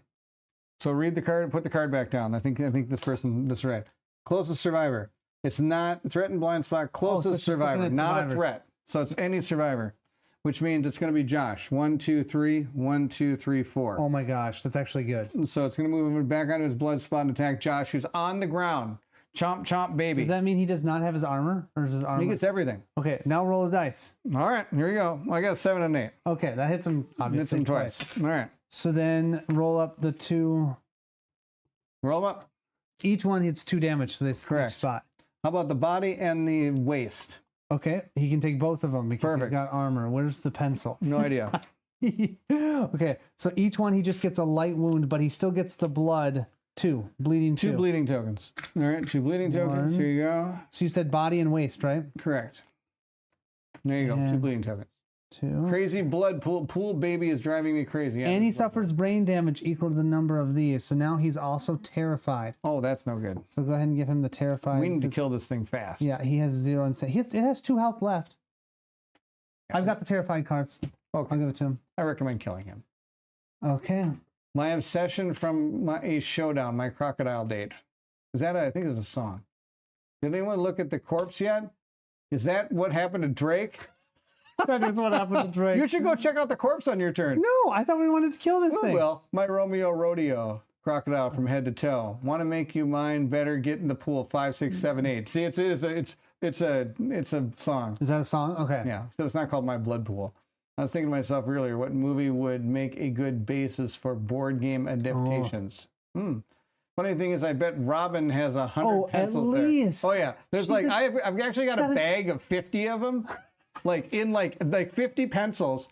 So read the card and put the card back down. I think this person, that's right. Closest survivor. It's not threat and blind spot. so Closest it's just looking survivor, at not survivors. a threat. So it's any survivor, which means it's going to be Josh. 1, 2, 3, 1, 2, 3, 4. Oh my gosh, that's actually good. So it's going to move him back onto his blood spot and attack Josh, who's on the ground. Chomp, chomp, baby. Does that mean he does not have his armor, or is his armor? He gets everything. Okay, now roll a dice. All right, here we go. I got 7 and 8. Okay, that hits him Hits obviously him twice. All right, So then roll up the 2. roll 'em up. Each one hits 2 damage to this Correct. spot. How about the body and the waist? Okay, he can take both of them because Perfect. he's got armor. Where's the pencil? No idea. Okay, so each one he just gets a light wound, but he still gets the blood. 2 bleeding. 2 bleeding tokens. All right, 2 bleeding tokens. One. Here you go. So you said body and waist, right? Correct. There you go. 2 And- bleeding tokens. 2. Crazy blood pool baby is driving me crazy. Yeah, And he this blood- suffers brain damage equal to the number of these. So now he's also terrified. Oh, that's no good. So go ahead and give him the terrified. We need to 'cause- kill this thing fast. Yeah, he has 0 and it has 2 health left. I've got the terrified cards. Okay. I'll give it to him. I recommend killing him. Okay. My obsession from a showdown, my crocodile date. Is that I think it's a song. Did anyone look at the corpse yet? Is that what happened to Drake? That is what happened to Drake. You should go check out the corpse on your turn. No, I thought we wanted to kill this Oh, thing. well, my Romeo Rodeo crocodile from head to toe. Want to make you mine? Better get in the pool. 5, 6, 7, 8. See, it's a song. Is that a song? Okay. Yeah, so it's not called My Blood Pool. I was thinking to myself earlier, what movie would make a good basis for board game adaptations? Funny thing is, I bet Robin has 100 Oh, at pencils there. least. Oh yeah, there's She's like a- I've actually got a gotta- bag of 50 of them, like in like 50 pencils,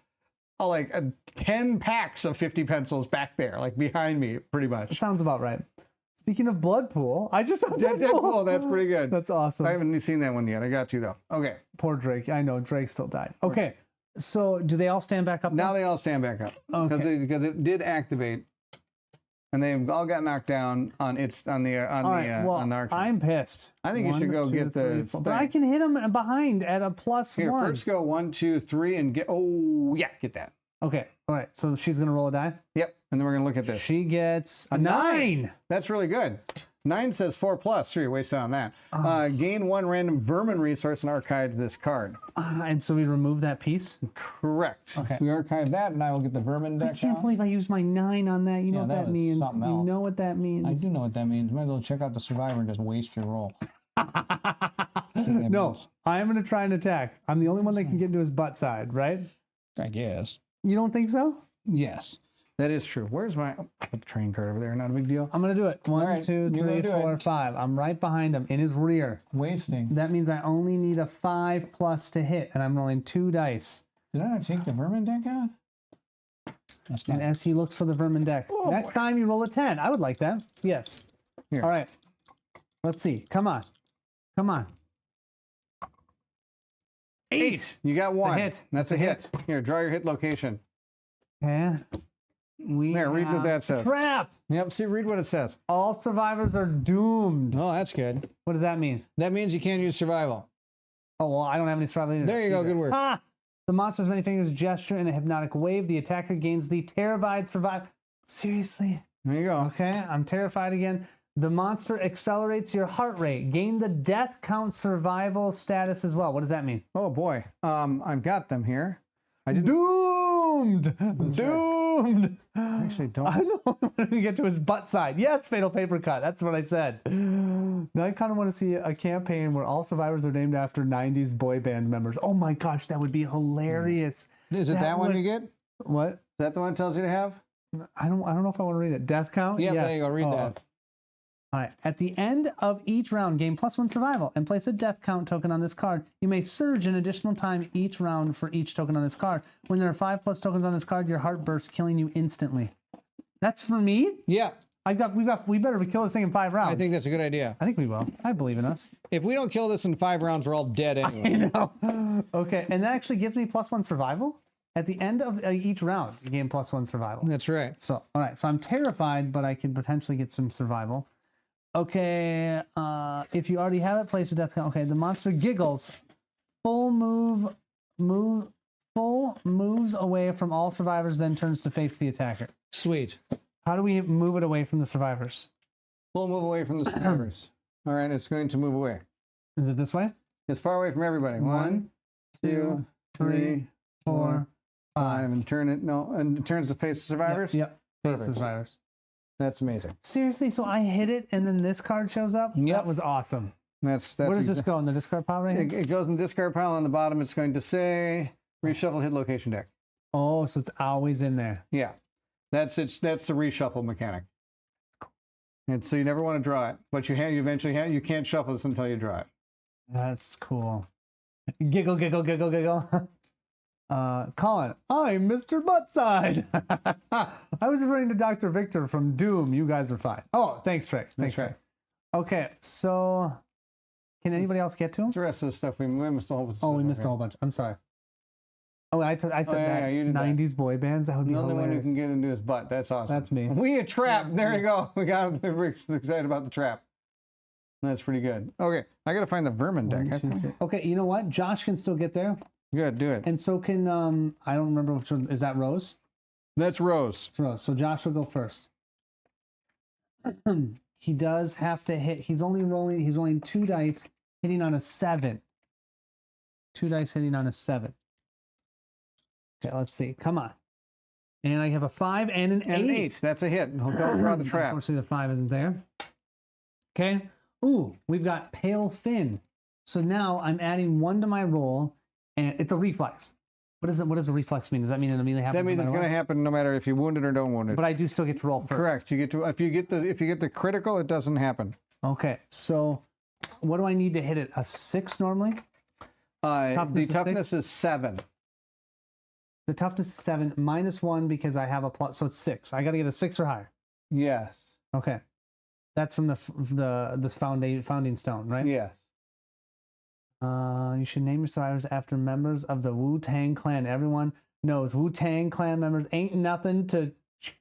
like 10 packs of 50 pencils back there, like behind me, pretty much. Sounds about right. Speaking of blood pool, I just saw Deadpool, that's pretty good. That's awesome. I haven't seen that one yet. I got you though. Okay, Poor Drake. I know Drake still died. Okay. So do they all stand back up? now then? they all stand back up Okay. because it did activate, and they've all got knocked down on the All right. Well, archer. I'm pissed. I think you should go get the But I can hit him behind at a +1. Here, first go 1, 2, 3, and get. Oh yeah, get that. Okay. All right. So she's gonna roll a die. Yep, and then we're gonna look at this. She gets A a 9. That's really good. 9 says 4+. So you're wasted on that. Ah. Gain 1 random vermin resource and archive this card. And so we remove that piece. Correct. Okay. So we archive that, and I will get the vermin I deck can't out. believe I used my 9 on that. You know Yeah, what that that was means. something You else. know what that means. I do know what that means. Might as well check out the survivor and just waste your roll. No, I am going to try and attack. I'm the only one that can get into his butt side, right? I guess. You don't think so? Yes, that is true. Where's my put the train card over there? Not a big deal. I'm going to do it. One, right, 2, you go 3, do 4, it. 5. I'm right behind him in his rear. Wasting. That means I only need a 5+ to hit, and I'm rolling 2 dice. Did I not take the vermin deck out? That's And not. as he looks for the vermin deck, Oh, next boy. time you roll a 10. I would like that. Yes. Here. All right. Let's see. Come on. Come on. 8. You got one. hit. That's a hit. Here, draw your hit location. Okay. We There, read what have that says. Trap. Yep. See, read what it says. All survivors are doomed. Oh, that's good. What does that mean? That means you can't use survival. Oh, well, I don't have any survival either. There you go. Good work. Ha! The monster's many fingers gesture in a hypnotic wave. The attacker gains the terrified survive. Seriously? There you go. Okay, I'm terrified again. The monster accelerates your heart rate. Gain the death count survival status as well. What does that mean? Oh boy. I've got them here. I didn't. Doomed! Doomed! I actually don't. I know when we get to his butt side. Yes, fatal paper cut. That's what I said. Now I kind of want to see a campaign where all survivors are named after 90s boy band members. Oh my gosh, that would be hilarious. Is it that one would- you get? Is What? that the one that tells you to have? I don't know if I want to read it. Death count? Yeah, Yes. there you go. Read Oh. that. All right. At the end of each round, gain +1 survival and place a death count token on this card. You may surge an additional time each round for each token on this card. When there are 5+ tokens on this card, your heart bursts, killing you instantly. That's for me? Yeah, We better kill this thing in 5 rounds. I think that's a good idea. I think we will. I believe in us. If we don't kill this in 5 rounds, we're all dead anyway. You know. Okay, and that actually gives me +1 survival. At the end of each round, you gain +1 survival. That's right. So, all right. So I'm terrified, but I can potentially get some survival. Okay, if you already have it, place a death count. Okay, the monster giggles. Full moves away from all survivors, then turns to face the attacker. Sweet. How do we move it away from the survivors? We'll move away from the survivors. All right, it's going to move away. Is it this way? As far away from everybody. 1, 2, 3, 4, 5, and turn it. No, and it turns to face the survivors. Yep. Face the Perfect. survivors. That's amazing. Seriously, so I hit it and then this card shows up? Yep. That was awesome. That's Where does this go? In the discard pile right here? It goes in the discard pile on the bottom. It's going to say reshuffle hit location deck. Oh, so it's always in there. Yeah, that's the reshuffle mechanic. And so you never want to draw it, but you eventually you can't shuffle this until you draw it. That's cool. Giggle, giggle, giggle, giggle. Colin, I'm Mr. Buttside. I was referring to Dr. Victor from Doom. You guys are fine. Oh, thanks, Trick. Thanks, right. Trick. Okay, so can anybody else get to him? What's the rest of the stuff? We missed a whole bunch. Oh, we missed a whole bunch. I'm sorry. Oh, I said yeah, that. you did that. 90s boy bands. That would be The only one who hilarious. can get into his butt. That's awesome. That's me. We a trap. There you go. We got him. We're excited about the trap. That's pretty good. Okay, I got to find the vermin deck. 1, 2, 3. Okay, you know what? Josh can still get there, Good, do it. and so can I don't remember which one. Is that Rose? That's Rose. It's Rose. So Josh will go first. He does have to hit. He's only rolling 2 dice, hitting on a 7. 2 dice hitting on a 7. Okay, let's see. Come on. And I have a 5 and an 8. And an 8. That's a hit. Don't draw the trap. Unfortunately, the 5 isn't there. Okay. Ooh, we've got Pale Fin. So now I'm adding 1 to my roll, and it's a reflex. What does a reflex mean? Does that mean it immediately happens? That means no it's matter going to what? happen no matter if you wound it or don't wound it. But I do still get to roll first. Correct. You get to if you get the critical, it doesn't happen. Okay. So what do I need to hit it? A 6 normally? The Toughness is toughness is 7. The toughness is 7 minus 1 because I have a plus, so it's 6. I got to get a 6 or higher. Yes. Okay, that's from this founding stone, right? Yes. You should name your survivors after members of the Wu-Tang Clan. Everyone knows Wu-Tang Clan members ain't nothing to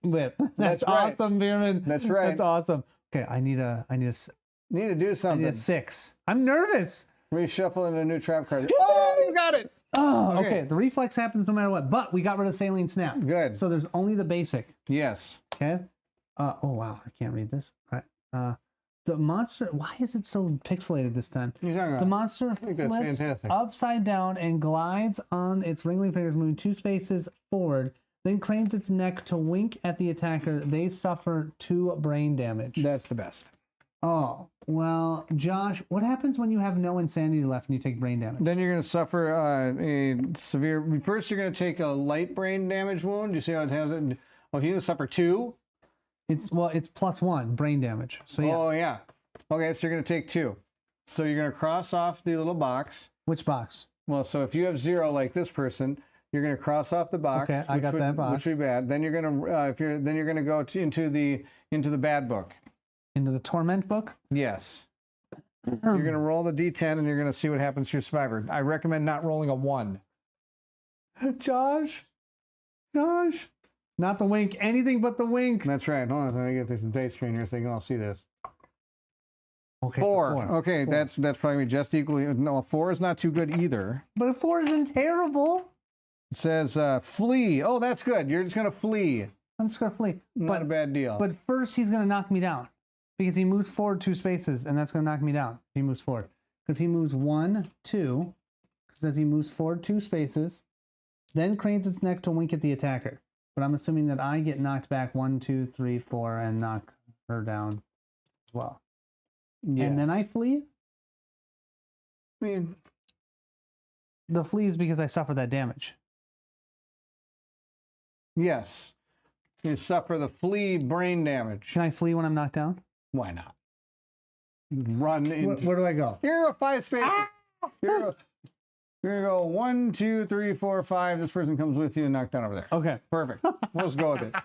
with. That's right. awesome, Bierman. That's right. That's awesome. Okay, I need a Need to do I something. need a 6. I'm nervous. Reshuffle into a new trap card. Oh, you got it. Oh, Okay. okay. The reflex happens no matter what, but we got rid of Saline Snap. Good. So there's only the basic. Yes. Okay. Oh wow, I can't read this. All right. The monster. Why is it so pixelated this time? You're talking The about. monster think that's flips fantastic. upside down and glides on its wriggling fingers, moving 2 spaces forward. Then cranes its neck to wink at the attacker. They suffer 2 brain damage. That's the best. Oh well, Josh. What happens when you have no insanity left and you take brain damage? Then you're going to suffer a severe. First, you're going to take a light brain damage wound. You see how it has it? Oh, you're going to suffer 2. It's +1 brain damage. So yeah. Oh yeah. Okay, so you're going to take 2. So you're going to cross off the little box. Which box? Well, so if you have 0 like this person, you're going to cross off the box. Okay, I got that box. Which would be bad. Then you're going to then you're going to go into the bad book. Into the torment book. Yes. You're going to roll the d10 and you're going to see what happens to your survivor. I recommend not rolling a 1. Josh, not the wink. Anything but the wink. That's right. Hold on, let me get this base screen here so you can all see this. Okay, 4. Okay, 4. that's probably just equally. No, 4 is not too good either. But a 4 isn't terrible. It says flee. Oh, that's good. You're just gonna flee. I'm just gonna flee. Not a bad deal. But first, he's gonna knock me down because he moves forward 2 spaces, and that's gonna knock me down. He moves forward because he moves 1, 2. Because as he moves forward 2 spaces, then cranes its neck to wink at the attacker. But I'm assuming that I get knocked back 1, 2, 3, 4, and knock her down as well. Yeah. And then I flee. I mean, The flee is because I suffer that damage. yes. You suffer the flea brain damage. Can I flee when I'm knocked down? Why not? Run in. Where do I go? Here are 5 spaces. Here you go. 1, 2, 3, 4, 5. This person comes with you and knocked down over there. Okay. Perfect. Let's go with it.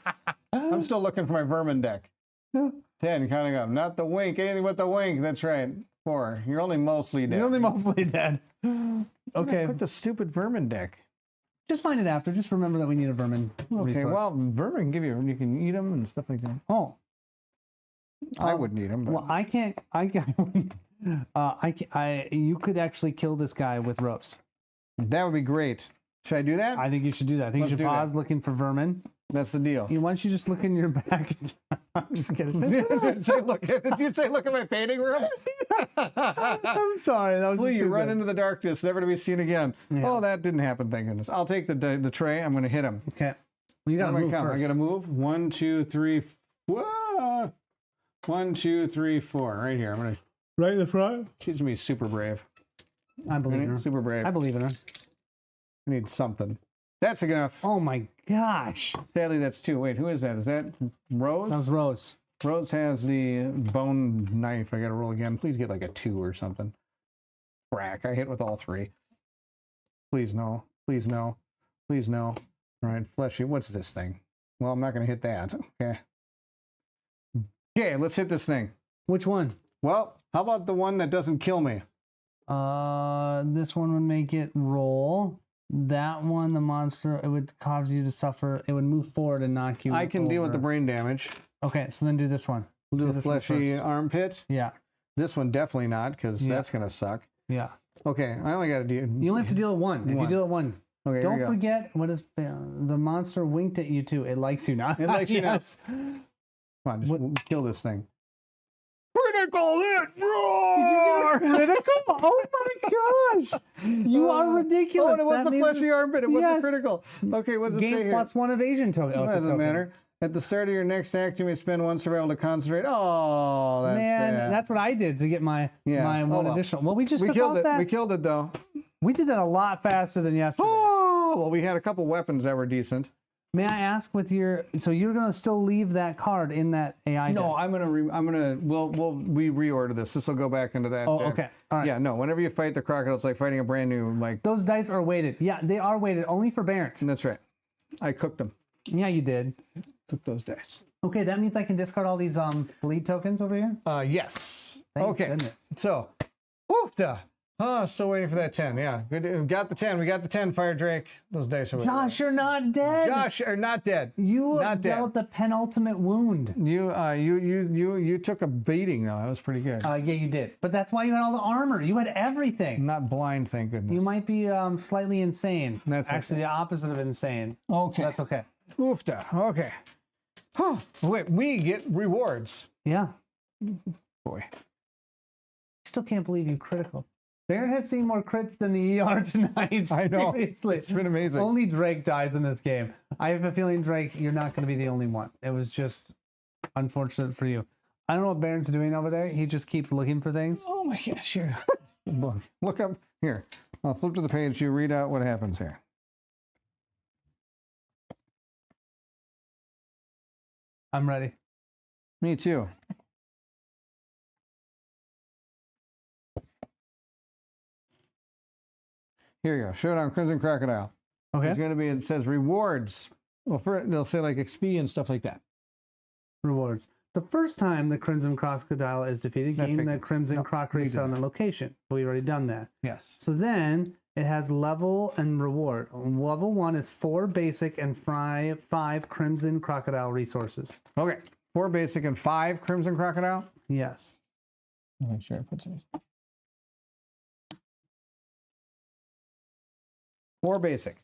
I'm still looking for my vermin deck. 10, counting up. Not the wink. Anything but the wink. That's right. 4. You're only mostly dead. You're only mostly dead. Okay. Put the stupid vermin deck. Just find it after. Just remember that we need a vermin. Okay. resource. Well, vermin give you can eat them and stuff like that. Oh. I wouldn't eat them. But... Well, I can't. You could actually kill this guy with ropes. that would be great. Should I do that? I think you should do that. I think Let's you do should that. pause looking for vermin. That's the deal. Why don't you just look in your back? I'm just kidding. Did you say look at my painting room? I'm sorry. That was Please, just you too run good. into the darkness, never to be seen again. Yeah. Oh, that didn't happen, thank goodness. I'll take the tray. I'm going to hit him. Okay. Well, you gotta How do I move count? first. I got to move. 1, 2, 3. Whoa! 1, 2, 3, 4. Right here. I'm going to. Right in the front. She's going to be super brave. I believe in Right? her. Super brave. I believe in her. I need something. That's enough. Oh my gosh. Sadly, that's 2. Wait, who is that? Is that Rose? That was Rose. Rose has the bone knife. I got to roll again. Please get like a 2 or something. Crack. I hit with all 3. Please no. Please no. Please no. All right, fleshy. What's this thing? Well, I'm not going to hit that. Okay. Okay, let's hit this thing. Which one? Well, how about the one that doesn't kill me? This one would make it roll. That one, the monster, it would cause you to suffer. It would move forward and knock you. I can deal with the over. brain damage. Okay, so then do this one. We'll do the this one fleshy first. armpit. Yeah, This one definitely not, because Yeah. that's going to suck. yeah. Okay, I only got to do. You only have to deal with one. If you One. deal with one, Okay, here we don't go. forget what is the monster winked at you too. It likes you now. It likes you now. Yes. Come on, just What- kill this thing. Critical hit! Did you get a critical? Oh my gosh! You are ridiculous. Oh, and it was That the means fleshy armpit. It wasn't Yes. critical. Okay, what does it say Gain here? +1 evasion token. Oh, it's a Doesn't token. matter. At the start of your next act, you may spend 1 survival to concentrate. Oh, that's Man, sad. that's what I did to get my Yeah. my Oh, one well. additional. Well, we just We took killed off it. that. We killed it though. We did that a lot faster than yesterday. Oh, well, we had a couple weapons that were decent. May I ask with your? So you're gonna still leave that card in that AI? No, deck? I'm gonna. We reorder this. This will go back into that. Oh, deck. okay. All right. Yeah, no. Whenever you fight the crocodile, it's like fighting a brand new. Like Those dice are weighted. Yeah, they are weighted only for Barrett. that's right. I cooked them. Yeah, you did. Cooked those dice. Okay, that means I can discard all these bleed tokens over here. Yes. Thank okay. goodness. So, oofta. Oh, still waiting for that 10. Yeah, good. We got the 10. We got the 10. Fire Drake. Those dice are. with Josh, you're not dead. Josh are not dead. you not dead. dealt the penultimate wound. You took a beating though. That was pretty good. Yeah, you did. But that's why you had all the armor. You had everything. Not blind, thank goodness. You might be slightly insane. That's actually the opposite of insane. Okay. That's okay. Oofta. Okay. Huh. Wait, we get rewards. Yeah. Boy. Still can't believe you critical. Barrett has seen more crits than the ER tonight. I know. Seriously. It's been amazing. Only Drake dies in this game. I have a feeling, Drake, you're not going to be the only one. It was just unfortunate for you. I don't know what Barrett's doing over there. He just keeps looking for things. Oh my gosh, here. Look up here. I'll flip to the page. You read out what happens here. I'm ready. Me too. Here you go. Showdown Crimson Crocodile. Okay. It's going to be, it says rewards. Well, they'll say like XP and stuff like that. Rewards. The first time the Crimson Crocodile is defeated, That's gain the right. Crimson No, Croc we did resettlement location. We've already done that. Yes. So then it has level and reward. Level 1 is 4 basic and 5 Crimson Crocodile resources. Okay. 4 basic and 5 Crimson Crocodile. Yes. Make sure I put some. 4 basic.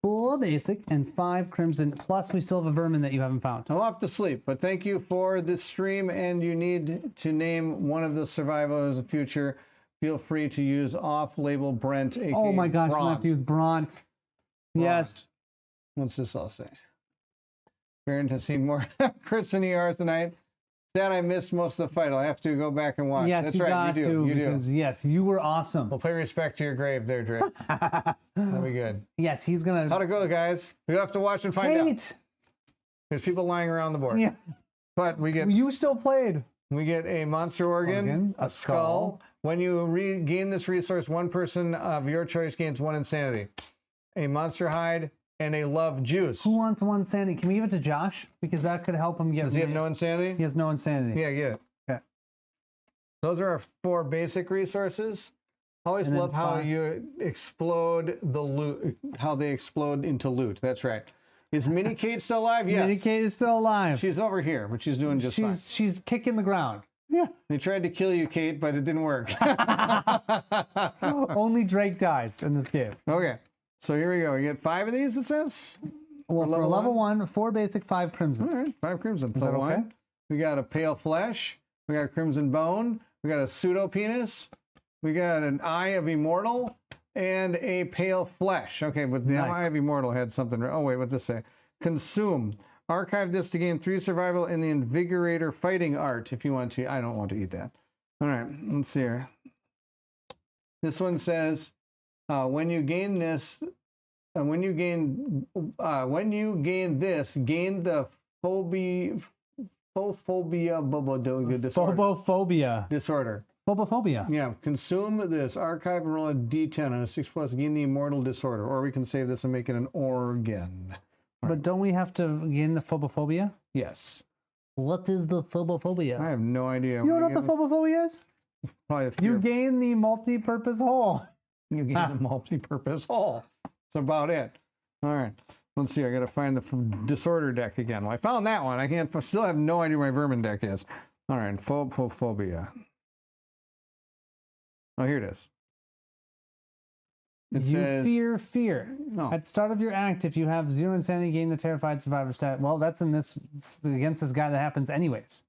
4 basic and 5 crimson. Plus, we still have a vermin that you haven't found. I'm off to sleep, but thank you for this stream, and you need to name one of the survivors of the future. Feel free to use off-label Brent, aka Oh my gosh, Bront. we have to use Bront. Yes. What's this all say? Baron has seen more Chris and ER tonight. Sad I missed most of the fight. I'll have to go back and watch. Yes, That's you right, got you do. to, You because do. yes, you were awesome. We'll pay respect to your grave there, Drake. That'll be good. Yes, he's gonna. How'd it go, guys? We have to watch and find out. Kate! There's people lying around the board. Yeah, But we get you still played. a monster organ, A a skull. When you regain this resource, one person of your choice gains 1 insanity, a monster hide, and a love juice. Who wants 1 sanity? Can we give it to Josh? Because that could help him get. Does he have no insanity? He has no insanity. Yeah, get it. Okay. Those are our 4 basic resources. I always And then love how 5. you explode the loot, how they explode into loot. That's right. Is Mini Kate still alive? Yes. Mini Kate is still alive. She's over here, but she's doing just fine. She's kicking the ground. Yeah. They tried to kill you, Kate, but it didn't work. Only Drake dies in this game. Okay, so here we go. We get 5 of these, it says? Well, for level level 1, 4 basic, 5 crimson. All right, 5 crimson. Is that Level okay? 1. We got a pale flesh. We got a crimson bone. We got a pseudo penis. We got an eye of immortal and a pale flesh. Okay, but the Nice. eye of immortal had something. Oh wait, what's this say? Consume. Archive this to gain 3 survival in the invigorator fighting art. If you want to, I don't want to eat that. All right, let's see here. This one says, when you gain this, when you gain this, gain the phobia disorder. Phobophobia. Disorder. Phobophobia. Yeah, consume this. Archive and roll a d10 on a 6+. Gain the immortal disorder. Or we can save this and make it an organ. But don't we have to gain the phobophobia? Yes. What is the phobophobia? I have no idea. You don't know what the phobophobia is? Probably a fear. You gain the multi-purpose hole. You gain the multi-purpose hole. That's about it. All right. Let's see. I got to find the disorder deck again. Well, I found that one. I still have no idea where my vermin deck is. All right. Phobophobia. Oh, here it is. It You says fear. no. At start of your act, if you have 0 insanity, gain the terrified survivor stat. Well, that's in this against this guy that happens anyways.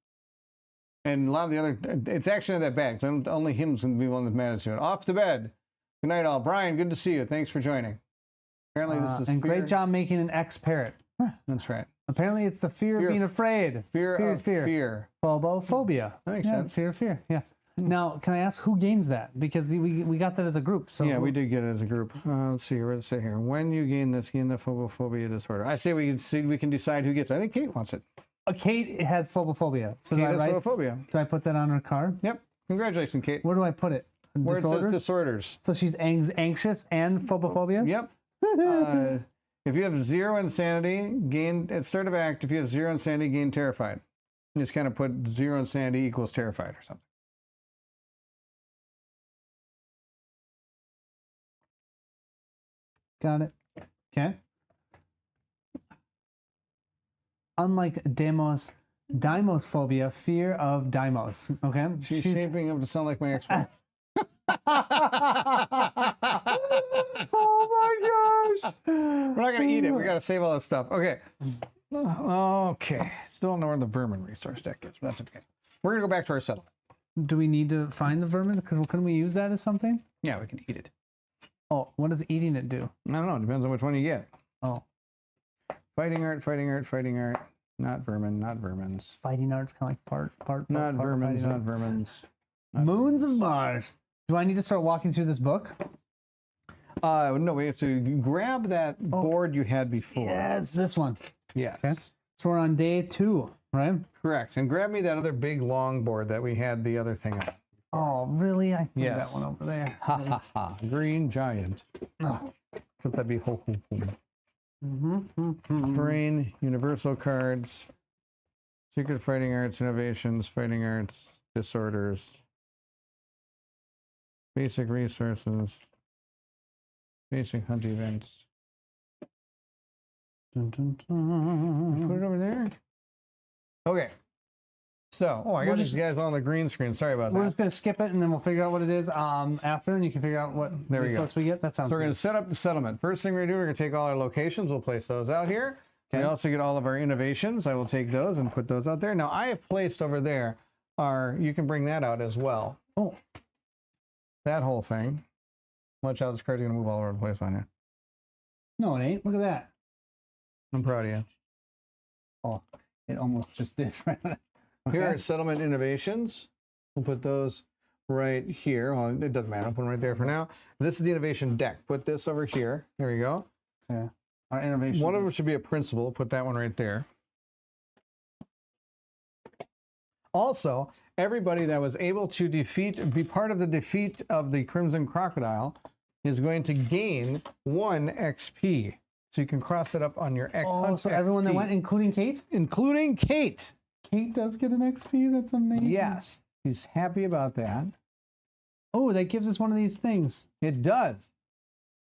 And a lot of the other, it's actually not that bad. 'Cause only him's going to be one that matters to it. Off to bed. Good night, all. Brian, good to see you. Thanks for joining. Apparently, this is And fear. great job making an ex-parrot. That's right. Apparently, it's the fear Fear of being afraid. Fear Fear of is fear. fear. Phobophobia. That makes Yeah, sense. fear. Yeah. Now, can I ask who gains that? Because we got that as a group. So Yeah, we did get it as a group. Let's see. Where does it say here? When you gain this, gain the phobophobia disorder. I say we can decide who gets it. I think Kate wants it. Kate has phobophobia. So Kate do I has write? phobophobia. Do I put that on her card? Yep. Congratulations, Kate. Where do I put it? Where it says Disorders? disorders. So she's anxious and phobophobia? Yep. If you have 0 insanity, gain at start of act. If you have 0 insanity, gain terrified. You just kind of put 0 insanity equals terrified or something. Got it. Okay. Unlike Deimos phobia, fear of Deimos. Okay. She's shaping up to sound like my ex-wife. Oh my gosh. We're not gonna eat it. We gotta save all this stuff. Okay. Okay. Still don't know where the vermin resource deck is, but that's okay. We're gonna go back to our settlement. Do we need to find the vermin? Because couldn't we use that as something? Yeah, we can eat it. Oh, what does eating it do? I don't know. Depends on which one you get. Oh, Fighting art, fighting art, fighting art. Not vermin, not vermins. fighting arts kind of like part. Not part vermins, fighting not art. vermins. Not Moons of vermins. Mars. Do I need to start walking through this book? No, we have to grab that Oh. board you had before. Yes, this one. Yes. Okay. So we're on day 2, right? Correct. And grab me that other big long board that we had the other thing on. Oh, really? I threw Yes. that one over there. Ha ha ha. Green giant. Oh. Except that'd be ho ho ho. Mm-hmm. Terrain, universal cards, secret fighting arts, innovations, fighting arts, disorders, basic resources, basic hunt events. Dun, dun, dun. Put it over there. Okay. So, oh, I got these guys on the green screen. Sorry about We're that. just gonna skip it and then we'll figure out what it is after, and you can figure out what There we go. resource we get. That sounds So we're good. going to set up the settlement. First thing we're going to do, we're going to take all our locations. We'll place those out here. We also get all of our innovations. I will take those and put those out there. Now, I have placed over there you can bring that out as well. Oh, That whole thing. Watch out, this card's going to move all over the place on you. no, it ain't. Look at that. I'm proud of you. Oh, it almost just did. Here are settlement innovations. We'll put those right here. Well, it doesn't matter. I'll put them right there for now. This is the innovation deck. Put this over here. There we go. Yeah. Our innovation. One of them should be a principal. Put that one right there. Also, everybody that was able to be part of the defeat of the Crimson Crocodile is going to gain 1 XP. So you can cross it up on your X. Oh, so everyone that went, including Kate? Including Kate. Kate does get an XP. That's amazing. Yes. He's happy about that. Oh, that gives us one of these things. It does.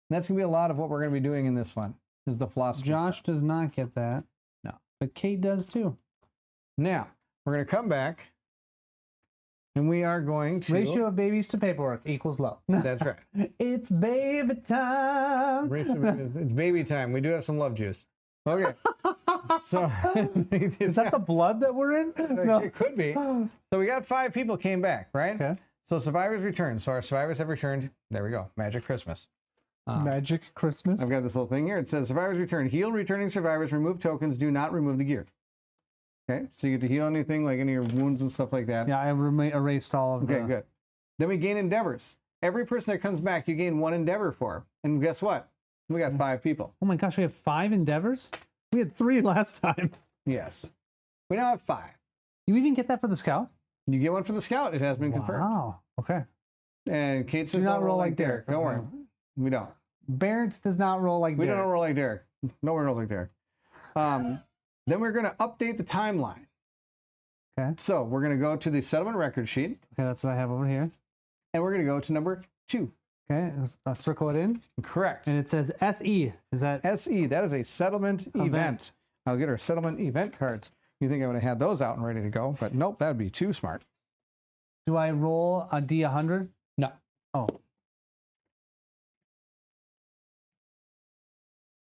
That's going to be a lot of what we're going to be doing in this one, is the philosophy. Josh does not get that. No. But Kate does too. Now, we're going to come back, and we are going to... Ratio of babies to paperwork equals low. That's right. It's baby time. It's baby time. We do have some love juice. Okay. So Is that the blood that we're in? No. It could be. So we got 5 people came back, right? Okay. So survivors returned. So our survivors have returned. There we go. Magic Christmas. Magic Christmas. I've got this little thing here. It says survivors return. Heal returning survivors. Remove tokens. Do not remove the gear. Okay. So you get to heal anything, like any of your wounds and stuff like that. Yeah, I erased all of Okay, good. Then we gain endeavors. Every person that comes back, you gain 1 endeavor for. And guess what? We got 5 people. Oh my gosh, we have 5 endeavors? We had 3 last time. Yes. We now have 5. You even get that for the scout? You get 1 for the scout. It has been confirmed. Wow. Okay. And Kate says, Do not don't roll like Derek. Don't worry. Okay. We don't. Barrett's does not roll like We Derek. don't roll like Derek. No one rolls like Derek. Then we're going to update the timeline. Okay. So we're going to go to the settlement record sheet, Okay, that's what I have over here. and we're going to go to number 2. Okay, circle it in. Correct. And it says SE. Is that SE, that is a settlement event. I'll get our settlement event cards. You think I would have had those out and ready to go, but nope, that'd be too smart. do I roll a D100? No. Oh.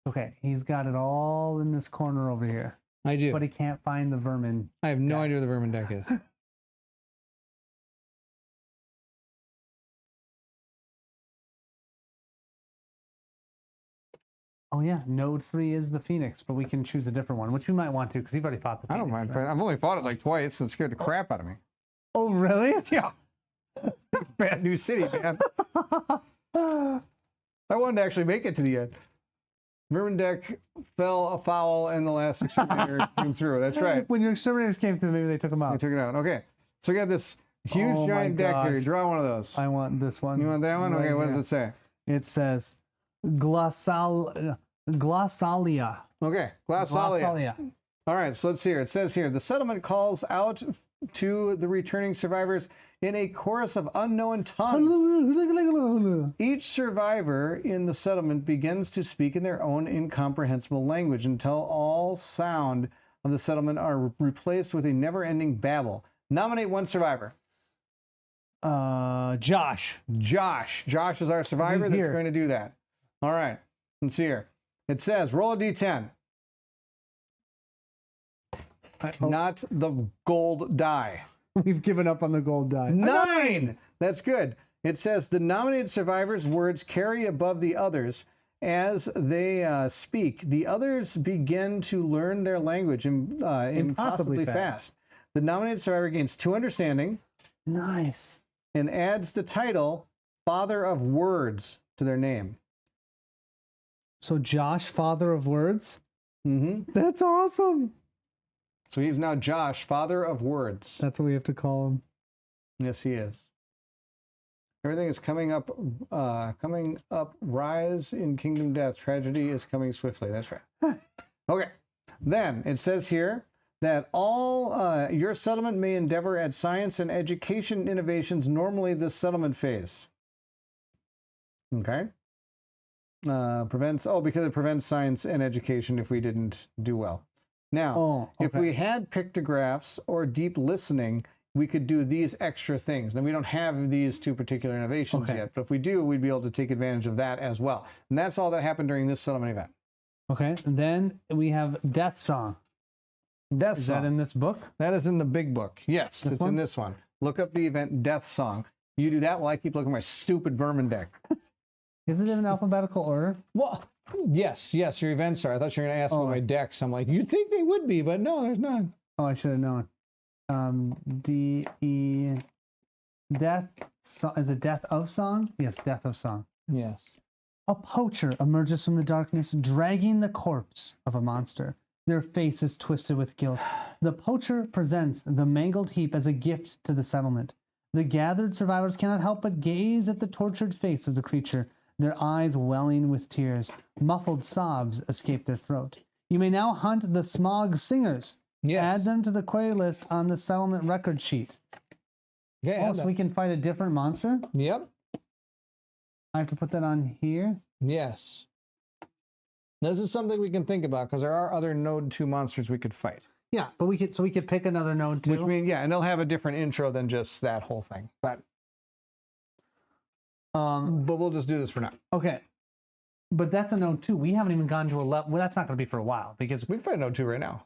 Okay, he's got it all in this corner over here. I do. But he can't find the vermin. I have no idea what the vermin deck is. Oh yeah, node 3 is the Phoenix, but we can choose a different one, which we might want to because you've already fought the I Phoenix. don't mind. right? I've only fought it like twice and it scared the crap out of me. Oh really? Yeah. Bad New City, man. I wanted to actually make it to the end. Vermin deck fell afoul and the last exterminator came through. That's right. When your exterminators came through, maybe they took them I out. took it out. Okay. So we got this huge Oh my giant deck here. gosh. Draw one of those. I want this one. You want that one? right Okay, what here. does it say? It says glossalia. Okay, Glossalia. All right, so let's see here. It says here, the settlement calls out to the returning survivors in a chorus of unknown tongues. Each survivor in the settlement begins to speak in their own incomprehensible language until all sound of the settlement are replaced with a never-ending babble. Nominate 1 survivor. Josh. Josh. Josh is our survivor that's here. going to do that. All right, let's see here. It says, roll a d10. Not the gold die. We've given up on the gold die. 9! That's good. It says the nominated survivors' words carry above the others as they speak. The others begin to learn their language impossibly fast. The nominated survivor gains 2 understanding Nice. and adds the title Father of Words to their name. So Josh, father of words? Mm-hmm. That's awesome. So he's now Josh, Father of Words. That's what we have to call him. Yes, he is. Everything is coming up. Rise in kingdom death. Tragedy is coming swiftly. That's right. Okay. Then it says here that all your settlement may endeavor at science and education innovations normally this settlement phase. Okay. Because it prevents science and education if we didn't do well. Now, if okay. we had pictographs or deep listening, we could do these extra things. Now, we don't have these two particular innovations Okay. yet, but if we do, we'd be able to take advantage of that as well. And that's all that happened during this settlement event. Okay. And then we have Death Song. Death Is Song. that in this book? That is in the big book. Yes, This it's one? in this one. Look up the event Death Song. You do that while I keep looking at my stupid vermin deck. Is it in alphabetical order? Well, yes, your events are. I thought you were going to ask about my decks. I'm like, you'd think they would be, but no, there's none. Oh, I should have known. D-E... Death... So, is it Death of Song? Yes, Death of Song. Yes. A poacher emerges from the darkness, dragging the corpse of a monster. Their faces twisted with guilt. The poacher presents the mangled heap as a gift to the settlement. The gathered survivors cannot help but gaze at the tortured face of the creature, their eyes welling with tears. Muffled sobs escape their throat. You may now hunt the Smog Singers. Yes. Add them to the query list on the settlement record sheet. Okay. Oh, so we can fight a different monster? Yep. I have to put that on here? Yes. This is something we can think about because there are other Node 2 monsters we could fight. Yeah, but we could pick another node too. Which means, yeah, and they'll have a different intro than just that whole thing. But we'll just do this for now. Okay. But that's a node 2. We haven't even gone to a level. Well, that's not going to be for a while because We can fight Node 2 right now.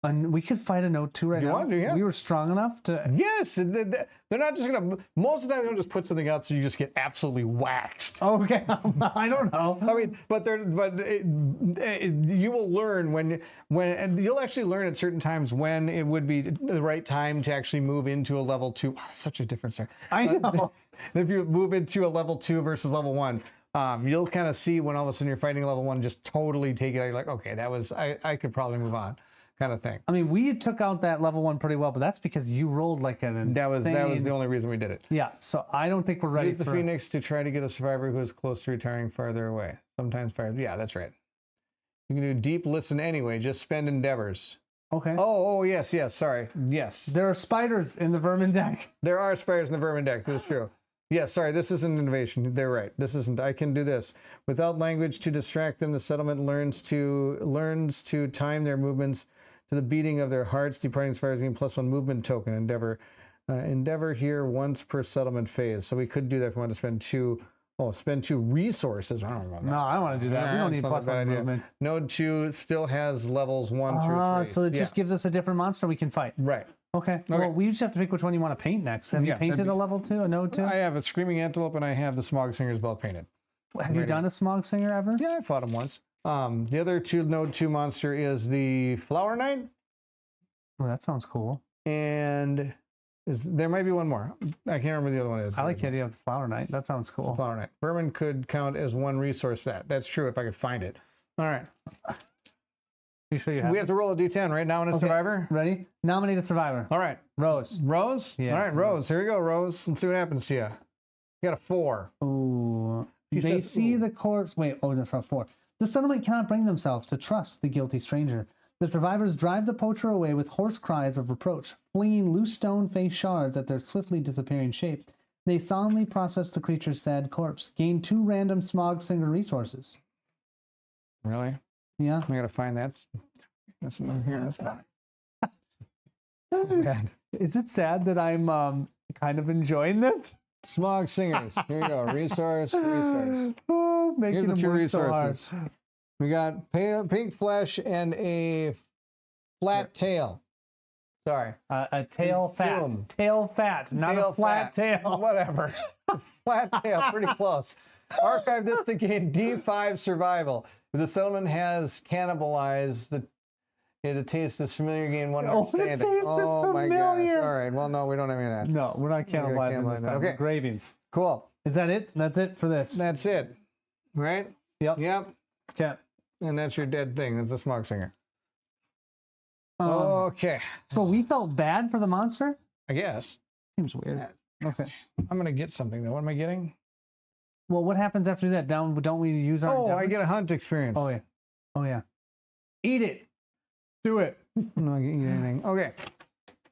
we could fight a node 2 right You now. want to, yeah. We were strong enough to. Yes, they're not just gonna. Most of the time, they'll just put something out so you just get absolutely waxed. Okay, I don't know. I mean, you will learn and you'll actually learn at certain times when it would be the right time to actually move into a level 2. Oh, such a difference there. I know. If you move into a level 2 versus level 1, you'll kind of see when all of a sudden you're fighting level 1, just totally take it out. You're like, okay, that was I could probably move on, kind of thing. I mean, we took out that level 1 pretty well, but that's because you rolled like an insane... That was the only reason we did it. Yeah, so I don't think we're ready Use the for... Phoenix to try to get a survivor who is close to retiring farther away. Sometimes fire. Yeah, that's right. You can do deep listen anyway. Just spend endeavors. Okay. Oh, yes. Sorry. Yes. There are spiders in the vermin deck. There are spiders in the vermin deck. That's true. Yes, sorry. This isn't innovation. They're right. This isn't. I can do this. Without language to distract them, the settlement learns to time their movements to the beating of their hearts. Departing survivors gain +1 movement token. Endeavor here once per settlement phase. So we could do that if we want to spend 2. Oh, spend 2 resources. I don't know about that. No, I don't want to do that. We don't need That's not a bad +1 idea. movement. Node 2 still has levels 1 through 3. So it Yeah. just gives us a different monster we can fight. Right. Okay. Well, we just have to pick which one you want to paint next. Have you Yeah, painted that'd be- a level 2, a node 2? I have a Screaming Antelope and I have the Smog Singers both painted. Have you ready. done a Smog Singer ever? Yeah, I fought him once. The other Node 2 monster is the Flower Knight, Oh, that sounds cool. and there might be one more. I can't remember the other one is. I like the idea of the Flower Knight. That sounds cool. Flower Knight. Vermin could count as 1 resource for that. That's true if I could find it. All right. You sure you have We have to roll a D10 right now on a Okay. survivor. Ready? Nominated survivor. All right. Rose. Rose? Yeah. All right, Rose. Here we go, Rose. Let's see what happens to you. You got a 4. Ooh. She They says, see ooh. the corpse. Wait, that's not 4. The settlement cannot bring themselves to trust the guilty stranger. The survivors drive the poacher away with hoarse cries of reproach, flinging loose stone face shards at their swiftly disappearing shape. They solemnly process the creature's sad corpse, gain 2 random Smog Singer resources. Really? Yeah. I gotta find that. That's not here. That's not. Bad. Is it sad that I'm kind of enjoying this? Smog Singers. Here you go. Resource. Oh, making Here's the them 2 work so hard. resources. We got pink flesh and a flat tail. Sorry. A tail fat. Zoom. Tail fat, not Tail a flat fat. tail. Whatever. Flat tail. Pretty close. Archive this to gain D5 survival. If the settlement has cannibalized the taste is familiar, gain 1 Oh, the understanding. taste is Oh my gosh. familiar. All right. Well, no, we don't have any of that. No, we're not cannibalizing this time. Okay. Okay. Gravings. Cool. Is that it? That's it for this. That's it. Right? Yep. Yep. Okay. And that's your dead thing. That's a Smog Singer. Um, Okay. So we felt bad for the monster? I guess. Seems weird. Okay. I'm going to get something, though. What am I getting? Well, what happens after that? Don't we use our Oh, I endeavors? get a hunt experience. Oh, yeah. Oh, yeah. Eat it. Do it. I'm not going to eat anything. Okay.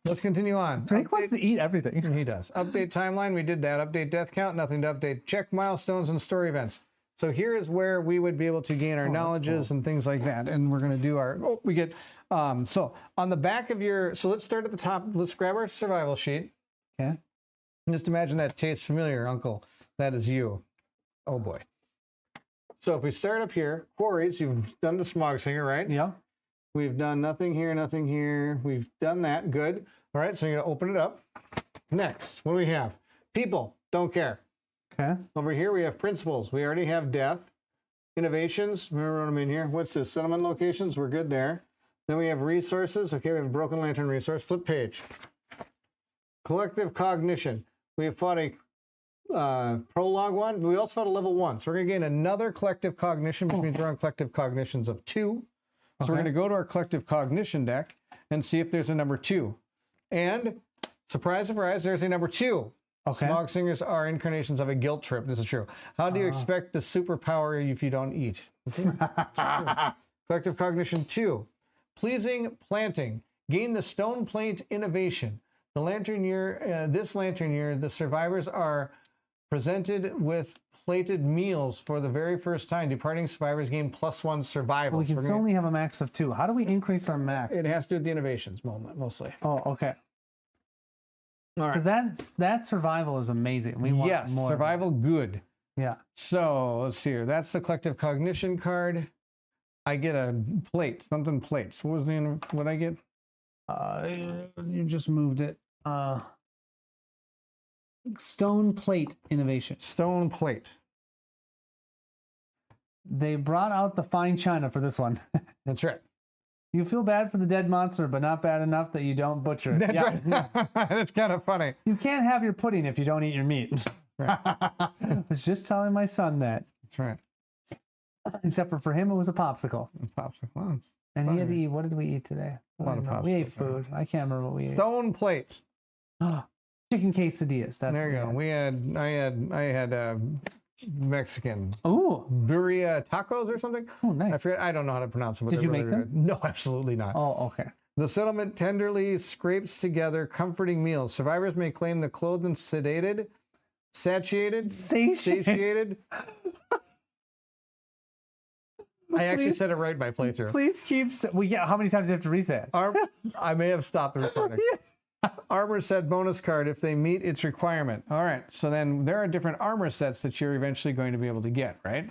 Let's continue on. Drake wants to eat everything. He does. Update timeline. We did that. Update death count. Nothing to update. Check milestones and story events. So here is where we would be able to gain our knowledges and things like that. And we're going to do our, we get, so on the back of your, so let's start at the top. Let's grab our survival sheet. Okay. Just imagine that tastes familiar, Uncle. That is you. Oh boy. So if we start up here, quarries, you've done the smog singer, right? Yeah. We've done nothing here, nothing here. We've done that. Good. All right, so you're going to open it up. Next, what do we have? People, don't care. Okay. Over here, we have principles. We already have death. Innovations, remember what I'm in here? What's this? Settlement locations, we're good there. Then we have resources. Okay, we have a broken lantern resource. Flip page. Collective cognition. We have fought a prologue one. We also fought a level 1. So we're going to gain another collective cognition, which means we're on collective cognitions of 2. So we're going to go to our collective cognition deck and see if there's a number 2. And surprise, surprise, there's a number 2. Okay. Smog singers are incarnations of a guilt trip. This is true. How do you expect the superpower if you don't eat? Collective cognition 2. Pleasing planting. Gain the stone plate innovation. The lantern year, this lantern year, the survivors are presented with plated meals for the very first time. Departing survivors gain +1 survival. We can only have a max of 2. How do we increase our max? It has to do with the innovations mostly. Oh, okay. All right. Because that survival is amazing. We want more. Survival good. Yeah. So let's see here. That's the collective cognition card. I get a plate, something plates. What was the what I get? You just moved it. Stone plate innovation. Stone plate. They brought out the fine china for this one. That's right. You feel bad for the dead monster, but not bad enough that you don't butcher it. That's right. That's kind of funny. You can't have your pudding if you don't eat your meat. Right. I was just telling my son that. That's right. Except for him, it was a popsicle. Popsicle. And he had to eat. What did we eat today? A lot of popsicles. We ate food. I can't remember what we ate. Stone plates. Chicken quesadillas. That's There you go. I had Mexican. Oh. Birria tacos or something. Oh, nice. I forget. I don't know how to pronounce them. But Did you really make them? good. No, absolutely not. Oh, okay. The settlement tenderly scrapes together comforting meals. Survivors may claim the clothed and sedated, satiated. I actually said it right by playthrough. Please keep. How many times do you have to reset? I may have stopped the recording. Armor set bonus card if they meet its requirement. All right. So then there are different armor sets that you're eventually going to be able to get, right?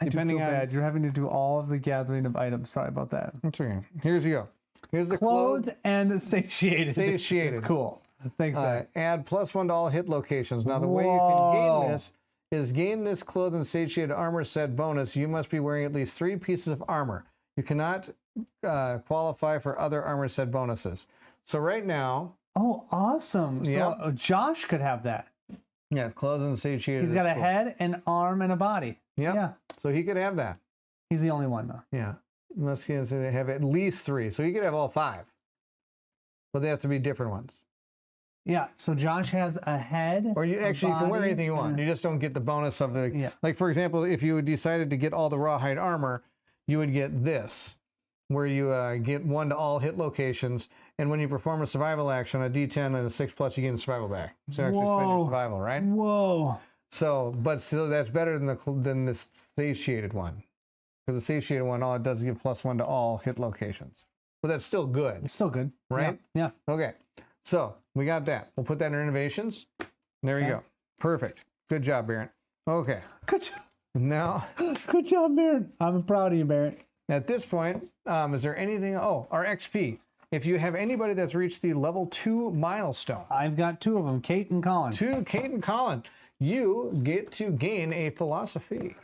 Depending on bad. You're having to do all of the gathering of items. Sorry about that. That's okay. Here's you go. Here's the clothed and satiated. Satiated. Cool. Thanks, Dad. Add +1 to all hit locations. Now the way you can gain this is gain this clothed and satiated armor set bonus. You must be wearing at least 3 pieces of armor. You cannot qualify for other armor set bonuses. So right now. Oh, awesome. So Josh could have that. Yeah, clothed and satiated. He's got a head, an arm, and a body. Yep. Yeah. So he could have that. He's the only one, though. Yeah. Must have at least 3. So he could have all 5. But they have to be different ones. Yeah. So Josh has a head. Or you can wear anything you want. You just don't get the bonus of the. Yeah. Like, for example, if you decided to get all the rawhide armor, you would get this, where you get 1 to all hit locations. And when you perform a survival action, a D10 and a 6+, you gain survival back. So you actually spend your survival, right? Whoa. So, but still, that's better than the satiated one. Because the satiated one, all it does is give +1 to all hit locations. But that's still good. It's still good. Right? Yeah. Okay. So we got that. We'll put that in our innovations. There you go. Perfect. Good job, Barrett. Okay. Good job. Now. Good job, Barrett. I'm proud of you, Barrett. At this point, is there anything? Oh, our XP. If you have anybody that's reached the level 2 milestone. I've got 2 of them, Kate and Colin. 2, Kate and Colin. You get to gain a philosophy.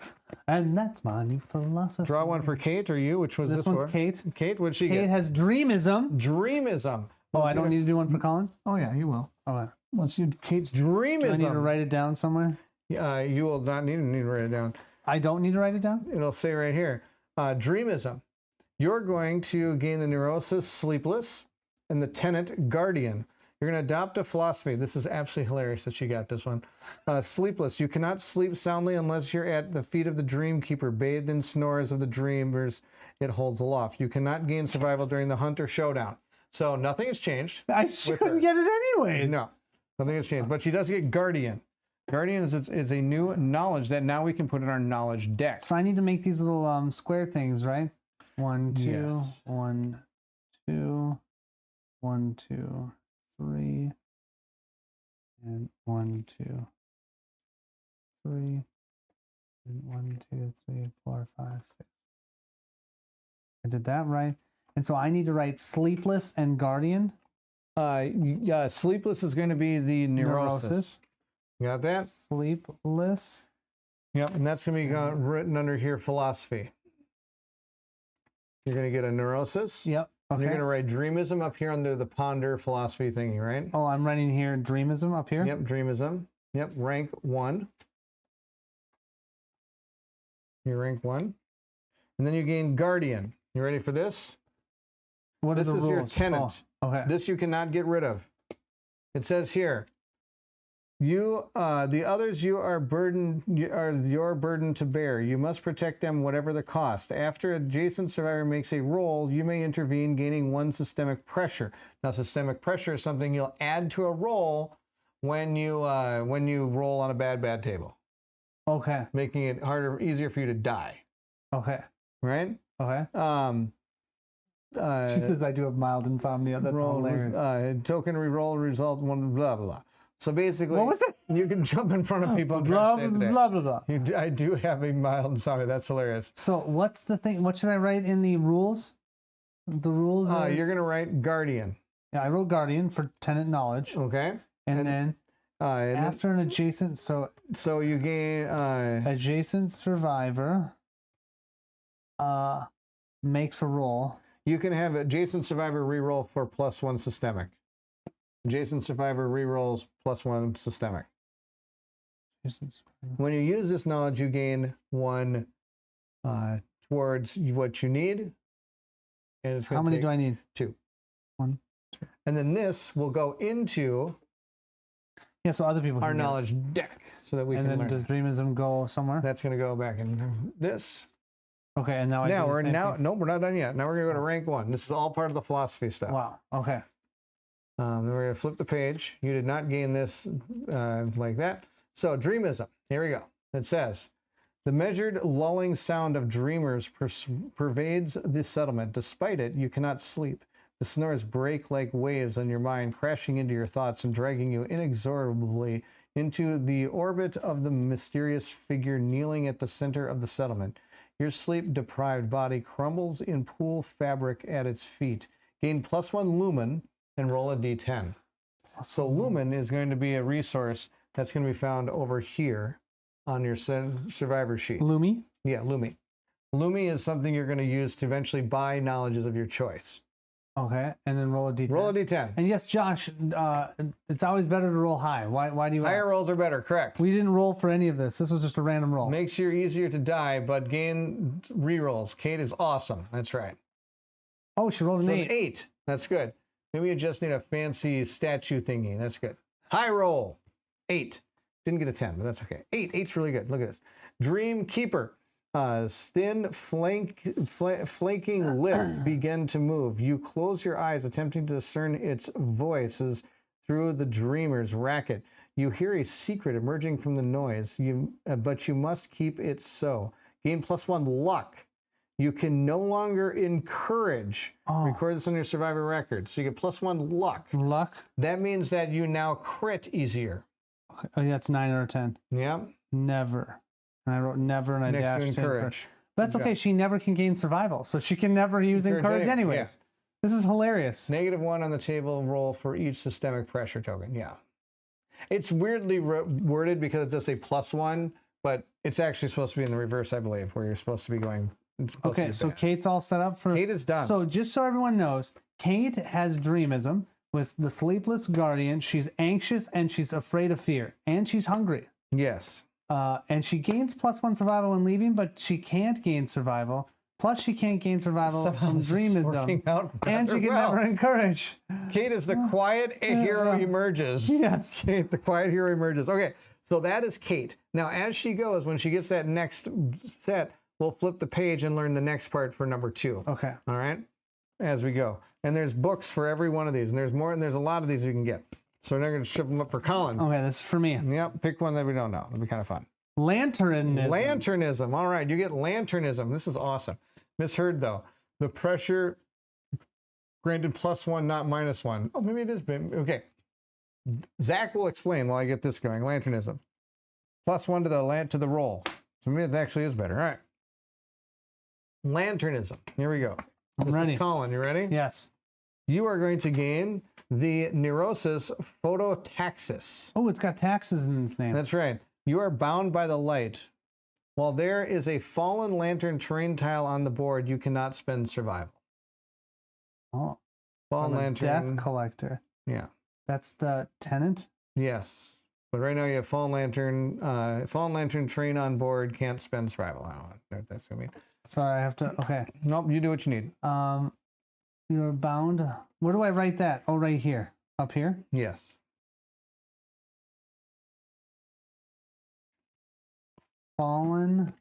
And that's my new philosophy. Draw one for Kate or you, which was this one's for? Kate. Kate, what'd she get? Kate has dreamism. Dreamism. Oh, I don't need to do one for Colin? Oh, yeah, you will. Oh, Let's do Kate's dreamism. do I need to write it down somewhere? You will not need to write it down. I don't need to write it down? It'll say right here. Dreamism. You're going to gain the neurosis sleepless and the tenant guardian. You're going to adopt a philosophy. This is absolutely hilarious that you got this one. Sleepless. You cannot sleep soundly unless you're at the feet of the dreamkeeper, bathed in snores of the dreamers it holds aloft. You cannot gain survival during the hunt or showdown. So nothing has changed. I shouldn't get it anyways. No, nothing has changed. But she does get guardian. Guardian is a new knowledge that now we can put in our knowledge deck. So I need to make these little square things, right? 1, 2, Yes. 1, 2, 1, 2, 3, and 1, 2, 3, and 1, 2, 3, 4, 5, 6. I did that right. And so I need to write sleepless and guardian. Yeah, sleepless is going to be the neurosis. You got that? Sleepless. Yep, and that's going to be written under here, philosophy. You're going to get a neurosis. Yep. And Okay. you're going to write dreamism up here under the ponder philosophy thingy, right? Oh, I'm writing here dreamism up here. Yep, dreamism. Yep, rank 1. You rank 1. And then you gain guardian. You ready for this? What This are the is rules? your tenant. Oh, okay. This you cannot get rid of. It says here, you, the others you are your burden to bear. You must protect them whatever the cost. After adjacent survivor makes a roll, you may intervene, gaining 1 systemic pressure. Now, systemic pressure is something you'll add to a roll when you roll on a bad table, Okay. making it easier for you to die. Okay. Right? Okay. She says I do have mild insomnia. That's hilarious. Token reroll result 1 blah blah. So basically, What was it? You can jump in front of people and Blah, try to save the day. blah, blah, blah. I do have a mild insomnia. That's hilarious. So what's the thing? What should I write in the rules? The rules is... You're going to write guardian. Yeah, I wrote guardian for tenant knowledge. Okay. And then And after an adjacent... So you gain... adjacent survivor makes a roll. You can have adjacent survivor reroll for +1 systemic. Adjacent survivor rerolls +1 systemic. When you use this knowledge, you gain 1 towards what you need. And it's How many do I need? 2. 1, 2. And then this will go into Yeah, so other people can our get it. knowledge deck so that we And can then learn. does dreamism go somewhere? That's going to go back in this. Okay, and now I do the We're same now thing. no, we're not done yet. Now we're going to go to rank 1. This is all part of the philosophy stuff. Wow. Okay. Then we're going to flip the page. You did not gain this like that. So dreamism. Here we go. It says, the measured lulling sound of dreamers pervades the settlement. Despite it, you cannot sleep. The snores break like waves on your mind, crashing into your thoughts and dragging you inexorably into the orbit of the mysterious figure kneeling at the center of the settlement. Your sleep-deprived body crumbles in pool fabric at its feet. Gain +1 lumen and roll a d10. So lumen is going to be a resource that's going to be found over here on your survivor sheet. Lumi? Yeah, Lumi. Lumi is something you're going to use to eventually buy knowledges of your choice. Okay, and then roll a d10. Roll a d10. And yes, Josh, it's always better to roll high. Why do you Higher ask? rolls are better, correct. We didn't roll for any of this. This was just a random roll. Makes you easier to die, but gain rerolls. Kate is awesome. That's right. Oh, she rolled an So 8. an 8. That's good. Maybe you just need a fancy statue thingy. That's good. High roll. 8. Didn't get a 10, but that's okay. 8. 8's really good. Look at this. Dream Keeper. Thin flanking lip begin to move. You close your eyes, attempting to discern its voices through the dreamer's racket. You hear a secret emerging from the noise, but you must keep it so. Gain +1 luck. You can no longer encourage. Record this on your survivor record. So you get +1 luck. Luck? That means that you now crit easier. Okay. Oh, yeah, that's 9 out of 10. Yeah. Never. And I wrote never and I Next to dashed encourage. That's Good okay. job. She never can gain survival, so she can never use encourage anyways. Yeah. This is hilarious. -1 on the table roll for each systemic pressure token. Yeah. It's weirdly worded because it does say +1, but it's actually supposed to be in the reverse, I believe, where you're supposed to be going. Okay, so Kate's all set up for... Kate is done. So just so everyone knows, Kate has dreamism with the sleepless guardian. She's anxious and she's afraid of fear. And she's hungry. Yes. And she gains +1 survival when leaving, but she can't gain survival. Plus, she can't gain survival from dreamism. And she can never encourage. Kate is the quiet hero emerges. Yes. Kate, the quiet hero emerges. Okay, so that is Kate. Now, as she goes, when she gets that next set, we'll flip the page and learn the next part for number 2. Okay. All right, as we go. And there's books for every one of these, and there's more, and there's a lot of these you can get. So we're not going to ship them up for Colin. Okay, this is for me. Yep, pick one that we don't know. It'll be kind of fun. Lanternism. Lanternism. All right, you get lanternism. This is awesome. Misheard though. The pressure granted +1, not -1. Oh, maybe it is. Okay. Zach will explain while I get this going. Lanternism. +1 to the roll. So maybe it actually is better. All right. Lanternism. Here we go. I'm This ready. is Colin. You ready? Yes. You are going to gain the neurosis phototaxis. Oh, it's got taxes in its name. That's right. You are bound by the light. While there is a fallen lantern terrain tile on the board, you cannot spend survival. Oh, Fallen I'm a lantern. death collector. Yeah. That's the tenant. Yes. But right now you have fallen lantern train on board, can't spend survival. I don't know what that's gonna mean. Sorry, I have to. Okay. Nope, you do what you need. You're bound. Where do I write that? Oh, right here. Up here. Yes. Fallen.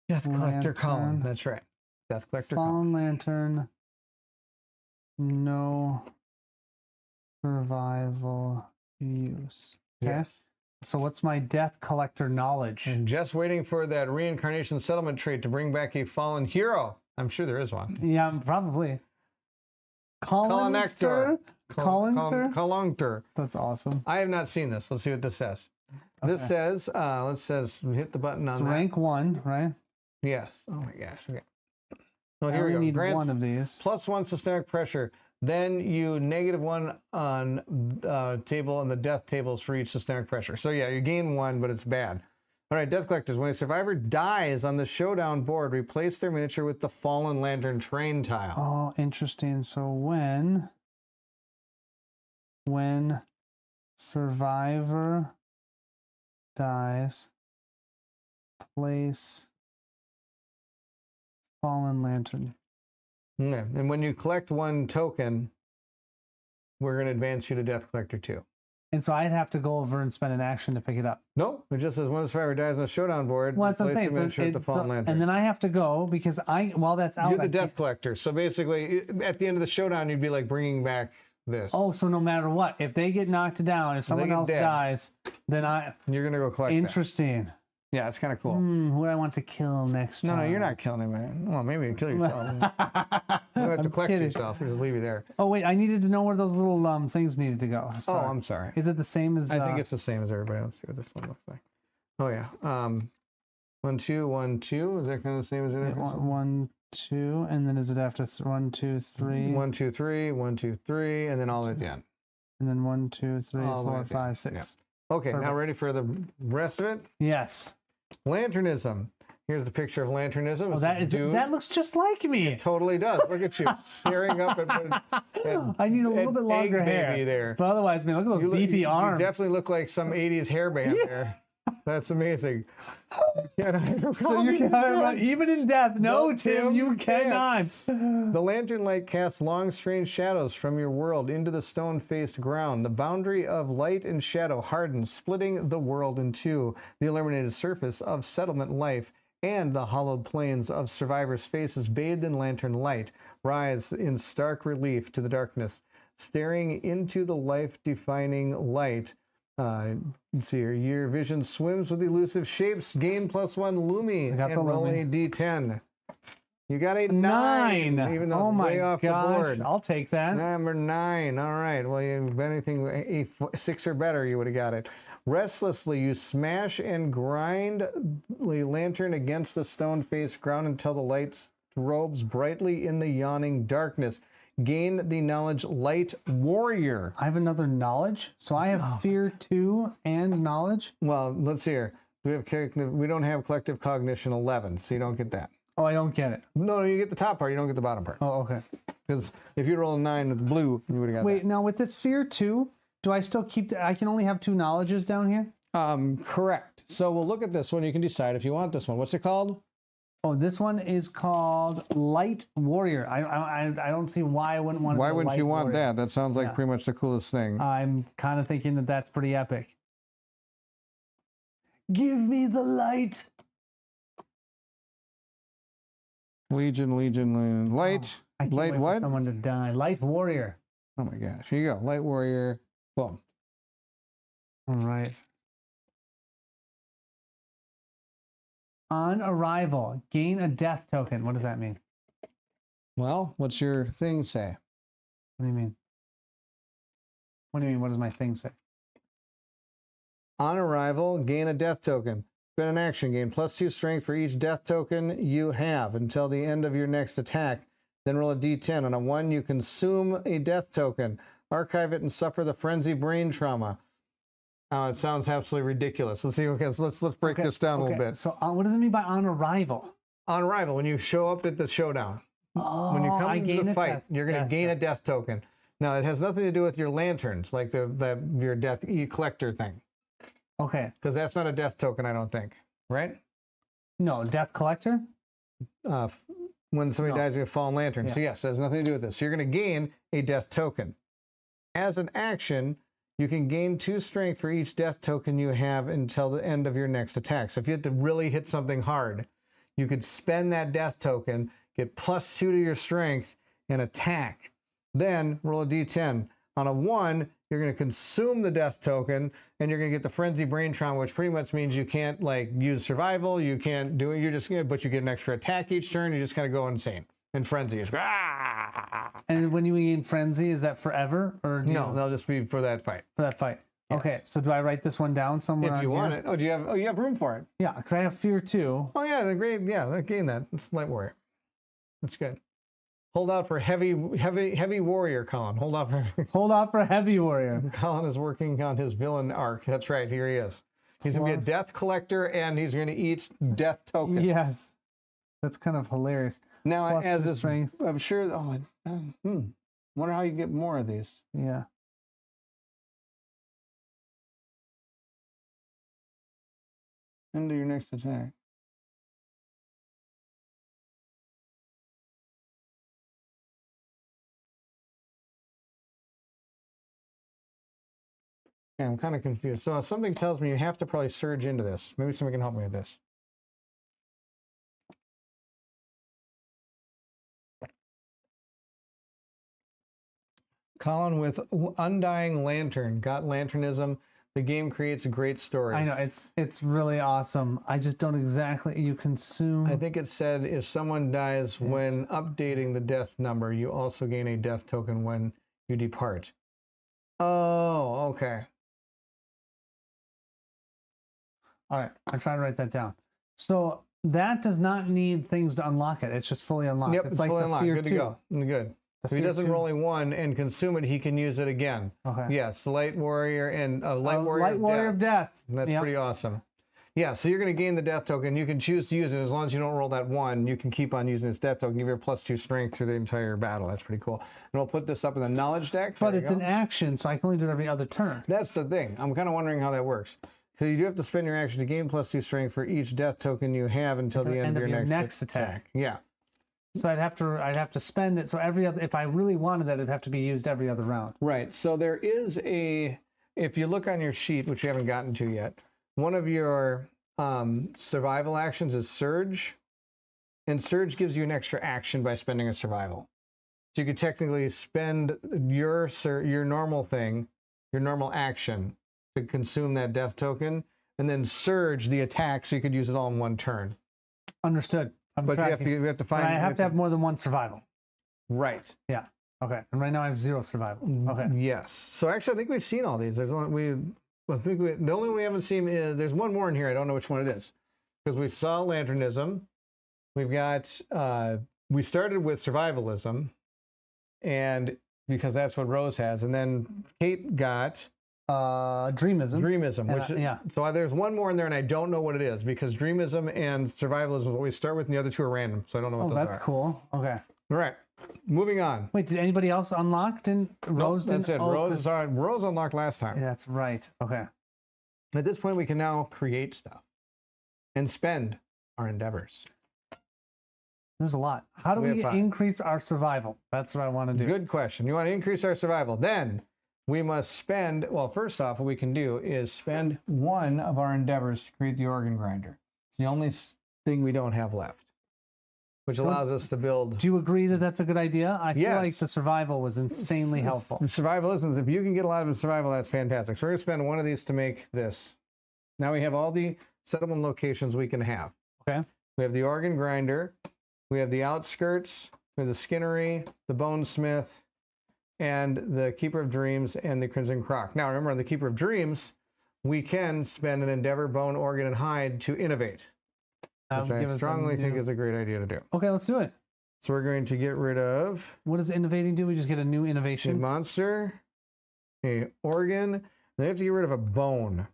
Death collector Colin. Lantern. That's right. Death collector Colin. Fallen lantern. No survival use. Okay. Yes. So what's my death collector knowledge? And just waiting for that reincarnation settlement trait to bring back a fallen hero. I'm sure there is one. Yeah, probably. Colonector. Collector? Collector. That's awesome. I have not seen this. Let's see what this says. This says, hit the button on It's that. rank 1, right? Yes. Oh my gosh. Okay. Oh, I here we only go. need Grant one of these. +1 systemic pressure. Then you -1 on table and the death tables for each systemic pressure. So yeah, you gain 1, but it's bad. All right, death collectors. When a survivor dies on the showdown board, replace their miniature with the fallen lantern train tile. Oh, interesting. So when survivor dies, place fallen lantern. Yeah. And when you collect 1 token, we're going to advance you to death collector 2. And so I'd have to go over and spend an action to pick it up. Nope, it just says when a survivor dies on the showdown board, Well, that's what I'm replace saying. the miniature with the fallen lantern. And then I have to go because while that's out, You're the I death can't- collector. So basically, at the end of the showdown, you'd be like bringing back this. Oh, so no matter what, if they get knocked down, if someone get else dead. dies, then You're going to go collect that. interesting. Yeah, it's kind of cool. Who do I want to kill next No, time? you're not killing him, man. Well, maybe you kill yourself. You don't have to I'm collect kidding. yourself. We'll just leave you there. Oh wait, I needed to know where those little things needed to go. Oh, Sorry. I'm sorry. Is it the same as? I think it's the same as everybody. Let's see what this one looks like. Oh, yeah. 1, 2, 1, 2. Is that kind of the same as it? 1, 2, and then is it after 1, 2, 3? 1, 2, 3, 1, 2, 3, and then all at the end. And then 1, 2, 3, All the way 4, at the end. 5, 6. Okay, now Perfect. ready for the rest of it? Yes. Lanternism. Here's the picture of lanternism. Oh, It's that this is dude. that looks just like me. It totally does. Look at you staring up at I need a little bit longer egg hair. baby there. But otherwise, man, look at those You look- beefy you arms. definitely look like some 80s hairband Yeah. there. That's amazing. You So you can, even in death, no, No, Tim, Tim, you you can't. cannot. The lantern light casts long, strange shadows from your world into the stone-faced ground. The boundary of light and shadow hardens, splitting the world in two. The illuminated surface of settlement life and the hollowed plains of survivors' faces bathed in lantern light rise in stark relief to the darkness. Staring into the life-defining light, let's see here, your vision swims with elusive shapes. Gain +1 Lumi I got and the roll Lumi. a D10. You got a 9, even though Oh it's my way off gosh. the board. I'll take that. Number 9. All right. Well, if anything, a 6 or better, you would have got it. Restlessly, you smash and grind the lantern against the stone-faced ground until the light robes brightly in the yawning darkness. Gain the knowledge Light Warrior. I have another knowledge, so I have fear 2 and knowledge. Well, let's see here. We don't have collective cognition 11, so you don't get that. Oh, I don't get it. No, you get the top part. You don't get the bottom part. Oh, okay. Because if you roll a 9 with blue, you would have got Wait, now with this fear 2, do I still keep I can only have 2 knowledges down here? that. Correct. So we'll look at this one. You can decide if you want this one. What's it called? Oh, this one is called Light Warrior. I don't see why I wouldn't want to Why go wouldn't Light you want Warrior. that? That sounds like Yeah. pretty much the coolest thing. I'm kind of thinking that that's pretty epic. Give me the light. Legion, I Light. can't Light wait for what? someone to die. Light Warrior. Oh my gosh. Here you go. Light Warrior. Boom. All right. On arrival, gain a death token. What does that mean? Well, what's your thing say? What do you mean? What do you mean? What does my thing say? On arrival, gain a death token. Spend an action, gain +2 strength for each death token you have until the end of your next attack. Then roll a d10. On a 1, you consume a death token, archive it, and suffer the frenzy brain trauma. It sounds absolutely ridiculous. Let's see. Okay, so let's break this down a little bit. So what does it mean by on arrival? On arrival, when you show up at the showdown, Oh, when you come I into gain the a fight, you're going to gain a death token. Now, it has nothing to do with your lanterns, like your death collector thing, Okay. because that's not a death token, I don't think. Right? No, death collector? When somebody No. dies in a fallen lantern. Yeah. So yes, it has nothing to do with this. So you're going to gain a death token. As an action, you can gain 2 strength for each death token you have until the end of your next attack. So if you had to really hit something hard, you could spend that death token, get +2 to your strength, and attack. Then roll a d10. On a 1, you're going to consume the death token, and you're going to get the frenzy brain trauma, which pretty much means you can't like use survival, you can't do it, but you get an extra attack each turn, you just kind of go insane. And frenzy is And when you gain frenzy, is that forever? Or do no, you, they'll just be for that fight. for that fight? Yes. Okay, so do I write this one down somewhere? If you on want here? it. Oh, do you have? Oh, you have room for it. Yeah, because I have fear too. Oh yeah, the great. Yeah, gain that. It's light warrior. That's good. Hold out for heavy warrior, Colin. Hold out for. Hold off for heavy warrior. Colin is working on his villain arc. That's right. Here he is. He's gonna be a Plus- death collector, and he's gonna eat death tokens. Yes, that's kind of hilarious. Now, Plus as two this, strength. I'm sure. Wonder how you get more of these. Yeah. Into your next attack. Yeah, I'm kind of confused. So something tells me you have to probably surge into this. Maybe somebody can help me with this. Colin with Undying Lantern. Got Lanternism. The game creates a great story. I know it's really awesome. I just don't exactly. You consume. I think it said if someone dies when updating the death number, you also gain a death token when you depart. Oh, okay. All right, I'm trying to write that down. So that does not need things to unlock it. It's just fully unlocked. Yep, it's like fully the unlocked. Fear Good to 2. go. Good. The If he Fear doesn't 2. roll a 1 and consume it, he can use it again. Okay. Yes, Light Warrior and Light Warrior. Light Warrior of Death. That's Yep. pretty awesome. Yeah, so you're going to gain the death token. You can choose to use it as long as you don't roll that 1. You can keep on using this death token. Give your +2 strength through the entire battle. That's pretty cool. And we'll put this up in the knowledge deck. But There you it's go. an action, so I can only do it every other turn. That's the thing. I'm kind of wondering how that works. So you do have to spend your action to gain +2 strength for each death token you have until the end of your next attack. Yeah. So I'd have to spend it. So every other, if I really wanted that, it'd have to be used every other round. Right. So there is if you look on your sheet, which we haven't gotten to yet, one of your survival actions is Surge. And Surge gives you an extra action by spending a survival. So you could technically spend your normal thing, your normal action, to consume that death token, and then Surge the attack so you could use it all in one turn. Understood. I'm But tracking. you have to find. But I have to have more than one survival. Right. Yeah. Okay. And right now I have 0 survival. Okay. Yes. So actually, I think we've seen all these. There's only the only one we haven't seen is there's one more in here. I don't know which one it is because we saw Lanternism. We've got we started with Survivalism, and because that's what Rose has, and then Kate got Dreamism. Dreamism, And, which yeah. So there's one more in there, and I don't know what it is because Dreamism and Survivalism is what we start with, and the other 2 are random. So I don't know what Oh, those that's are. cool. Okay. All right, moving on. Wait, did anybody else unlock? Didn't Rose? Nope, that's didn't? it. Oh, Rose is all right. Rose unlocked last time. yeah, that's right. Okay. At this point, we can now create stuff and spend our endeavors. There's a lot. How do We have we 5. increase our survival? That's what I want to do. Good question. You want to increase our survival. Then we must spend, well, first off, what we can do is spend 1 of our endeavors to create the organ grinder. It's the only thing we don't have left. which allows us to build. Do you agree that that's a good idea? I feel like Yes. the survival was insanely helpful. Survival isn't. If you can get a lot of survival, that's fantastic. So we're gonna spend one of these to make this. Now we have all the settlement locations we can have. Okay. We have the organ grinder, we have the outskirts, we have the skinnery, the bonesmith, and the keeper of dreams and the crimson croc. Now remember, on the keeper of dreams, we can spend an endeavor, bone, organ, and hide to innovate, which I strongly think is a great idea to do. Okay, let's do it. So we're going to get rid of What does innovating do? We just get a new a innovation. monster, a organ. Then we have to get rid of a bone.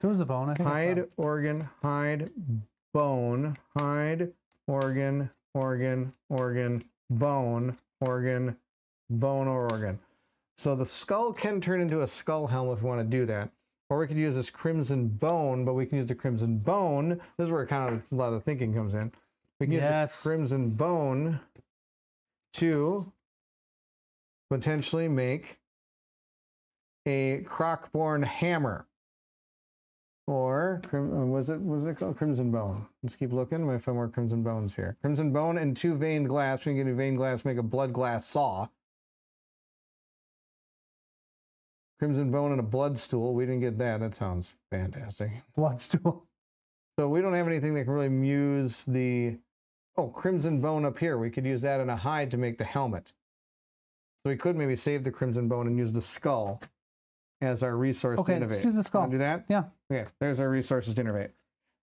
There was a bone. I think I saw Hide, it. organ, hide, bone, hide, organ, organ, organ, bone, organ, bone, or organ. So the skull can turn into a skull helmet if we want to do that. Or we could use this crimson bone, but we can use the crimson bone. This is where kind of a lot of the thinking comes in. We can use the crimson bone to potentially make a croc-born hammer. Or was it called crimson bone? Let's keep looking. I find more crimson bones here. Crimson bone and 2 veined glass. We can get a veined glass, make a blood glass saw. Crimson bone and a blood stool. We didn't get that. That sounds fantastic. Blood stool. So we don't have anything that can really use the crimson bone up here. We could use that in a hide to make the helmet. So we could maybe save the crimson bone and use the skull as our resource to innovate. Let's use the skull. Want to do that? Yeah. Okay, there's our resources to innovate.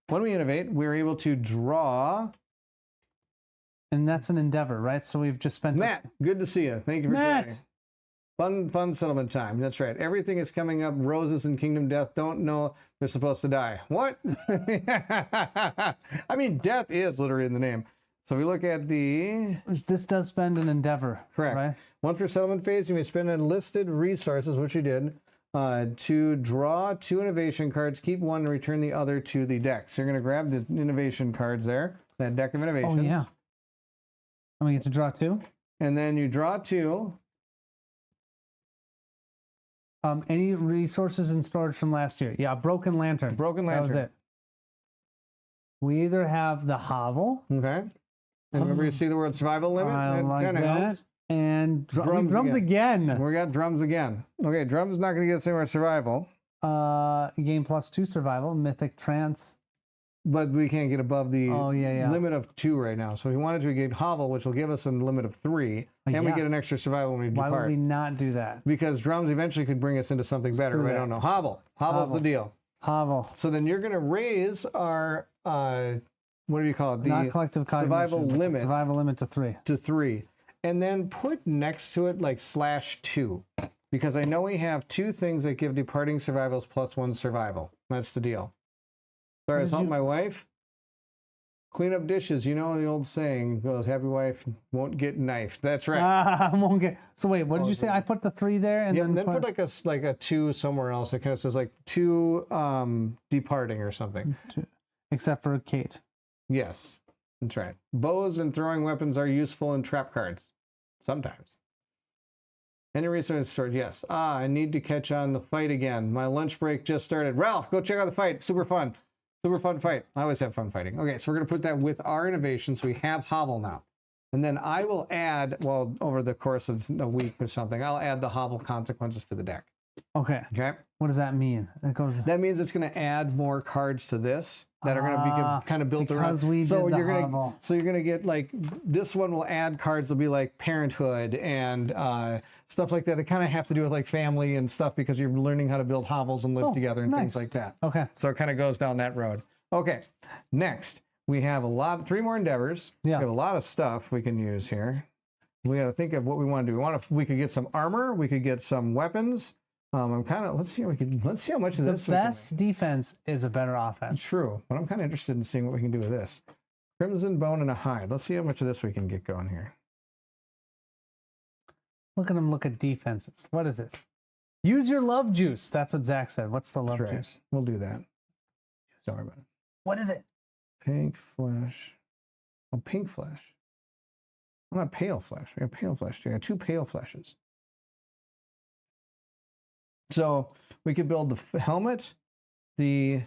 When we innovate, we're able to draw. And that's an endeavor, right? So we've just spent... Matt, good to see you. Thank you for Matt. joining. Fun settlement time. That's right. Everything is coming up. Roses in Kingdom Death don't know they're supposed to die. What? I mean, death is literally in the name. So we look at the... This does spend an endeavor. Correct. Right? Once per settlement phase, you may spend enlisted resources, which you did, to draw 2 innovation cards, keep 1, and return the other to the deck. So you're going to grab the innovation cards there, that deck of innovations. Oh, yeah. And we get to draw 2? And then you draw 2. Any resources in storage from last year? Yeah, broken lantern. Broken lantern. That was it. We either have the hovel. Okay. And remember, you see the word survival limit? I like kinda that. helps. And Drums drums again. We got drums again. Okay, drums is not going to get us anywhere survival. Gain +2 survival, mythic trance. But we can't get above the yeah. limit of 2 right now. So if we wanted to get hovel, which will give us a limit of 3, and we get an extra survival when we Why depart. would we not do that? Because drums eventually could bring us into something better. I don't know. Hovel. Hovel's the deal. Hovel. So then you're going to raise our, what do you call it? The Not collective survival cognition, limit. Survival limit to 3. To 3. And then put next to it like /2. Because I know we have 2 things that give departing survivals +1 survival. That's the deal. Sorry, I was helping my wife. Clean up dishes. You know the old saying goes, happy wife won't get knifed. That's right. Won't get. So wait, what did you say? I put the 3 there, and then put like a 2 somewhere else. It kind of says like 2 departing or something. Except for Kate. Yes, that's right. Bows and throwing weapons are useful in trap cards. Sometimes. Any resource storage? Yes. I need to catch on the fight again. My lunch break just started. Ralph, go check out the fight. Super fun. Super fun fight. I always have fun fighting. Okay, so we're going to put that with our innovation. So we have hovel now. And then I will add, well, over the course of a week or something, I'll add the hovel consequences to the deck. Okay. Okay. What does that mean? It goes. That means it's going to add more cards to this that are going to be kind of built around. Because we did the hovel. So you're going to get like, this one will add cards that'll be like parenthood and stuff like that. They kind of have to do with like family and stuff because you're learning how to build hovels and live together and things like that. Okay. So it kind of goes down that road. Okay. Next, we have 3 more endeavors. Yeah. We have a lot of stuff we can use here. We got to think of what we want to do. We could get some armor. We could get some weapons. I'm kind of, let's see how much of this. The best defense is a better offense. True, but I'm kind of interested in seeing what we can do with this. Crimson bone and a hide. Let's see how much of this we can get going here. Look at him look at defenses. What is this? Use your love juice. That's what Zach said. What's the love juice? We'll do that. Don't worry about it. What is it? Pink flesh. Oh, pink flesh. I'm not pale flesh. I got pale flesh too. I got 2 pale fleshes. So we could build the helmet, the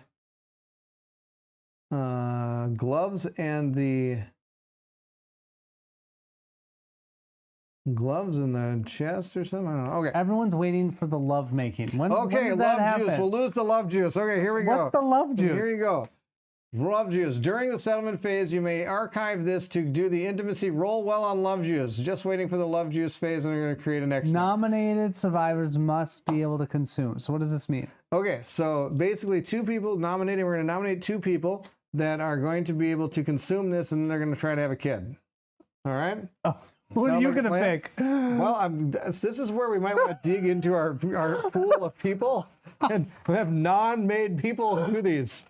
gloves, and the Gloves in the chest or something? I don't know. Okay. Everyone's waiting for the love making. When Okay, does that love happen? juice. We'll lose the love juice. Okay, here we go. What's the love juice? Here you go. Love juice. During the settlement phase, you may archive this to do the intimacy. Roll well on love juice. Just waiting for the love juice phase, and we're going to create an extra. Nominated survivors must be able to consume. So what does this mean? Okay, so basically 2 people nominated. We're going to nominate 2 people that are going to be able to consume this, and they're going to try to have a kid. All right? Oh, what are Sound you like a going to plan? pick? Well, this is where we might want to dig into our pool of people and have non-made people do these.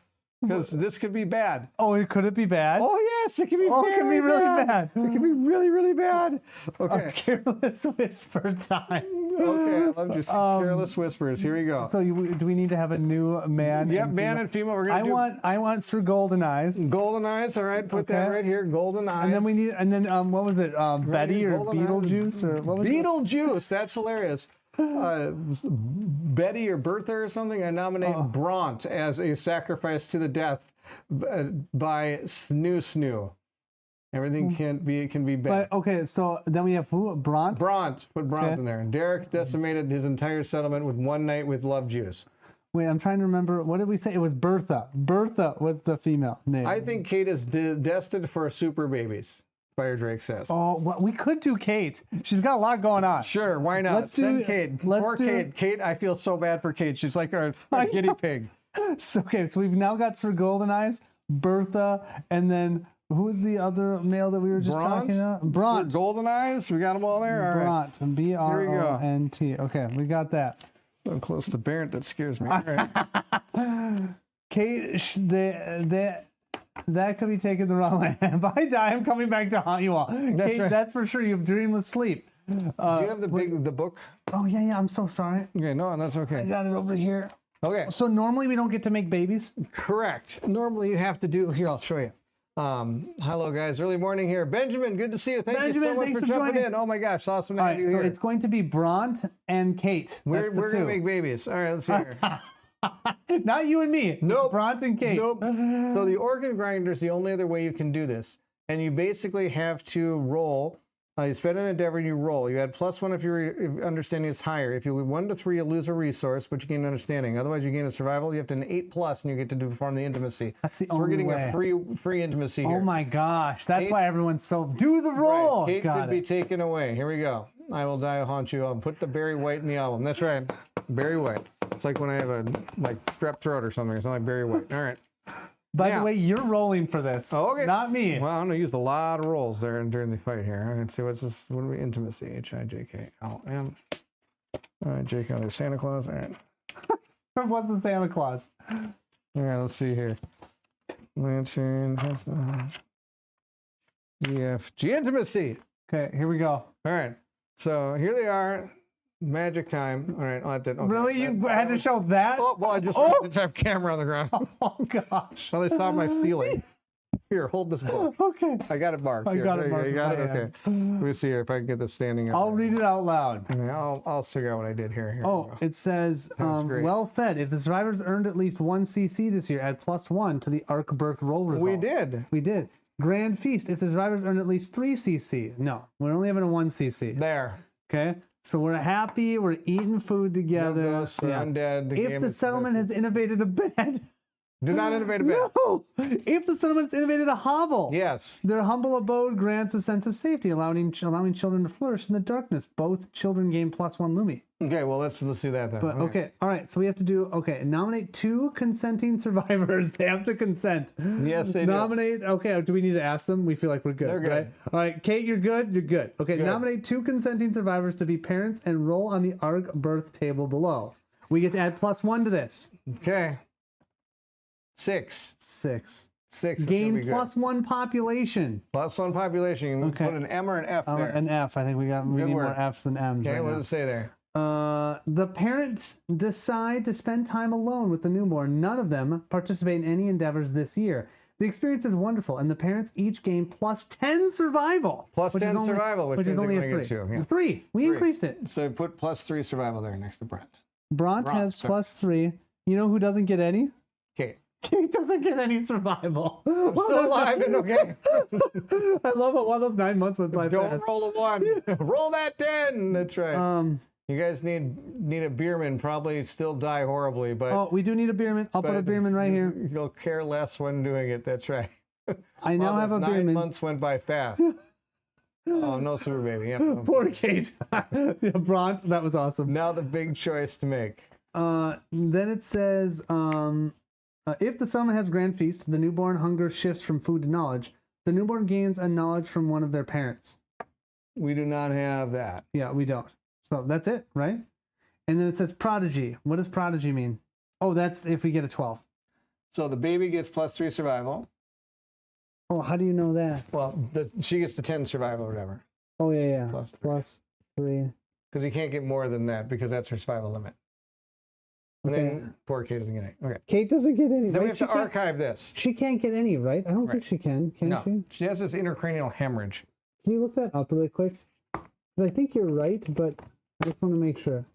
Because this could be bad. Oh, could it be bad? Oh, yes, it can be Oh, it can be really bad. It can be really, really bad. Okay. A careless whisper time. Okay, I love just careless whispers. Here we go. So do we need to have a new man? Yep, and man female? and female. We're gonna do I want Sir Golden Eyes. golden eyes. All right, put that Okay. right here. Golden eyes. And then we need, what was it? Betty here, or Golden Eyes. Beetlejuice or what was it? Beetlejuice. That's hilarious. Betty or Bertha or something. I nominate Bront as a sacrifice to the death by Snoo. Everything can be bad. But okay, so then we have who? Bront? Bront. Put Bront Okay. in there. Derek decimated his entire settlement with one night with love juice. Wait, I'm trying to remember. What did we say? It was Bertha. Bertha was the female name. I think Kate is destined for super babies. Fire Drake says. Oh, well, we could do Kate. She's got a lot going on. Sure, why not? Let's Send do- Kate. let's Poor do- Kate. Kate, I feel so bad for Kate. She's like a guinea pig. So, okay, so we've now got Sir Golden Eyes, Bertha, and then who was the other male that we were just talking about? Bront. Golden eyes. We got them all there. All right. Bront. B-R-O-N-T. Okay, we got that. So close to Barrett, that scares me. All right. Kate, that could be taken the wrong way. If I die, I'm coming back to haunt you all. Kate, right. that's for sure. You have dreamless sleep. Do you have the book? Oh, yeah, I'm so sorry. Okay, no, that's I okay. got it over here. Okay, So normally we don't get to make babies? correct. Normally you have to do, here, I'll show you. Hello guys, early morning here. Benjamin, good to see you. Thank you Benjamin, so much thanks for for jumping joining. in. Oh my gosh, awesome to All have right, you so here. it's going to be Bront and Kate. We're That's the gonna two. make babies. All right, let's see here. Not you and me. It's Nope. Bront and Kate. Nope. So the organ grinder is the only other way you can do this. And you basically have to roll. You spend an endeavor, you roll. You add +1 if your understanding is higher. If you 1 to 3, you lose a resource, but you gain understanding. Otherwise, you gain a survival. You have to an 8+, and you get to perform the intimacy. That's the So we're only getting way. a free intimacy here. Oh my gosh. That's Kate- why everyone's so... Do the roll! Right. Kate Got could be it. taken away. Here we go. I will die, I'll haunt you. I'll put the Barry White in the album. That's right. Barry White. It's like when I have a strep throat or something. It's not like Barry White. All right. By Now- the way, you're rolling for this. Oh, okay. Not me. Well, I'm gonna use a lot of rolls there during the fight here. Let's see what's this. What are we? Intimacy. H-I-J-K-L-M. All right, J-K. There's Santa Claus. All right. What's the Santa Claus? All right. Let's see here. Lantern. E-F-G. Intimacy. Okay, here we go. All right. So here they are. Magic time. All right. I'll have to. Okay. Really? You had to show that? Oh, well, I just have camera on the ground. Oh, gosh. Well, they saw my feeling. Here, hold this book. Okay. I got it marked. I Here, got it there you go. marked You got it? with my Okay. Let me see here if I can get this standing up. I'll read it out loud. Okay, I'll figure out what I did here. Here we Oh, go. it says, Sounds great. well fed. If the survivors earned at least 1 CC this year, add +1 to the arc birth roll result. We did. We did. Grand feast. If the survivors earned at least 3 CC. No, we're only having a 1 CC. There. Okay. So we're happy. We're eating food together. No ghosts or undead. The If game the is settlement has innovated a bed. Do not innovate a bed. No. If the settlement has innovated a hovel. Yes. Their humble abode grants a sense of safety, allowing children to flourish in the darkness. Both children gain +1 Lumi. Okay, well, let's do that then. But okay, all right. So we have to do nominate 2 consenting survivors. They have to consent. Yes, they do. Nominate. Okay, do we need to ask them? We feel like we're good. They're good. Right? All right, Kate, you're good. You're good. Okay, Good. nominate 2 consenting survivors to be parents and roll on the ARG birth table below. We get to add +1 to this. Okay. 6. 6. 6. Gain is gonna be good. +1 population. +1 population. You can Okay. put an M or an F there. An F. I think we Good need more work. Fs than Ms. Okay, right what now. does it say there? The parents decide to spend time alone with the newborn. None of them participate in any endeavors this year. The experience is wonderful, and the parents each gain +10 survival. Plus which is 10 only- survival, which which is is only a gonna 3. get you, yeah. 3. We 3. increased it. So put +3 survival there next to Brent. Bront Bront, has sorry. +3. You know who doesn't get any? Kate. Kate doesn't get any survival. I'm still alive and okay. I love it. While those 9 months went by Don't fast. roll a 1. Roll that 10. That's right. You guys need a beerman. Probably still die horribly, but Oh, we do need a beerman. I'll put a beerman right here. You'll care less when doing it. That's right. I now have a 9 beerman. months went by fast. Oh, no super baby. Yep. Poor Kate. Yeah, Bront, that was awesome. Now the big choice to make. Then it says, if the settlement has grand feast, the newborn hunger shifts from food to knowledge. The newborn gains a knowledge from one of their parents. We do not have that. Yeah, we don't. So that's it, right? And then it says prodigy. What does prodigy mean? Oh, that's if we get a 12. So the baby gets +3 survival. Oh, how do you know that? Well, she gets the 10 survival or whatever. Oh, yeah. +3. +3. Because you can't get more than that because that's her survival limit. And Okay. then poor Kate doesn't get any. Okay. Kate doesn't get any. Then we right? have to archive this. She can't get any, right? I don't think Right. she can. Can No, she? she has this intracranial hemorrhage. Can you look that up really quick? 'Cause I think you're right, but I just want to make sure.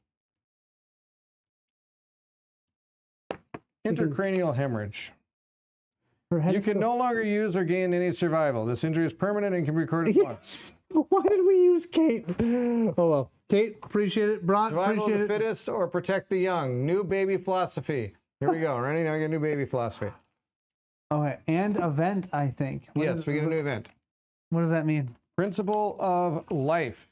Intracranial hemorrhage. Her head You can no longer use or gain any survival. This injury is permanent and can be recorded once. Yes. Why did we use Kate? Oh well. Kate, appreciate it. Bront, Survival of appreciate the it. fittest or protect the young. New baby philosophy. Here we go. Ready? Now we get a new baby philosophy. Okay, and event, I think. Yes, we get a new event. What does that mean? Principle of life.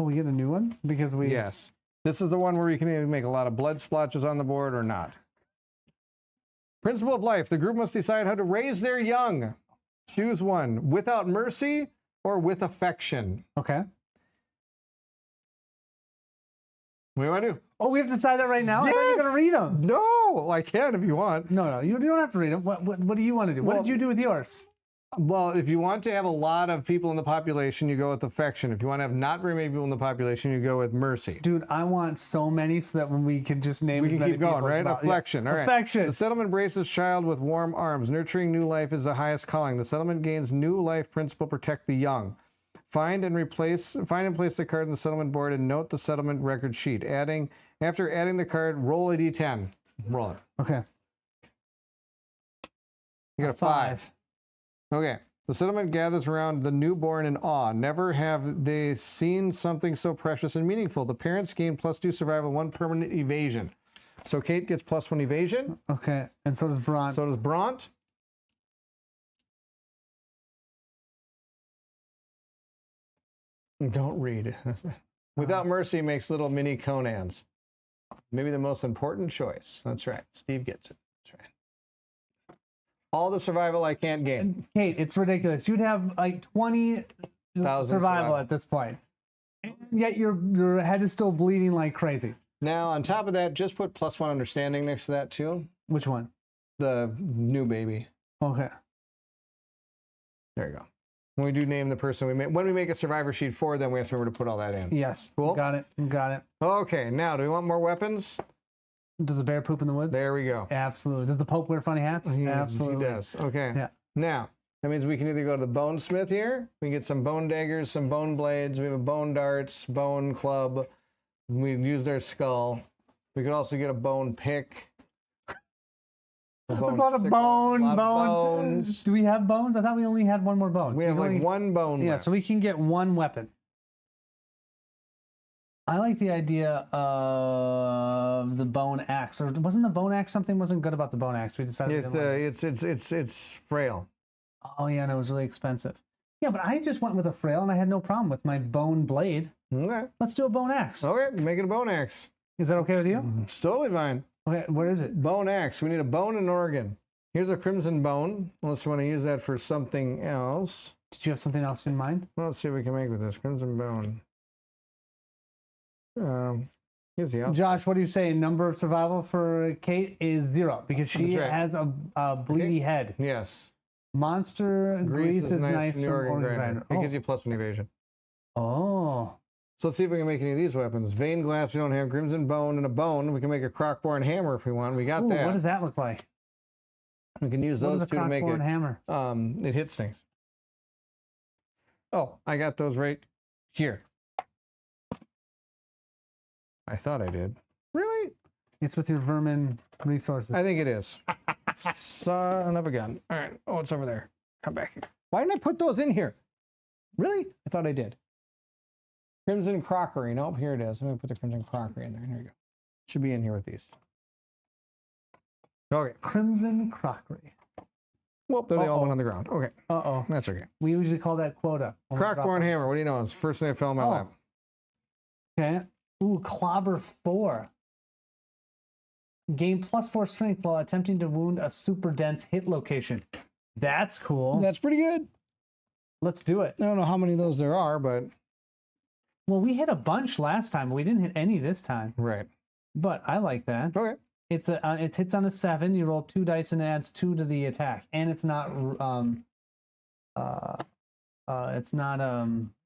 Oh, we get a new one because we. Yes. This is the one where you can either make a lot of blood splotches on the board or not. Principle of life. The group must decide how to raise their young. Choose one. Without mercy or with affection. Okay. What do you want to do? Oh, we have to decide that right now. I thought you were Yeah. gonna read them. No, I can if you want. No, you don't have to read them. What do you want to do? What Well- did you do with yours? Well, if you want to have a lot of people in the population, you go with affection. If you want to have not very many people in the population, you go with mercy. Dude, I want so many so that when we can just name We as can many keep going, people as right? well. Affection. All right. Affection. The settlement embraces child with warm arms. Nurturing new life is the highest calling. The settlement gains new life principle, protect the young. Find and place the card in the settlement board and note the settlement record sheet. After adding the card, roll a d10. Roll it. Okay. You got a 5. Okay. The settlement gathers around the newborn in awe. Never have they seen something so precious and meaningful. The parents gain +2 survival, 1 permanent evasion. So Kate gets +1 evasion. Okay. And so does Bront. So does Bront. Don't read. Without mercy makes little mini Conans. Maybe the most important choice. That's right. Steve gets it. That's right. All the survival I can't gain. Kate, it's ridiculous. You'd have like 20 survival at this point. And yet your head is still bleeding like crazy. Now, on top of that, just put +1 understanding next to that too. Which one? The new baby. Okay. There you go. When we do name the person, when we make a survivor sheet for them, we have to remember to put all that in. Yes. Cool. Got it. Got it. Okay, now, do we want more weapons? Does a bear poop in the woods? There we go. Absolutely. Does the Pope wear funny hats? Absolutely. He does. Okay. Yeah. Now, that means we can either go to the bone smith here. We can get some bone daggers, some bone blades. We have a bone darts, bone club. We've used our skull. We could also get a bone pick. There's a lot of bones. Do we have bones? I thought we only had one more bone. We have like one bone Yeah, left. so we can get one weapon. I like the idea of the bone axe. Or wasn't the bone axe something wasn't good about the bone axe? We decided. we didn't like it. It's frail. Oh yeah, and it was really expensive. Yeah, but I just went with a frail, and I had no problem with my bone blade. Okay. Let's do a bone axe. Okay, make it a bone axe. Is that okay with you? It's totally fine. Okay, where is it? Bone axe. We need a bone and an organ. Here's a crimson bone. Unless you want to use that for something else. Did you have something else in mind? Well, let's see what we can make with this crimson bone. Here's the outside. Josh, what do you say? Number of survival for Kate is 0 because she That's right. has a bleedy head. Yes. Monster grease is nice from the from organ grinder. It gives you +1 evasion. Oh. So let's see if we can make any of these weapons. Vein glass, we don't have. Crimson bone and a bone. We can make a crockborn hammer if we want. We got Ooh, that. what does that look like? We can use What is those a two to make crockborn it. hammer? It hits things. Oh, I got those right here. I thought I did. Really? It's with your vermin resources. I think it is. Son of a gun. All right. Oh, it's over there. Come back here. Why didn't I put those in here? Really? I thought I did. Crimson crockery. Nope, here it is. I'm going to put the crimson crockery in there. Here we go. Should be in here with these. Okay. Crimson crockery. Well, they all went on the ground. Okay. Uh-oh. That's okay. We usually call that quota. Crockborn hammer. What do you know? It's the first thing that fell in my lap. Okay. Ooh, clobber 4. Gain +4 strength while attempting to wound a super dense hit location. That's cool. That's pretty good. Let's do it. I don't know how many of those there are, but... Well, we hit a bunch last time, but we didn't hit any this time. Right. But I like that. Okay. It's it hits on a 7. You roll 2 dice and it adds 2 to the attack, and it's not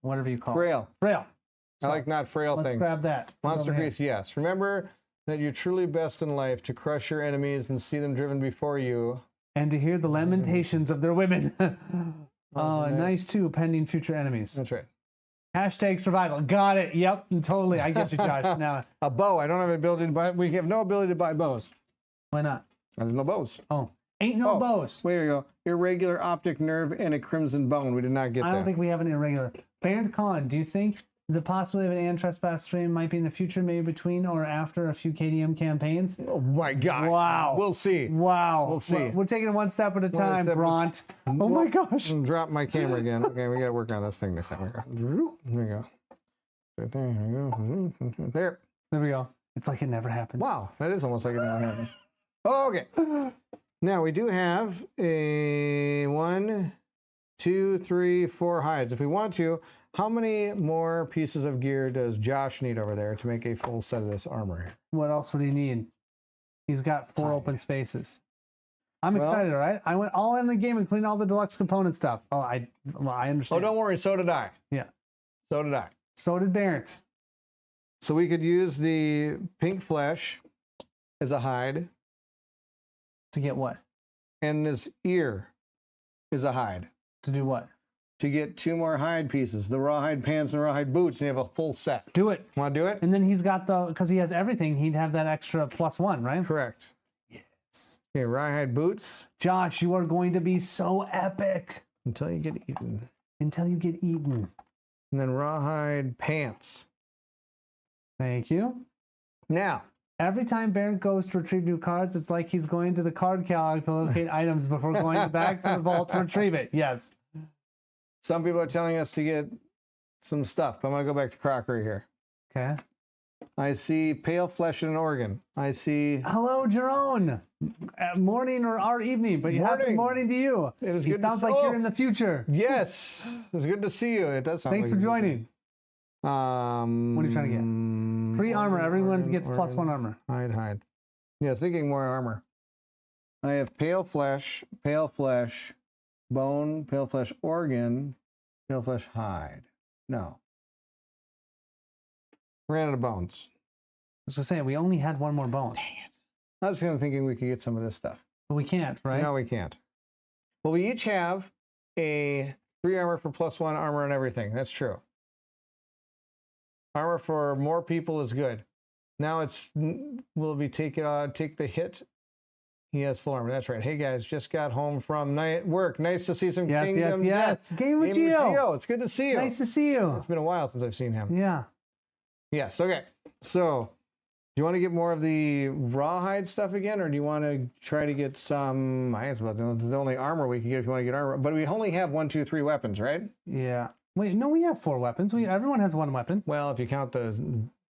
whatever you call Frail. it. Frail. I like not frail Let's things. grab that. Monster Over here. grease, yes. Remember that you're truly best in life to crush your enemies and see them driven before you. And to hear the lamentations of their women. Oh, nice too, pending future enemies. That's right. Hashtag survival. Got it. Yep, totally. I get you, Josh. Now, A bow. I don't have the ability to buy. We have no ability to buy bows. why not? There's no bows. Oh, ain't no bows. Wait, there you go. Irregular optic nerve and a crimson bone. We did not get I that. don't think we have an irregular. Baron Khan, do you think the possibility of an Ant Trespass stream might be in the future, maybe between or after a few KDM campaigns? Oh my God. Wow. We'll see. Wow. We'll see. We're taking it one step at a time, step at a- Bront. Oh my gosh. Drop my camera again. Okay, we got to work on this thing this time. There we go. There. There we go. It's like it never happened. Wow, that is almost like it never happened. Oh, okay. Now we do have a 1, 2, 3, 4 hides. If we want to, how many more pieces of gear does Josh need over there to make a full set of this armor? What else would he need? He's got 4 open spaces. I'm Well- excited, all right? I went all in the game and cleaned all the deluxe component stuff. Oh, I Oh, understand. don't worry. So did I. Yeah. So did I. So did Barrett. So we could use the pink flesh as a hide, To get what? and this ear is a hide. To do what? To get 2 more hide pieces, the rawhide pants and rawhide boots, and you have a full set. Do it. Want to do it? And then he's got because he has everything, he'd have that extra +1, right? Correct. Yes. Okay, rawhide boots Josh, you are going to be so epic until you get eaten. until you get eaten. And then rawhide pants. Thank you. Now, Every time Barrett goes to retrieve new cards, it's like he's going to the card catalog to locate items before going back to the vault to retrieve it. Yes. some people are telling us to get some stuff, but I'm going to go back to crockery here. Okay. I see pale flesh and an organ. I see... Hello, Jerome. Morning or our evening, but happy morning to you. It was He good to sounds like oh, you're in the future. Yes. It was good to see you. It does sound Thanks like for you're joining. What are you trying to get? Free armor. Everyone gets +1 armor. Hide. Yeah, thinking more armor. I have pale flesh, bone, pale flesh organ, pale flesh hide. No. Ran out of bones. I was just saying, we only had 1 more bone. Dang it. I was kind of thinking we could get some of this stuff. But we can't, right? No, we can't. Well, we each have a 3 armor for +1 armor and everything. That's true. Armor for more people is good. Now it's, will we take the hit? He has full armor. That's right. Hey guys, just got home from work. Nice to see some Kingdom. Yes. Game with Geo. It's good to see you. Nice to see you. It's been a while since I've seen him. Yeah. Yes. Okay. So, do you want to get more of the rawhide stuff again, or do you want to try to get some? I guess about the only armor we can get if you want to get armor. But we only have 1, 2, 3 weapons, right? Yeah. Wait, no, we have 4 weapons. Everyone has 1 weapon. Well, if you count the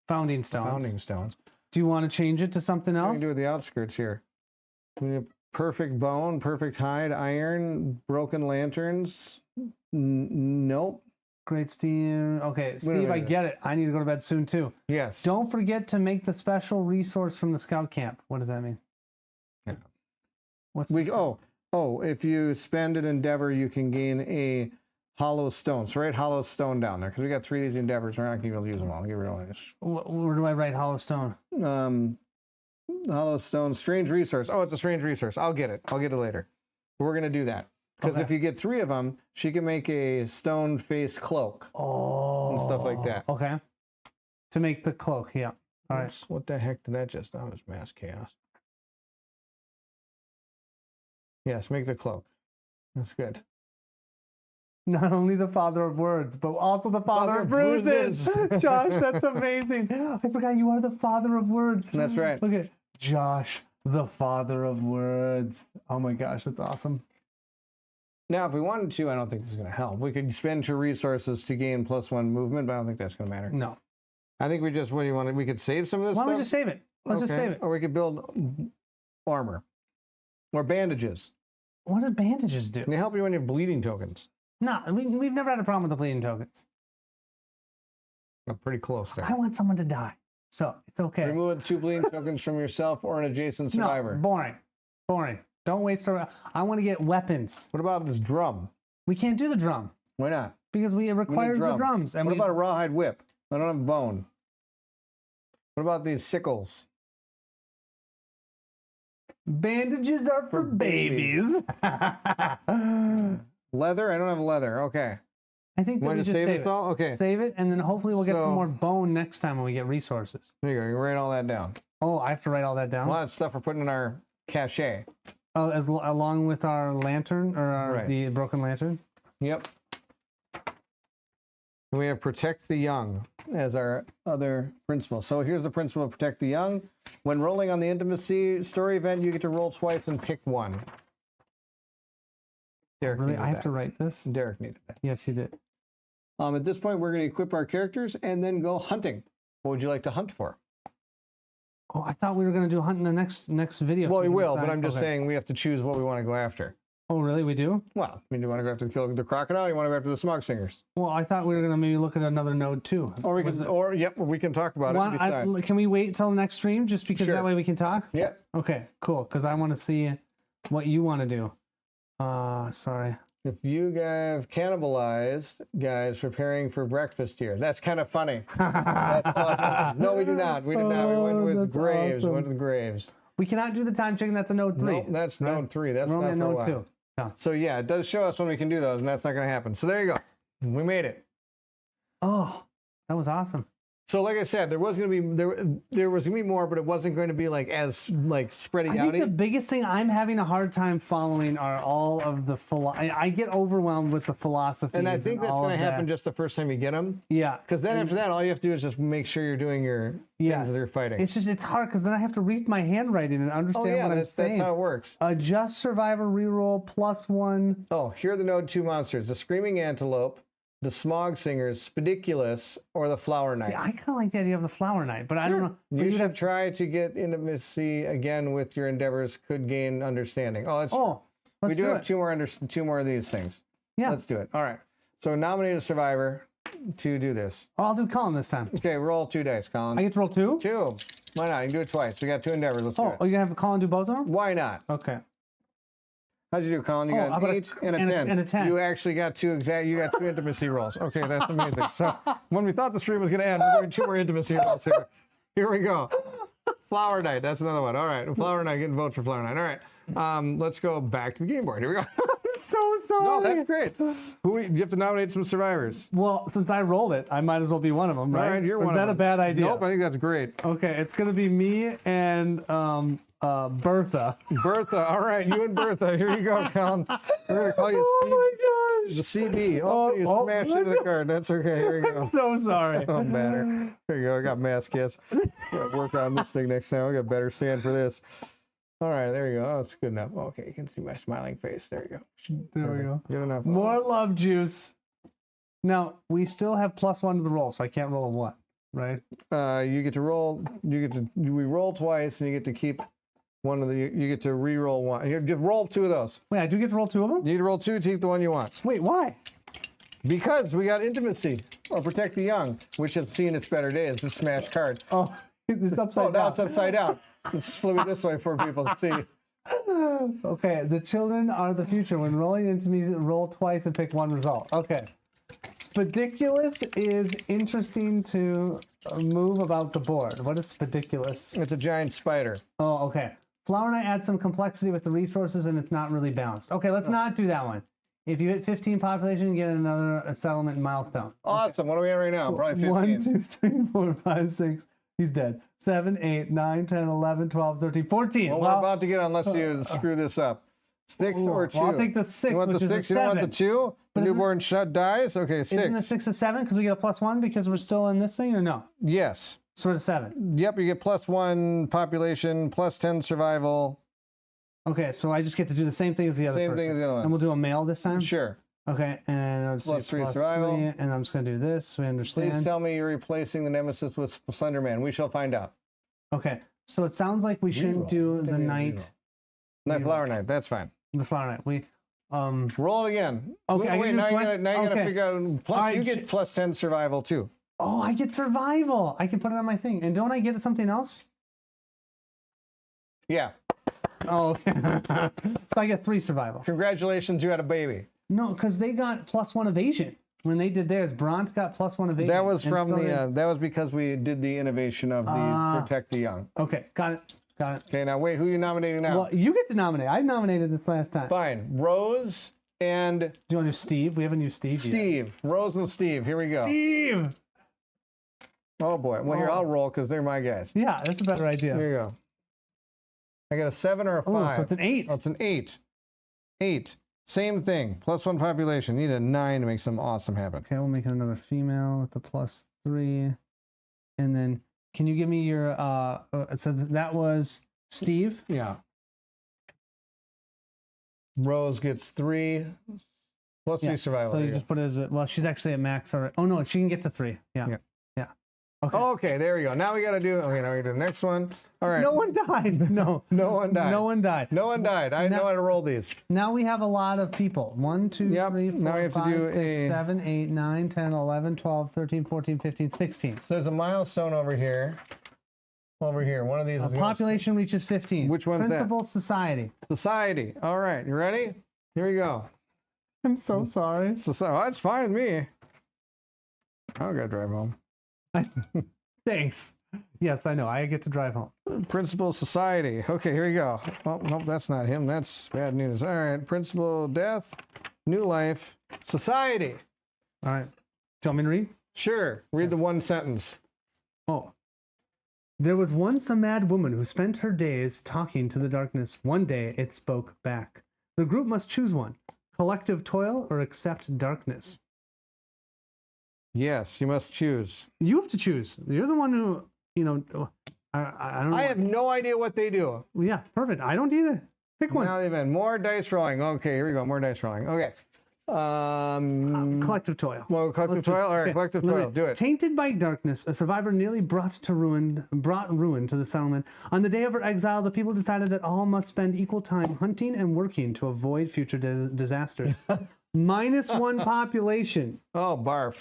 Founding stones. founding stones. Do you want to change it to something What do else? we do with the outskirts here? We have perfect bone, perfect hide, iron, broken lanterns. Nope. Great Steve. Okay, Steve, I get it. I need to go to bed soon too. Yes. Don't forget to make the special resource from the scout camp. What does that mean? Yeah. What's if you spend an endeavor, you can gain a hollow stone. So write hollow stone down there because we got 3 of these endeavors. We're not going to be able to use them all. I'll get rid of this. Where do I write hollow stone? Hollow stone, strange resource. Oh, it's a strange resource. I'll get it. I'll get it later. But we're going to do that. Because Okay. if you get 3 of them, she can make a stone face cloak Oh. and stuff like that. Okay. To make the cloak, yeah. All right. Oops, what the heck did that just? That was mass chaos. Yes, make the cloak. That's good. Not only the father of words, but also the father of Father of bruises. Josh, that's amazing. I forgot you are the father of words. That's right. Look at Josh, the father of words. Oh my gosh, that's awesome. Now, if we wanted to, I don't think this is going to help. We could spend 2 resources to gain +1 movement, but I don't think that's going to matter. No. I think we just, what do you want? We could save some of this Why stuff? don't we just save it? Let's just Okay. save it. Or we could build armor. Or bandages. What do bandages do? They help you when you have bleeding tokens. No, we've never had a problem with the bleeding tokens. We're pretty close there. I want someone to die. So it's okay. Remove 2 bleeding tokens from yourself or an adjacent survivor. No, boring. Boring. Don't waste our... I want to get weapons. What about this drum? We can't do the drum Why not? because it requires the drums. And What we... about a rawhide whip? I don't have bone. What about these sickles? Bandages are for babies. Leather? I don't have leather. Okay. I think that Want we to just save save it it. though? Okay. Save it, and then hopefully we'll get So- some more bone next time when we get resources. There you go. You write all that down. Oh, I have to write all that down. A lot of stuff we're putting in our cache. Oh, along with our lantern or Right. the broken lantern. Yep. And we have protect the young as our other principle. So here's the principle of protect the young. When rolling on the intimacy story event, you get to roll twice and pick one. Derek Really, needed I have that. to write this. Derek needed that. Yes, he did. At this point, we're going to equip our characters and then go hunting. What would you like to hunt for? Oh, I thought we were going to do hunt in the next video. Well, So we can will, but decide- I'm just okay. saying we have to choose what we want to go after. Oh, really? We do? Well, I mean, do you want to go after the crocodile? Or you want to go after the smog singers? Well, I thought we were going to maybe look at another node too. Or we Was can, it- or yep, we can talk about it. One- And decide. can we wait till the next stream just because Sure. that way we can talk? Yep. Okay, cool. Because I want to see what you want to do. Sorry. If you guys cannibalized guys preparing for breakfast here, that's kind of funny. That's awesome. No, we do not. We did not. We went Oh, with that's graves. We awesome. went with graves. We cannot do the time chicken. That's a node 3. No, that's right? node 3. That's We're only not at for a node while. 2. No. So yeah, it does show us when we can do those, and that's not going to happen. So there you go. We made it. Oh, that was awesome. So like I said, there was going to be there was going to be more, but it wasn't going to be like as like spreading I out. think the biggest thing I'm having a hard time following are all of the I get overwhelmed with the philosophy. And I think that's going to happen just the first time you get them. Yeah. Because then after that, all you have to do is just make sure you're doing your Yes. things that you're fighting. It's hard because then I have to read my handwriting and understand oh yeah, what that's I'm saying. how it works. Adjust survivor reroll +1. Oh, here are the node 2 monsters: the screaming antelope, the smog singers, Spediculus, or the flower knight. Yeah, I kind of like the idea of the flower knight, but I don't know. But You you'd should have try to get intimacy again with your endeavors. Could gain understanding. Oh, that's Oh, we let's do do have it. two more of these things. Yeah. Let's do it. All right. So nominate a survivor to do this. Oh, I'll do Colin this time. Okay, roll 2 dice, Colin. I get to roll 2? 2. Why not? You can do it twice. We got 2 endeavors. Let's do Oh, it. you're gonna have Colin do both of them? Why not? Okay. How'd you do, Colin? You Oh, got how an about 8 and a 10. and a 10. You actually got 2 You got 2 intimacy rolls. Okay, that's amazing. So when we thought the stream was going to end, we're doing 2 more intimacy rolls here. Here we go. Flower Knight. That's another one. All right. Flower Knight. Getting votes for Flower Knight. All right. Let's go back to the game board. Here we go. I'm so sorry. No, that's great. You have to nominate some survivors. Well, since I rolled it, I might as well be one of them, right? All right, you're Or one is of that them. a bad idea? Nope, I think that's great. Okay, it's gonna be me and Bertha. Bertha. All right, you and Bertha. Here you go, Colin. We're going to call you Oh my the gosh! CB. Oh, you oh, smashed into the card. That's okay. Here you go. So sorry. Oh, better. There you go. I got mass kiss. Gotta work on this thing next time. I got better stand for this. All right, there you go. Oh, it's good enough. Okay, you can see my smiling face. There you go. There we go. Good enough. More love juice. Now we still have +1 to the roll, so I can't roll a 1, right? You get to roll. We roll twice, and you get to keep one of the. You get to re-roll one. You just roll 2 of those. Wait, I do get to roll 2 of them? You get to roll 2 to keep the one you want. Wait, why? Because we got intimacy or protect the young, which has seen its better days. It's a smash card. Oh, it's upside Oh, now down. it's upside down. Let's flip it this way for people to see. Okay, the children are the future. When rolling into me, roll twice and pick 1 result. Okay. Spediculus is interesting to move about the board. What is Spediculus? It's a giant spider. Oh, okay. Flower Knight adds some complexity with the resources and it's not really balanced. Okay, let's not do that one. If you hit 15 population, you get another settlement milestone. Awesome. What are we at right now? Probably 15. 1, 2, 3, 4, 5, 6, He's dead. 7, 8, 9, 10, 11, 12, 13, 14. Well, we're about to get on unless you screw this up. 6 or 2. Well, I'll take the 6, You want which the is a 6? You don't want the 7. 2? The newborn shut dies? Okay, 6. Isn't the 6 a 7 because we get a +1 because we're still in this thing, or no? Yes. So we're at 7. Yep, you get +1 population, +10 survival. Okay, so I just get to do the same thing as the other Same person. thing as the other one. And we'll do a male this time? Sure. Okay, and I'll just Plus say 3 survival. 3, and I'm just going to do this so we understand. Please tell me you're replacing the nemesis with Slender Man. We shall find out. Okay, so it sounds like we shouldn't do the knight. Night Flower Knight, that's fine. The flower knight. We roll it again. Okay, I wait, can do now you 20? gotta Okay. figure out. Plus, Alright, you get +10 survival too. Oh, I get survival. I can put it on my thing. And don't I get something else? Yeah. Oh, so I get 3 survival. Congratulations, you had a baby. No, because they got +1 evasion when they did theirs. Bront got +1 evasion. That was and from so the. did- That was because we did the innovation of the protect the young. Okay, got it. Got it. Okay, now wait, who are you nominating now? Well, you get to nominate. I nominated this last time. Fine, Rose and Do you want to do Steve? We haven't used Steve yet. Steve. Rose and Steve. Here we go. Steve! Oh boy. Well, here Oh. I'll roll because they're my guys. Yeah, that's a better idea. Here you go. I got a 7 or a 5. Oh, so it's an 8. Oh, it's an 8. 8. Same thing. +1 population. Need a 9 to make something awesome happen. Okay, we'll make it another female with the +3. And then, can you give me your, so that was Steve? Yeah. Rose gets 3 plus 3 survival. So There you you go. just put it as, well, she's actually at max already. Oh, no, she can get to 3. Yeah. Yeah. Yeah. Okay. Okay, there we go. Now we got to do. Okay, now we do the next one. All right. No one died. No. No one died. No one died. No one died. I know how to roll these. Now we have a lot of people. 1, 2, Yep, 3, 4, now we have to 5, do 6, a- 7, 8, 9, 10, 11, 12, 13, 14, 15, 16. So there's a milestone over here. Over here. One of these is Population reaches 15. Which one's that? Principal society. Society. All right. You ready? Here we go. I'm so sorry. So that's fine with me. I'll go drive home. Thanks. Yes, I know. I get to drive home. Principal Society. Okay, here we go. Oh, nope, that's not him. That's bad news. All right. Principal Death, New Life, Society. All right. Do you want me to read? Sure. Read the one sentence. Oh. There was once a mad woman who spent her days talking to the darkness. One day it spoke back. The group must choose one. Collective toil or accept darkness. Yes, you must choose. You have to choose. You're the one who, I don't know. I have no idea what they do. Yeah, perfect. I don't either. Pick one. Now even more dice rolling. Okay, here we go. More dice rolling. Okay. Collective toil. Well, collective Let's do- toil. All right, okay, collective limit. toil. Do it. Tainted by darkness, a survivor nearly brought ruin to the settlement. On the day of her exile, the people decided that all must spend equal time hunting and working to avoid future disasters. -1 population. Oh, barf.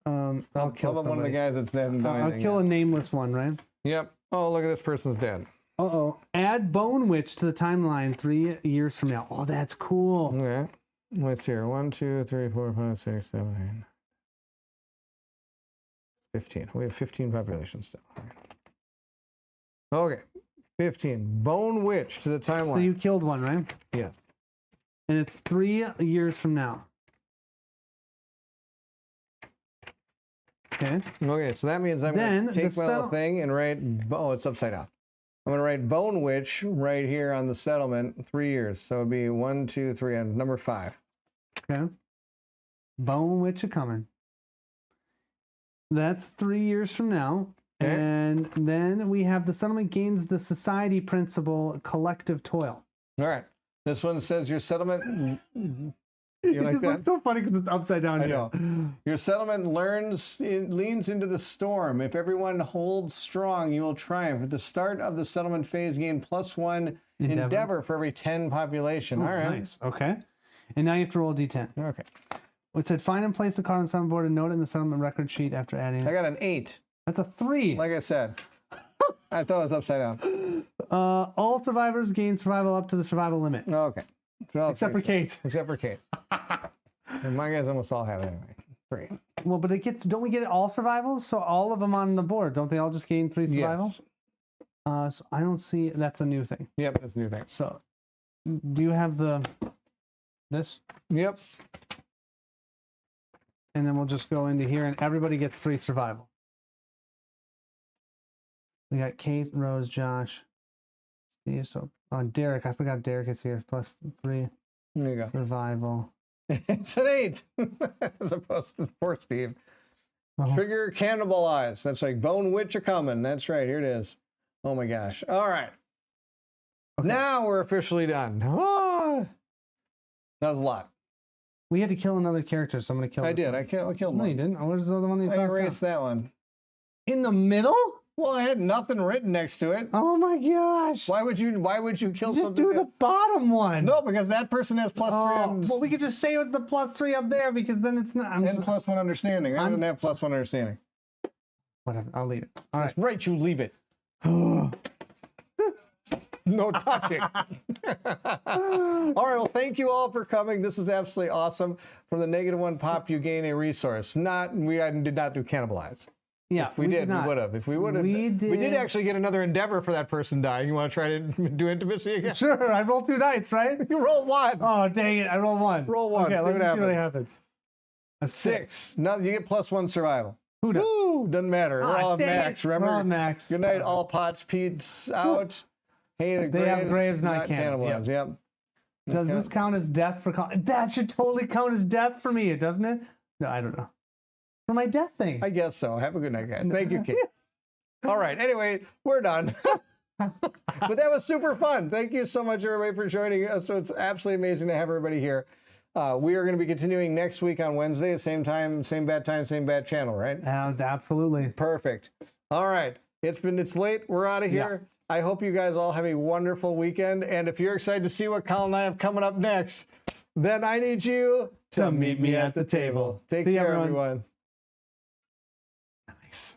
I'll kill one of the somebody. guys that's dead and done I'll anything kill yet. a nameless one, right? Yep. Oh, look at this person's dead. Uh-oh. Add Bone Witch to the timeline 3 years from now. Oh, that's cool. Okay. What's here? 1, 2, 3, 4, 5, 6, 7, 8. 15. We have 15 population still. Okay. 15. Bone Witch to the So timeline. you killed one, right? Yes. And it's 3 years from now. Okay. Okay, so that means I'm Then going to take the my little settle- thing and write. Oh, it's upside down. I'm going to write Bone Witch right here on the settlement. 3 years. So it'd be 1, 2, 3, and number 5. Okay. Bone Witch a coming. That's 3 years from now. Okay. And then we have the settlement gains the society principle collective toil. All right. This one says your settlement. It like just looks that? so funny because it's upside down I here. know. Your settlement leans into the storm. If everyone holds strong, you will triumph. At the start of the settlement phase, gain +1 endeavor for every 10 population. Oh, All right. nice. Okay. And now you have to roll a d10. Okay. It said find and place the card on the settlement board and note it in the settlement record sheet after adding I it. got an 8. That's a 3. Like I said, I thought it was upside down. All survivors gain survival up to the survival limit. Okay. So Except for Kate. Except for Kate. And my guys almost all have it anyway. 3. Well, but it gets, don't we get all survivals? So all of them on the board, don't they all just gain 3 survival? Yes. So I don't see, that's a new thing. Yep, that's a new thing. So do you have this? Yep. And then we'll just go into here and everybody gets 3 survival. We got Kate, Rose, Josh, Steve. So Derek. I forgot Derek is here. +3 There you go. survival. It's an 8 as opposed to poor Steve. Uh-huh. Trigger cannibalize. That's like Bone Witch a coming. That's right. Here it is. Oh my gosh. All right. Okay. Now we're officially done. Ah, that was a lot. We had to kill another character, so I'm gonna kill. I this did. one. I killed No, one. you didn't. Where's the other one that you I crossed out? erased that one. In the middle? Well, I had nothing written next to it. Oh my gosh! Why would you kill Just something? do the bottom one. No, because that person has +3 on, well, we could just say it was the +3 up there because then it's not. and +1 understanding. I didn't have +1 understanding. Whatever. I'll leave it. All right. That's right, you leave it. No touching. All right, well, thank you all for coming. This is absolutely awesome. From the -1 pop, you gain a resource. We did not do cannibalize. Yeah, If we did, we not. would have. If we would have, We we did did- actually get another endeavor for that person dying. You want to try to do intimacy again? Sure. I rolled 2 dice, right? You roll 1. Oh dang it! I rolled 1. Roll 1. Okay, See let's what see what happens. happens. A 6. Now you get +1 survival. Who does? Woo! Doesn't matter. We're all at dang max. it. Remember? We're all at max. Good night, all pots. Pete's out. Hey, the They have graves, not cannibals. Yep. Does this count as death for? That should totally count as death for me, doesn't it? No, I don't know. For my death thing. I guess so. Have a good night, guys. Thank you, Kate. All right. Anyway, we're done. But that was super fun. Thank you so much, everybody, for joining us. So it's absolutely amazing to have everybody here. We are going to be continuing next week on Wednesday, same time, same bad channel, right? Absolutely. Perfect. All right. It's late. We're out of here. Yeah. I hope you guys all have a wonderful weekend. And if you're excited to see what Colin and I have coming up next, then I need you to meet me at the table. Take See you, care, everyone. everyone. Nice.